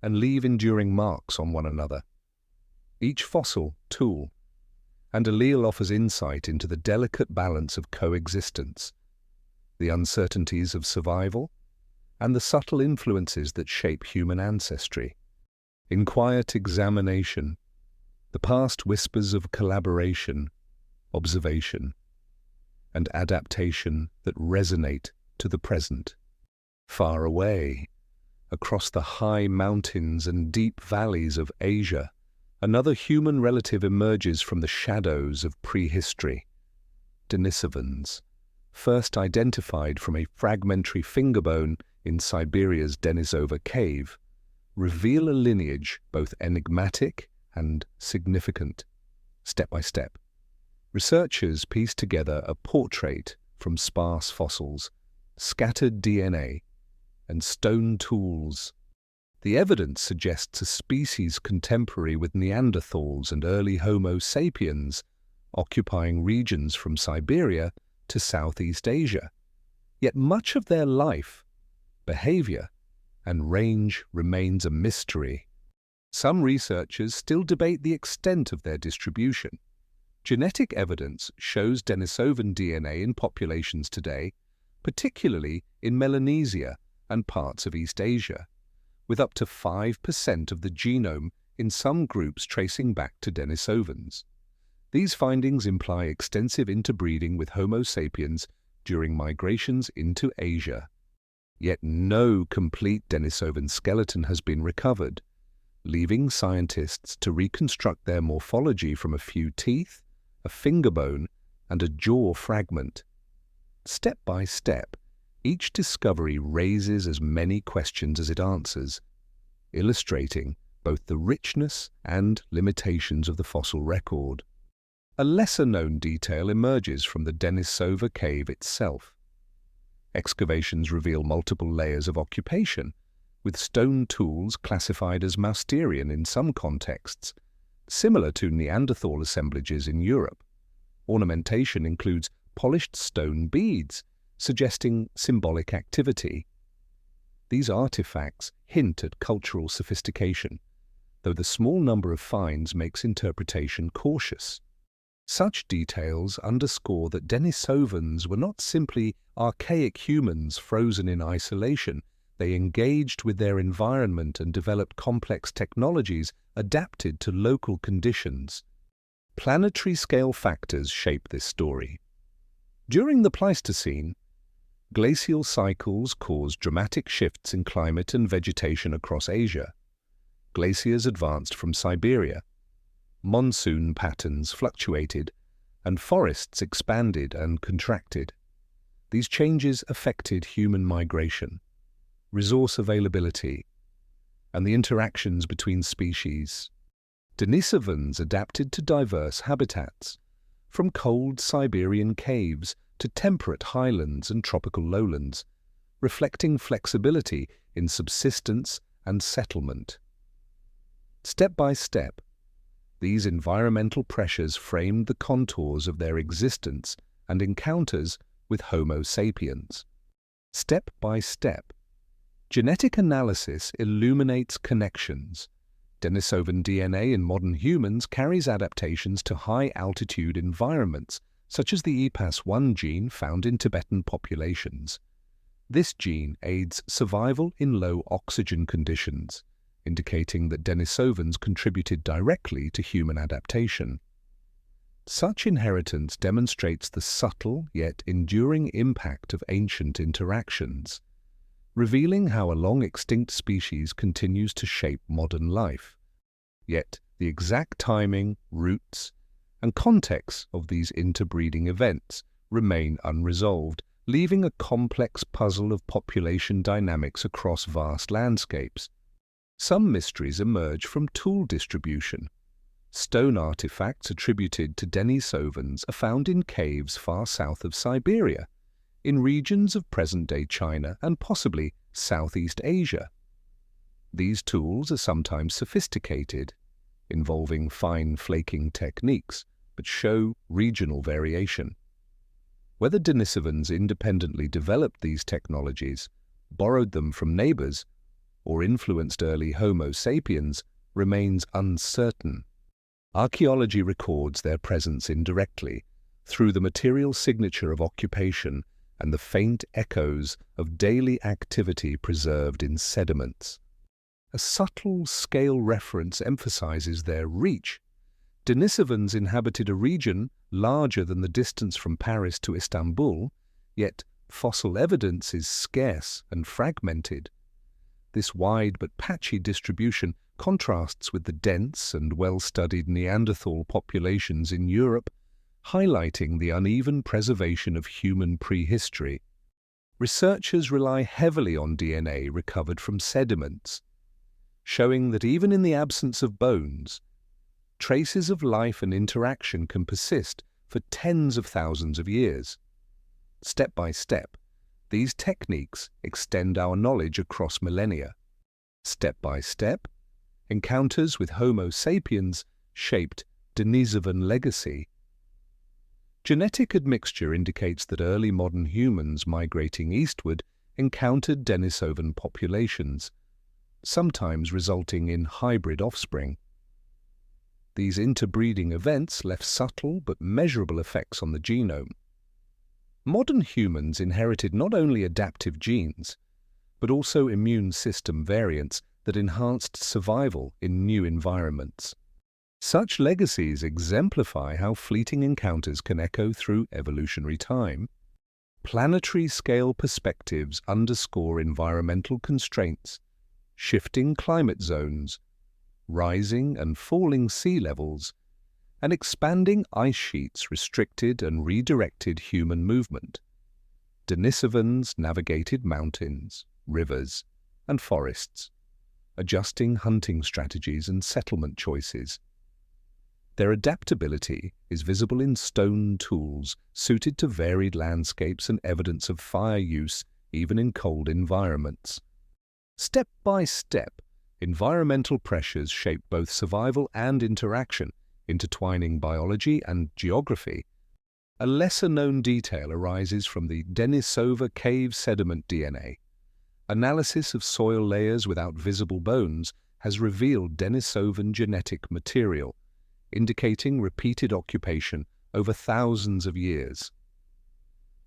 and leave enduring marks on one another. Each fossil, tool, and allele offers insight into the delicate balance of coexistence, the uncertainties of survival, and the subtle influences that shape human ancestry. In quiet examination, the past whispers of collaboration, observation, and adaptation that resonate to the present. Far away, across the high mountains and deep valleys of Asia, another human relative emerges from the shadows of prehistory. Denisovans, first identified from a fragmentary fingerbone in Siberia's Denisova cave, reveal a lineage both enigmatic and significant. Step by step, researchers piece together a portrait from sparse fossils, scattered DNA, and stone tools. The evidence suggests a species contemporary with Neanderthals and early Homo sapiens, occupying regions from Siberia to Southeast Asia. Yet much of their life, behavior, and range remains a mystery. Some researchers still debate the extent of their distribution. Genetic evidence shows Denisovan DNA in populations today, particularly in Melanesia and parts of East Asia, with up to 5% of the genome in some groups tracing back to Denisovans. These findings imply extensive interbreeding with Homo sapiens during migrations into Asia. Yet no complete Denisovan skeleton has been recovered, leaving scientists to reconstruct their morphology from a few teeth, a finger bone, and a jaw fragment. Step by step, each discovery raises as many questions as it answers, illustrating both the richness and limitations of the fossil record. A lesser-known detail emerges from the Denisova cave itself. Excavations reveal multiple layers of occupation, with stone tools classified as Mousterian in some contexts, similar to Neanderthal assemblages in Europe. Ornamentation includes polished stone beads, suggesting symbolic activity. These artifacts hint at cultural sophistication, though the small number of finds makes interpretation cautious. Such details underscore that Denisovans were not simply archaic humans frozen in isolation. They engaged with their environment and developed complex technologies adapted to local conditions. Planetary-scale factors shape this story. During the Pleistocene, glacial cycles caused dramatic shifts in climate and vegetation across Asia. Glaciers advanced from Siberia. Monsoon patterns fluctuated, and forests expanded and contracted. These changes affected human migration, resource availability, and the interactions between species. Denisovans adapted to diverse habitats, from cold Siberian caves to temperate highlands and tropical lowlands, reflecting flexibility in subsistence and settlement. Step by step, these environmental pressures framed the contours of their existence and encounters with Homo sapiens. Step by step, genetic analysis illuminates connections. Denisovan DNA in modern humans carries adaptations to high-altitude environments, such as the EPAS1 gene found in Tibetan populations. This gene aids survival in low oxygen conditions, indicating that Denisovans contributed directly to human adaptation. Such inheritance demonstrates the subtle yet enduring impact of ancient interactions, revealing how a long-extinct species continues to shape modern life. Yet, the exact timing, roots, and context of these interbreeding events remain unresolved, leaving a complex puzzle of population dynamics across vast landscapes. Some mysteries emerge from tool distribution. Stone artifacts attributed to Denisovans are found in caves far south of Siberia, in regions of present-day China and possibly Southeast Asia. These tools are sometimes sophisticated, involving fine flaking techniques, but show regional variation. Whether Denisovans independently developed these technologies, borrowed them from neighbors, or influenced early Homo sapiens remains uncertain. Archaeology records their presence indirectly, through the material signature of occupation and the faint echoes of daily activity preserved in sediments. A subtle scale reference emphasizes their reach. Denisovans inhabited a region larger than the distance from Paris to Istanbul, yet fossil evidence is scarce and fragmented. This wide but patchy distribution contrasts with the dense and well-studied Neanderthal populations in Europe, highlighting the uneven preservation of human prehistory. Researchers rely heavily on DNA recovered from sediments, showing that even in the absence of bones, traces of life and interaction can persist for tens of thousands of years. Step by step, these techniques extend our knowledge across millennia. Step by step, encounters with Homo sapiens shaped Denisovan legacy. Genetic admixture indicates that early modern humans migrating eastward encountered Denisovan populations, sometimes resulting in hybrid offspring. These interbreeding events left subtle but measurable effects on the genome. Modern humans inherited not only adaptive genes, but also immune system variants that enhanced survival in new environments. Such legacies exemplify how fleeting encounters can echo through evolutionary time. Planetary-scale perspectives underscore environmental constraints, shifting climate zones, rising and falling sea levels, and expanding ice sheets restricted and redirected human movement. Denisovans navigated mountains, rivers, and forests, adjusting hunting strategies and settlement choices. Their adaptability is visible in stone tools suited to varied landscapes and evidence of fire use even in cold environments. Step by step, environmental pressures shape both survival and interaction, intertwining biology and geography. A lesser-known detail arises from the Denisova cave sediment DNA. Analysis of soil layers without visible bones has revealed Denisovan genetic material, indicating repeated occupation over thousands of years.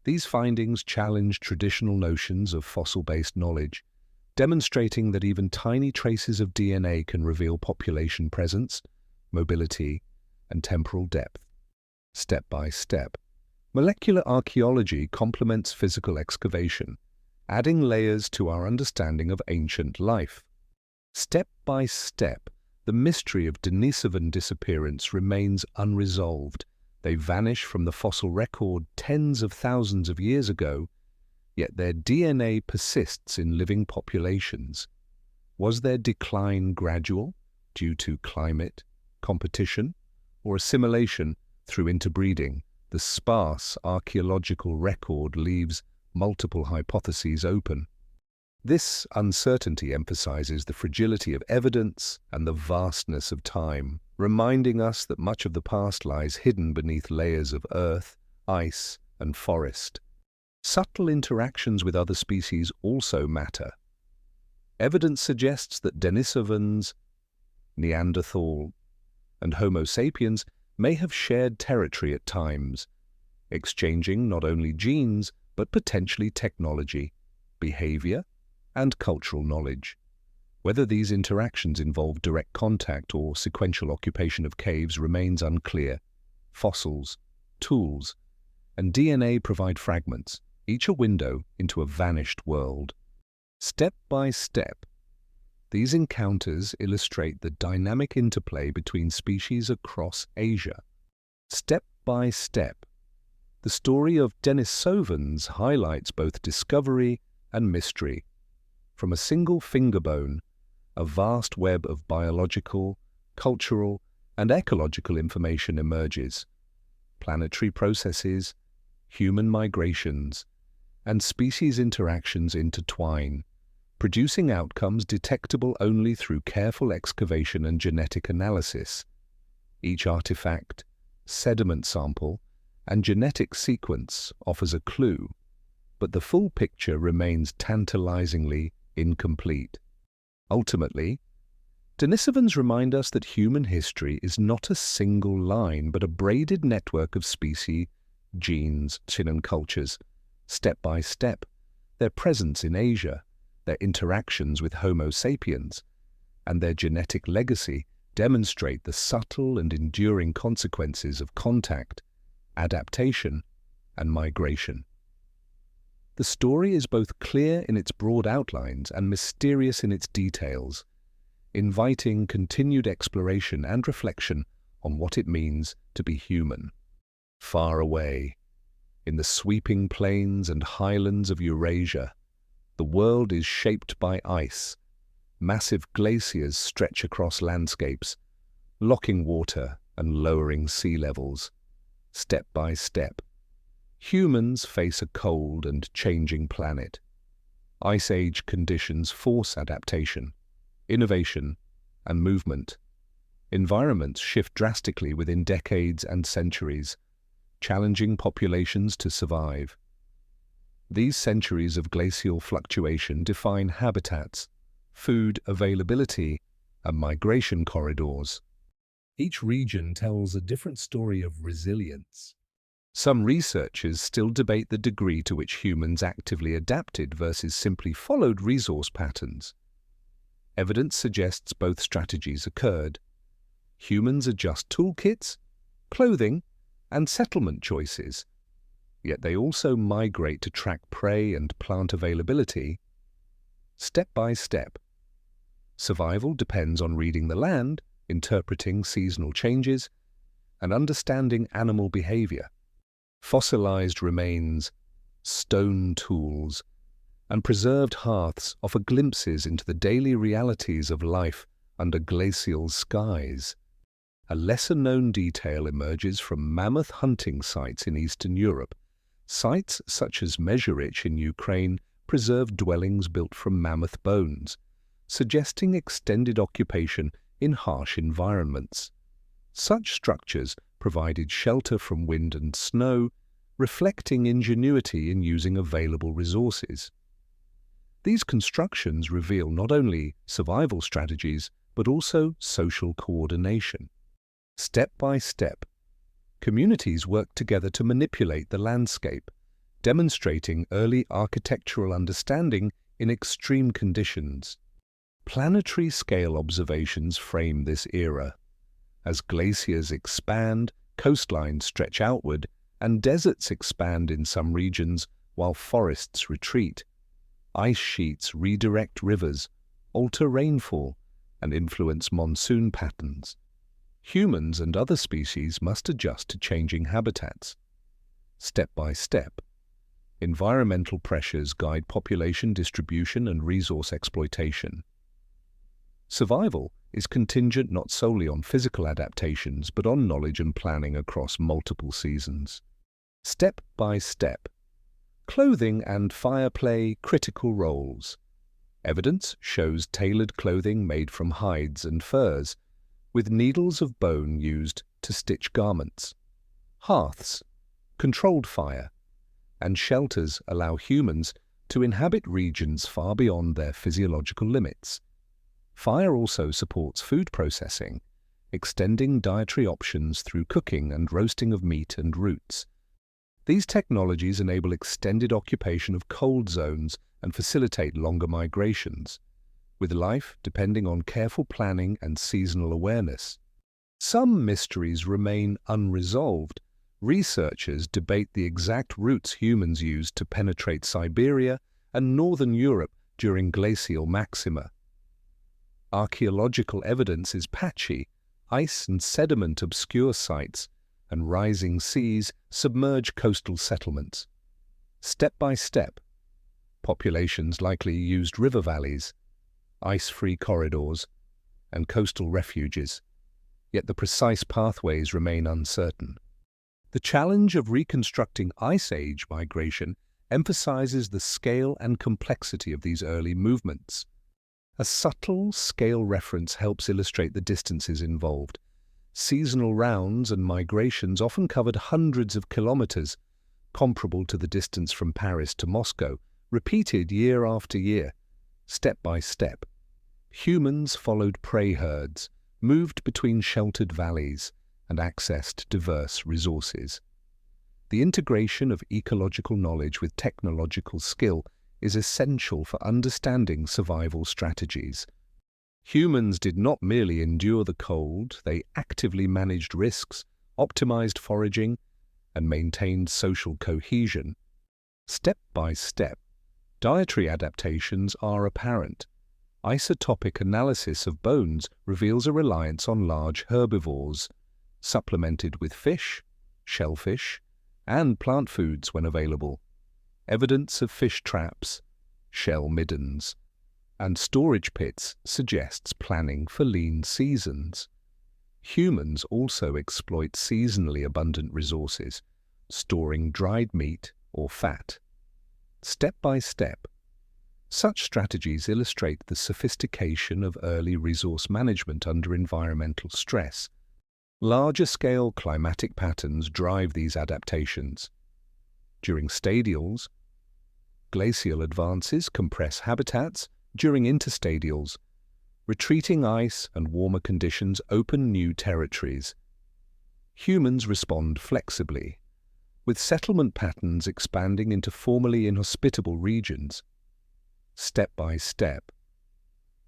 These findings challenge traditional notions of fossil-based knowledge, demonstrating that even tiny traces of DNA can reveal population presence, mobility, and temporal depth. Step by step, molecular archaeology complements physical excavation, adding layers to our understanding of ancient life. Step by step, the mystery of Denisovan disappearance remains unresolved, They vanish from the fossil record tens of thousands of years ago, yet their DNA persists in living populations. Was their decline gradual, due to climate, competition, or assimilation through interbreeding? The sparse archaeological record leaves multiple hypotheses open. This uncertainty emphasizes the fragility of evidence and the vastness of time, reminding us that much of the past lies hidden beneath layers of earth, ice, and forest. Subtle interactions with other species also matter. Evidence suggests that Denisovans, Neanderthal, and Homo sapiens may have shared territory at times, exchanging not only genes but potentially technology, behavior, and cultural knowledge. Whether these interactions involve direct contact or sequential occupation of caves remains unclear. Fossils, tools, and DNA provide fragments, each a window into a vanished world. Step by step, these encounters illustrate the dynamic interplay between species across Asia. Step by step, the story of Denisovans highlights both discovery and mystery. From a single finger bone, a vast web of biological, cultural, and ecological information emerges. Planetary processes, human migrations, and species interactions intertwine, producing outcomes detectable only through careful excavation and genetic analysis. Each artifact, sediment sample, and genetic sequence offers a clue, but the full picture remains tantalizingly incomplete. Ultimately, Denisovans remind us that human history is not a single line, but a braided network of species, genes, and cultures. Step by step, their presence in Asia, their interactions with Homo sapiens, and their genetic legacy demonstrate the subtle and enduring consequences of contact, adaptation, and migration. The story is both clear in its broad outlines and mysterious in its details, inviting continued exploration and reflection on what it means to be human. Far away, in the sweeping plains and highlands of Eurasia, the world is shaped by ice. Massive glaciers stretch across landscapes, locking water and lowering sea levels. Step by step, humans face a cold and changing planet. Ice Age conditions force adaptation, innovation, and movement. Environments shift drastically within decades and centuries, challenging populations to survive. These centuries of glacial fluctuation define habitats, food availability, and migration corridors. Each region tells a different story of resilience. Some researchers still debate the degree to which humans actively adapted versus simply followed resource patterns. Evidence suggests both strategies occurred. Humans adjust toolkits, clothing, and settlement choices, yet they also migrate to track prey and plant availability. Step by step, survival depends on reading the land, interpreting seasonal changes, and understanding animal behavior. Fossilized remains, stone tools, and preserved hearths offer glimpses into the daily realities of life under glacial skies. A lesser-known detail emerges from mammoth hunting sites in Eastern Europe. Sites such as Mezherych in Ukraine preserve dwellings built from mammoth bones, suggesting extended occupation in harsh environments. Such structures provided shelter from wind and snow, reflecting ingenuity in using available resources. These constructions reveal not only survival strategies, but also social coordination. Step by step, communities work together to manipulate the landscape, demonstrating early architectural understanding in extreme conditions. Planetary scale observations frame this era. As glaciers expand, coastlines stretch outward, and deserts expand in some regions while forests retreat. Ice sheets redirect rivers, alter rainfall, and influence monsoon patterns. Humans and other species must adjust to changing habitats. Step by step, environmental pressures guide population distribution and resource exploitation. Survival is contingent not solely on physical adaptations, but on knowledge and planning across multiple seasons. Step by step, clothing and fire play critical roles. Evidence shows tailored clothing made from hides and furs, with needles of bone used to stitch garments. Hearths, controlled fire, and shelters allow humans to inhabit regions far beyond their physiological limits. Fire also supports food processing, extending dietary options through cooking and roasting of meat and roots. These technologies enable extended occupation of cold zones and facilitate longer migrations, with life depending on careful planning and seasonal awareness. Some mysteries remain unresolved. Researchers debate the exact routes humans used to penetrate Siberia and northern Europe during glacial maxima. Archaeological evidence is patchy. Ice and sediment obscure sites, and rising seas submerge coastal settlements. Step by step, populations likely used river valleys, ice-free corridors, and coastal refuges, yet the precise pathways remain uncertain. The challenge of reconstructing Ice Age migration emphasizes the scale and complexity of these early movements. A subtle scale reference helps illustrate the distances involved. Seasonal rounds and migrations often covered hundreds of kilometers, comparable to the distance from Paris to Moscow, repeated year after year, step by step. Humans followed prey herds, moved between sheltered valleys, and accessed diverse resources. The integration of ecological knowledge with technological skill is essential for understanding survival strategies. Humans did not merely endure the cold, they actively managed risks, optimized foraging, and maintained social cohesion. Step by step, dietary adaptations are apparent. Isotopic analysis of bones reveals a reliance on large herbivores, supplemented with fish, shellfish, and plant foods when available. Evidence of fish traps, shell middens, and storage pits suggests planning for lean seasons. Humans also exploit seasonally abundant resources, storing dried meat or fat. Step by step, such strategies illustrate the sophistication of early resource management under environmental stress. Larger-scale climatic patterns drive these adaptations. During stadials, glacial advances compress habitats. During interstadials, retreating ice and warmer conditions open new territories. Humans respond flexibly, with settlement patterns expanding into formerly inhospitable regions. Step by step,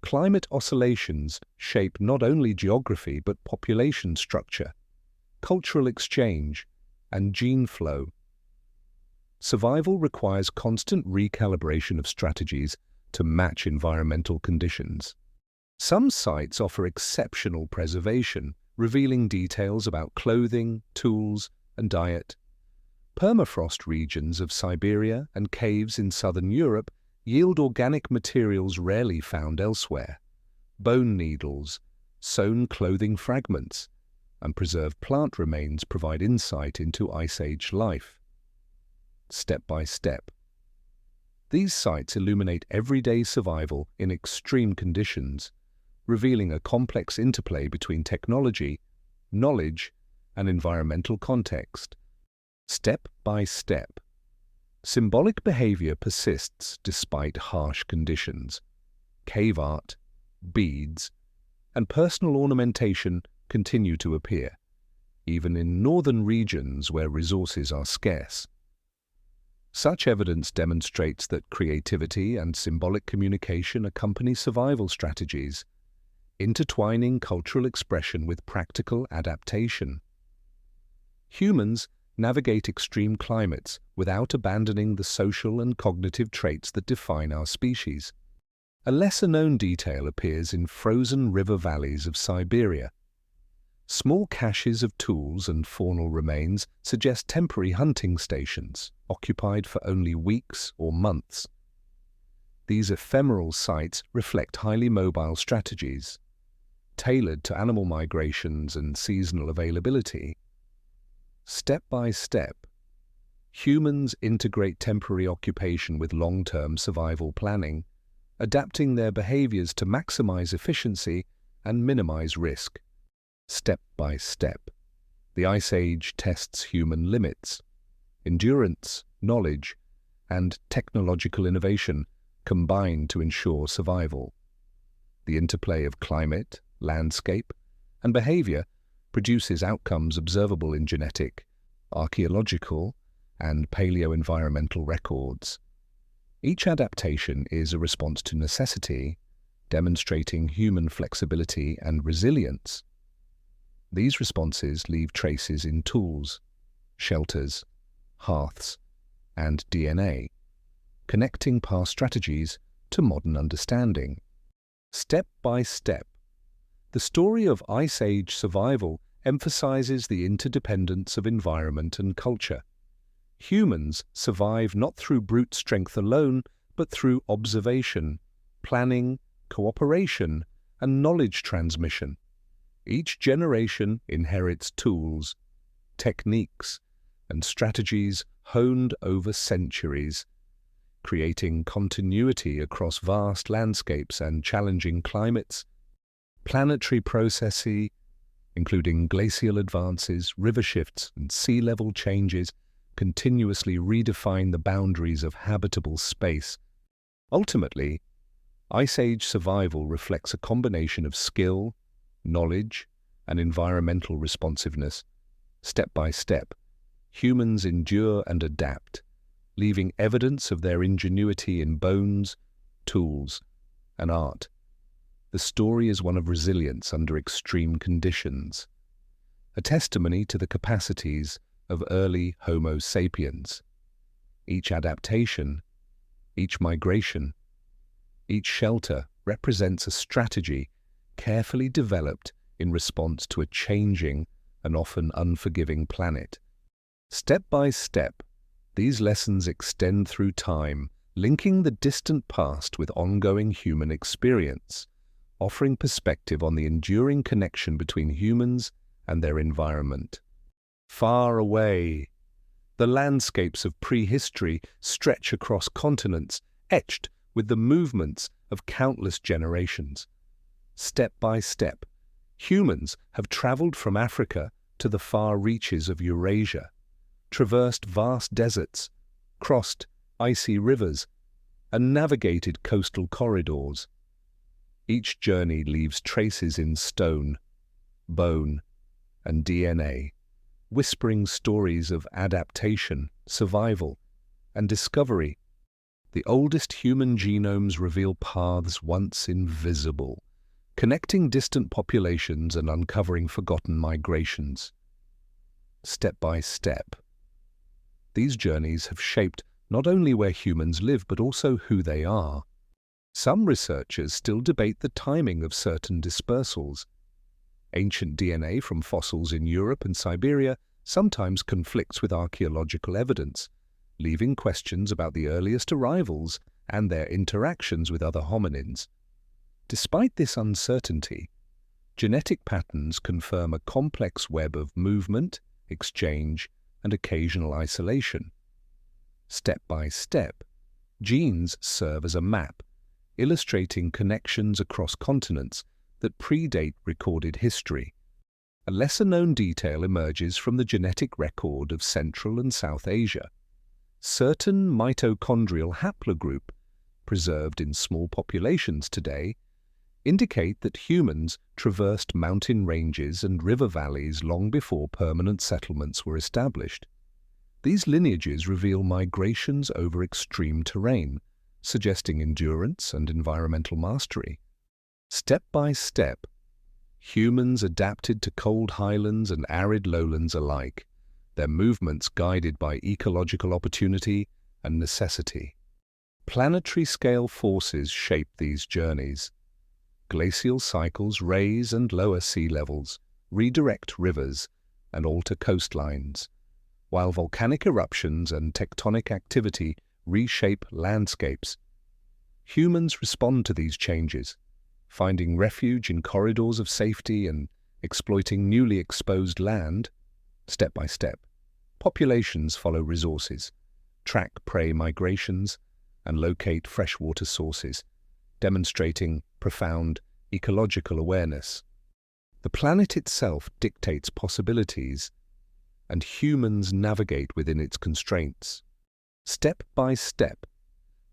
climate oscillations shape not only geography but population structure, cultural exchange, and gene flow. Survival requires constant recalibration of strategies to match environmental conditions. Some sites offer exceptional preservation, revealing details about clothing, tools, and diet. Permafrost regions of Siberia and caves in southern Europe yield organic materials rarely found elsewhere. Bone needles, sewn clothing fragments, and preserved plant remains provide insight into Ice Age life. Step by step, these sites illuminate everyday survival in extreme conditions, revealing a complex interplay between technology, knowledge, and environmental context. Step by step, symbolic behavior persists despite harsh conditions. Cave art, beads, and personal ornamentation continue to appear, even in northern regions where resources are scarce. Such evidence demonstrates that creativity and symbolic communication accompany survival strategies, intertwining cultural expression with practical adaptation. Humans navigate extreme climates without abandoning the social and cognitive traits that define our species. A lesser-known detail appears in frozen river valleys of Siberia. Small caches of tools and faunal remains suggest temporary hunting stations, occupied for only weeks or months. These ephemeral sites reflect highly mobile strategies, tailored to animal migrations and seasonal availability. Step by step, humans integrate temporary occupation with long-term survival planning, adapting their behaviors to maximize efficiency and minimize risk. Step by step, the Ice Age tests human limits. Endurance, knowledge, and technological innovation combine to ensure survival. The interplay of climate, landscape, and behavior produces outcomes observable in genetic, archaeological, and paleo-environmental records. Each adaptation is a response to necessity, demonstrating human flexibility and resilience. These responses leave traces in tools, shelters, hearths, and DNA, connecting past strategies to modern understanding. Step by step, the story of Ice Age survival emphasizes the interdependence of environment and culture. Humans survive not through brute strength alone, but through observation, planning, cooperation, and knowledge transmission. Each generation inherits tools, techniques, and strategies honed over centuries, creating continuity across vast landscapes and challenging climates. Planetary processes, including glacial advances, river shifts, and sea level changes, continuously redefine the boundaries of habitable space. Ultimately, Ice Age survival reflects a combination of skill, knowledge, and environmental responsiveness. Step by step, humans endure and adapt, leaving evidence of their ingenuity in bones, tools, and art. The story is one of resilience under extreme conditions, a testimony to the capacities of early Homo sapiens. Each adaptation, each migration, each shelter represents a strategy carefully developed in response to a changing and often unforgiving planet. Step by step, these lessons extend through time, linking the distant past with ongoing human experience, offering perspective on the enduring connection between humans and their environment. Far away, the landscapes of prehistory stretch across continents, etched with the movements of countless generations. Step by step, humans have traveled from Africa to the far reaches of Eurasia, traversed vast deserts, crossed icy rivers, and navigated coastal corridors. Each journey leaves traces in stone, bone, and DNA, whispering stories of adaptation, survival, and discovery. The oldest human genomes reveal paths once invisible, connecting distant populations and uncovering forgotten migrations. Step by step, these journeys have shaped not only where humans live but also who they are. Some researchers still debate the timing of certain dispersals. Ancient DNA from fossils in Europe and Siberia sometimes conflicts with archaeological evidence, leaving questions about the earliest arrivals and their interactions with other hominins. Despite this uncertainty, genetic patterns confirm a complex web of movement, exchange, and occasional isolation. Step by step, genes serve as a map, illustrating connections across continents that predate recorded history. A lesser-known detail emerges from the genetic record of Central and South Asia. Certain mitochondrial haplogroup, preserved in small populations today, indicate that humans traversed mountain ranges and river valleys long before permanent settlements were established. These lineages reveal migrations over extreme terrain, suggesting endurance and environmental mastery. Step by step, humans adapted to cold highlands and arid lowlands alike, their movements guided by ecological opportunity and necessity. Planetary-scale forces shape these journeys. Glacial cycles raise and lower sea levels, redirect rivers, and alter coastlines, while volcanic eruptions and tectonic activity reshape landscapes. Humans respond to these changes, finding refuge in corridors of safety and exploiting newly exposed land. Step by step, populations follow resources, track prey migrations, and locate freshwater sources, demonstrating profound ecological awareness. The planet itself dictates possibilities, and humans navigate within its constraints. Step by step,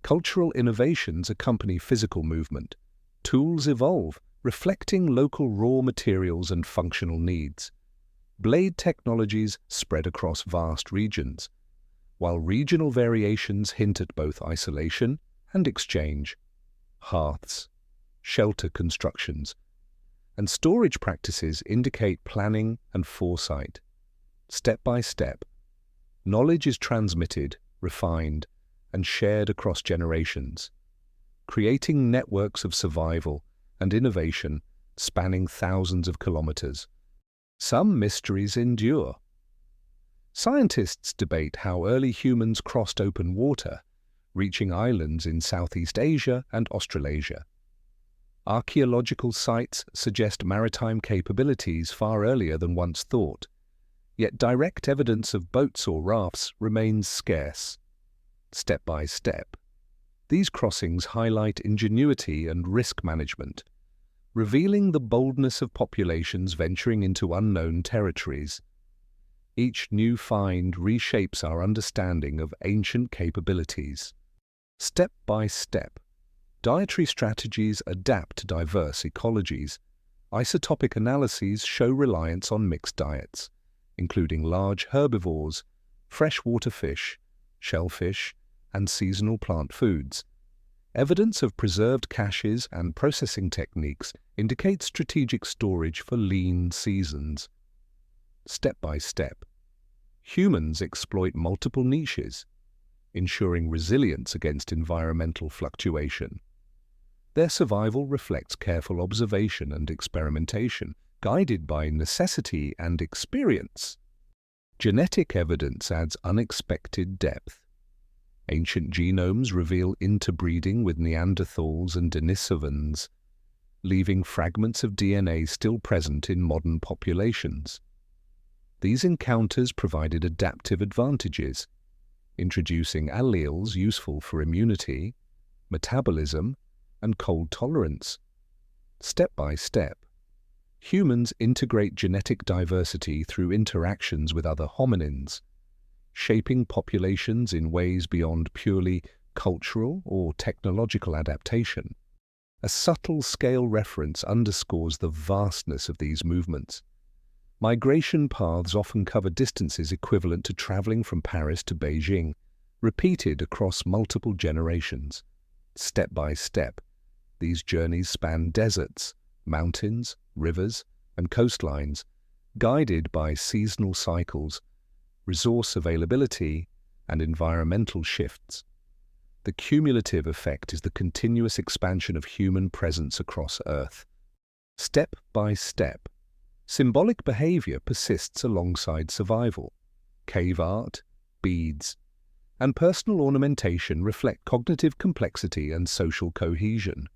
cultural innovations accompany physical movement. Tools evolve, reflecting local raw materials and functional needs. Blade technologies spread across vast regions, while regional variations hint at both isolation and exchange. Hearths, shelter constructions, and storage practices indicate planning and foresight. Step by step, knowledge is transmitted, refined, and shared across generations, creating networks of survival and innovation spanning thousands of kilometers. Some mysteries endure. Scientists debate how early humans crossed open water, reaching islands in Southeast Asia and Australasia. Archaeological sites suggest maritime capabilities far earlier than once thought, yet direct evidence of boats or rafts remains scarce. Step by step, these crossings highlight ingenuity and risk management, revealing the boldness of populations venturing into unknown territories. Each new find reshapes our understanding of ancient capabilities. Step by step, dietary strategies adapt to diverse ecologies. Isotopic analyses show reliance on mixed diets, including large herbivores, freshwater fish, shellfish, and seasonal plant foods. Evidence of preserved caches and processing techniques indicates strategic storage for lean seasons. Step by step, humans exploit multiple niches, ensuring resilience against environmental fluctuation. Their survival reflects careful observation and experimentation, guided by necessity and experience. Genetic evidence adds unexpected depth. Ancient genomes reveal interbreeding with Neanderthals and Denisovans, leaving fragments of DNA still present in modern populations. These encounters provided adaptive advantages, introducing alleles useful for immunity, metabolism, and cold tolerance. Step by step, humans integrate genetic diversity through interactions with other hominins, shaping populations in ways beyond purely cultural or technological adaptation. A subtle scale reference underscores the vastness of these movements. Migration paths often cover distances equivalent to traveling from Paris to Beijing, repeated across multiple generations. Step by step, these journeys span deserts, mountains, rivers, and coastlines, guided by seasonal cycles, resource availability, and environmental shifts. The cumulative effect is the continuous expansion of human presence across Earth. Step by step, symbolic behavior persists alongside survival. Cave art, beads, and personal ornamentation reflect cognitive complexity and social cohesion.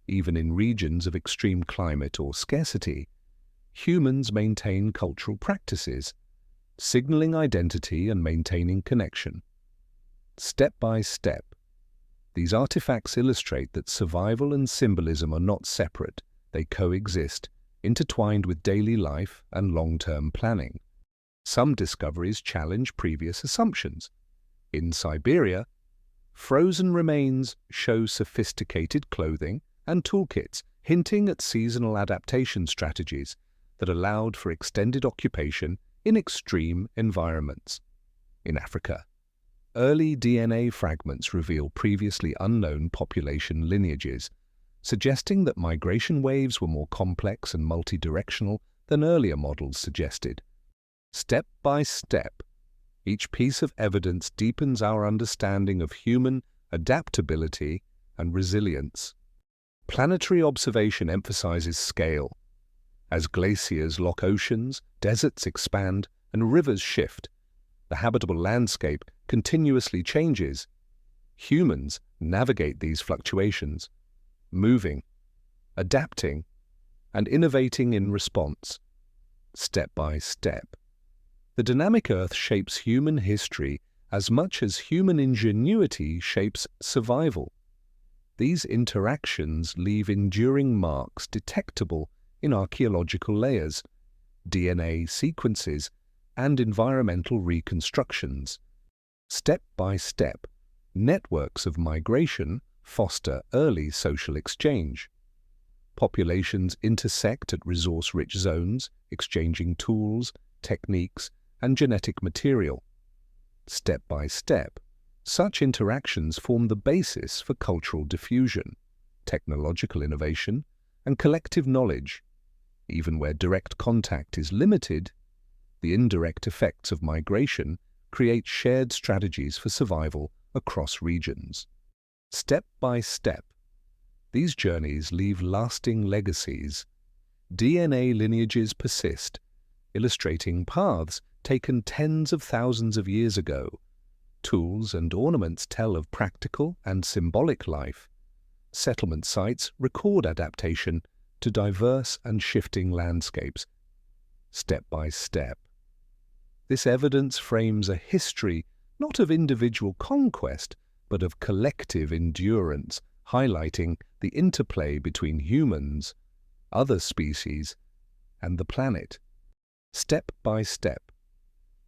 Even in regions of extreme climate or scarcity, humans maintain cultural practices, signaling identity and maintaining connection. Step by step, these artifacts illustrate that survival and symbolism are not separate, they coexist, intertwined with daily life and long-term planning. Some discoveries challenge previous assumptions. In Siberia, frozen remains show sophisticated clothing and toolkits, hinting at seasonal adaptation strategies that allowed for extended occupation in extreme environments. In Africa, early DNA fragments reveal previously unknown population lineages, suggesting that migration waves were more complex and multidirectional than earlier models suggested. Step by step, each piece of evidence deepens our understanding of human adaptability and resilience. Planetary observation emphasizes scale. As glaciers lock oceans, deserts expand, and rivers shift, the habitable landscape continuously changes. Humans navigate these fluctuations, moving, adapting, and innovating in response, step by step. The dynamic Earth shapes human history as much as human ingenuity shapes survival. These interactions leave enduring marks detectable in archaeological layers, DNA sequences, and environmental reconstructions. Step by step, networks of migration foster early social exchange. Populations intersect at resource-rich zones, exchanging tools, techniques, and genetic material. Step by step, such interactions form the basis for cultural diffusion, technological innovation, and collective knowledge. Even where direct contact is limited, the indirect effects of migration create shared strategies for survival across regions. Step by step, these journeys leave lasting legacies. DNA lineages persist, illustrating paths taken tens of thousands of years ago. Tools and ornaments tell of practical and symbolic life. Settlement sites record adaptation to diverse and shifting landscapes, step by step. This evidence frames a history not of individual conquest, but of collective endurance, highlighting the interplay between humans, other species, and the planet. Step by step,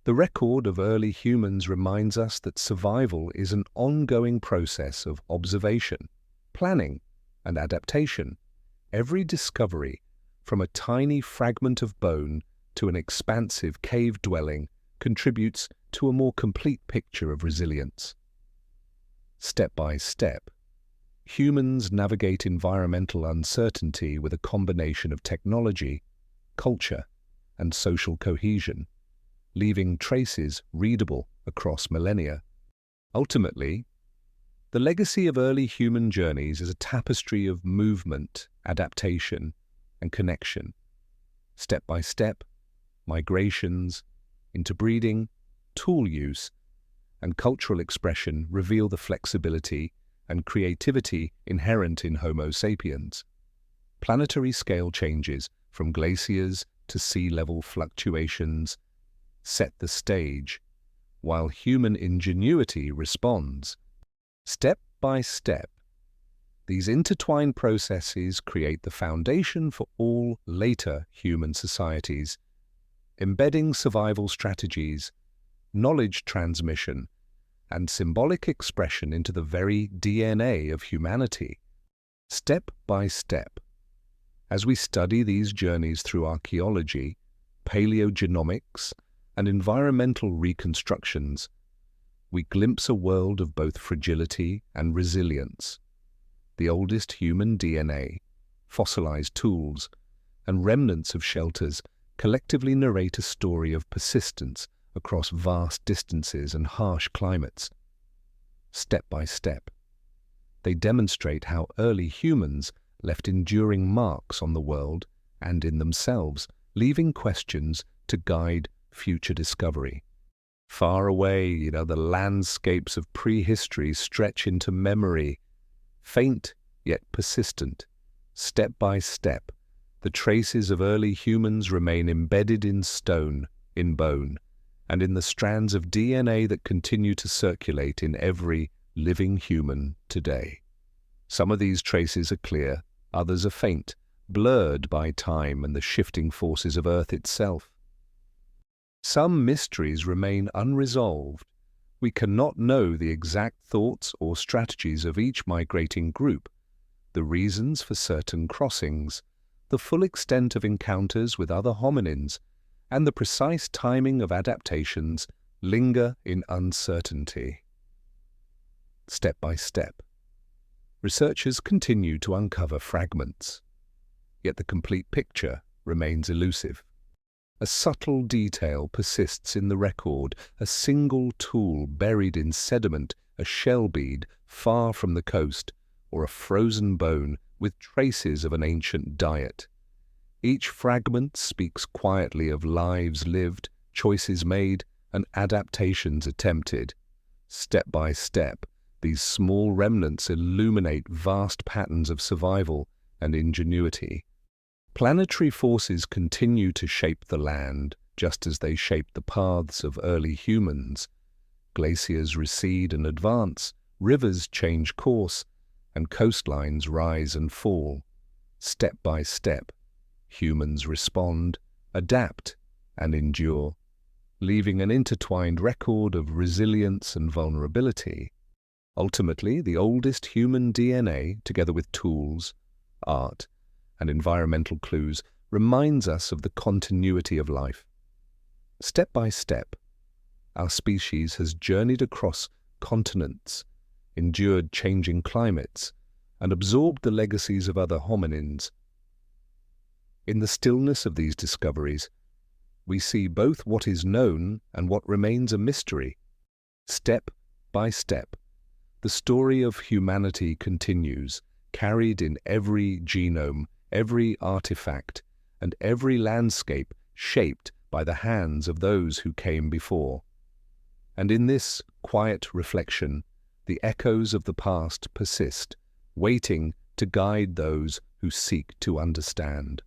the record of early humans reminds us that survival is an ongoing process of observation, planning, and adaptation. Every discovery, from a tiny fragment of bone to an expansive cave dwelling, contributes to a more complete picture of resilience. Step by step, humans navigate environmental uncertainty with a combination of technology, culture, and social cohesion, leaving traces readable across millennia. Ultimately, the legacy of early human journeys is a tapestry of movement, adaptation, and connection. Step by step, migrations, interbreeding, tool use, and cultural expression reveal the flexibility and creativity inherent in Homo sapiens. Planetary scale changes, from glaciers to sea level fluctuations, set the stage, while human ingenuity responds. Step by step, these intertwined processes create the foundation for all later human societies, embedding survival strategies, knowledge transmission, and symbolic expression into the very DNA of humanity. Step by step, as we study these journeys through archaeology, paleogenomics, and environmental reconstructions, we glimpse a world of both fragility and resilience. The oldest human DNA, fossilized tools, and remnants of shelters collectively narrate a story of persistence across vast distances and harsh climates. Step by step, they demonstrate how early humans left enduring marks on the world and in themselves, leaving questions to guide future discovery. Far away, the landscapes of prehistory stretch into memory, faint yet persistent. Step by step, the traces of early humans remain embedded in stone, in bone, and in the strands of DNA that continue to circulate in every living human today. Some of these traces are clear, others are faint, blurred by time and the shifting forces of Earth itself. Some mysteries remain unresolved. We cannot know the exact thoughts or strategies of each migrating group, the reasons for certain crossings, the full extent of encounters with other hominins, and the precise timing of adaptations linger in uncertainty. Step by step, researchers continue to uncover fragments, yet the complete picture remains elusive. A subtle detail persists in the record, a single tool buried in sediment, a shell bead far from the coast, or a frozen bone with traces of an ancient diet. Each fragment speaks quietly of lives lived, choices made, and adaptations attempted. Step by step, these small remnants illuminate vast patterns of survival and ingenuity. Planetary forces continue to shape the land, just as they shaped the paths of early humans. Glaciers recede and advance, rivers change course, and coastlines rise and fall. Step by step, humans respond, adapt, and endure, leaving an intertwined record of resilience and vulnerability. Ultimately, the oldest human DNA, together with tools, art, and environmental clues, reminds us of the continuity of life. Step by step, our species has journeyed across continents, endured changing climates, and absorbed the legacies of other hominins. In the stillness of these discoveries, we see both what is known and what remains a mystery. Step by step, the story of humanity continues, carried in every genome, every artifact, and every landscape shaped by the hands of those who came before. And in this quiet reflection, the echoes of the past persist, waiting to guide those who seek to understand.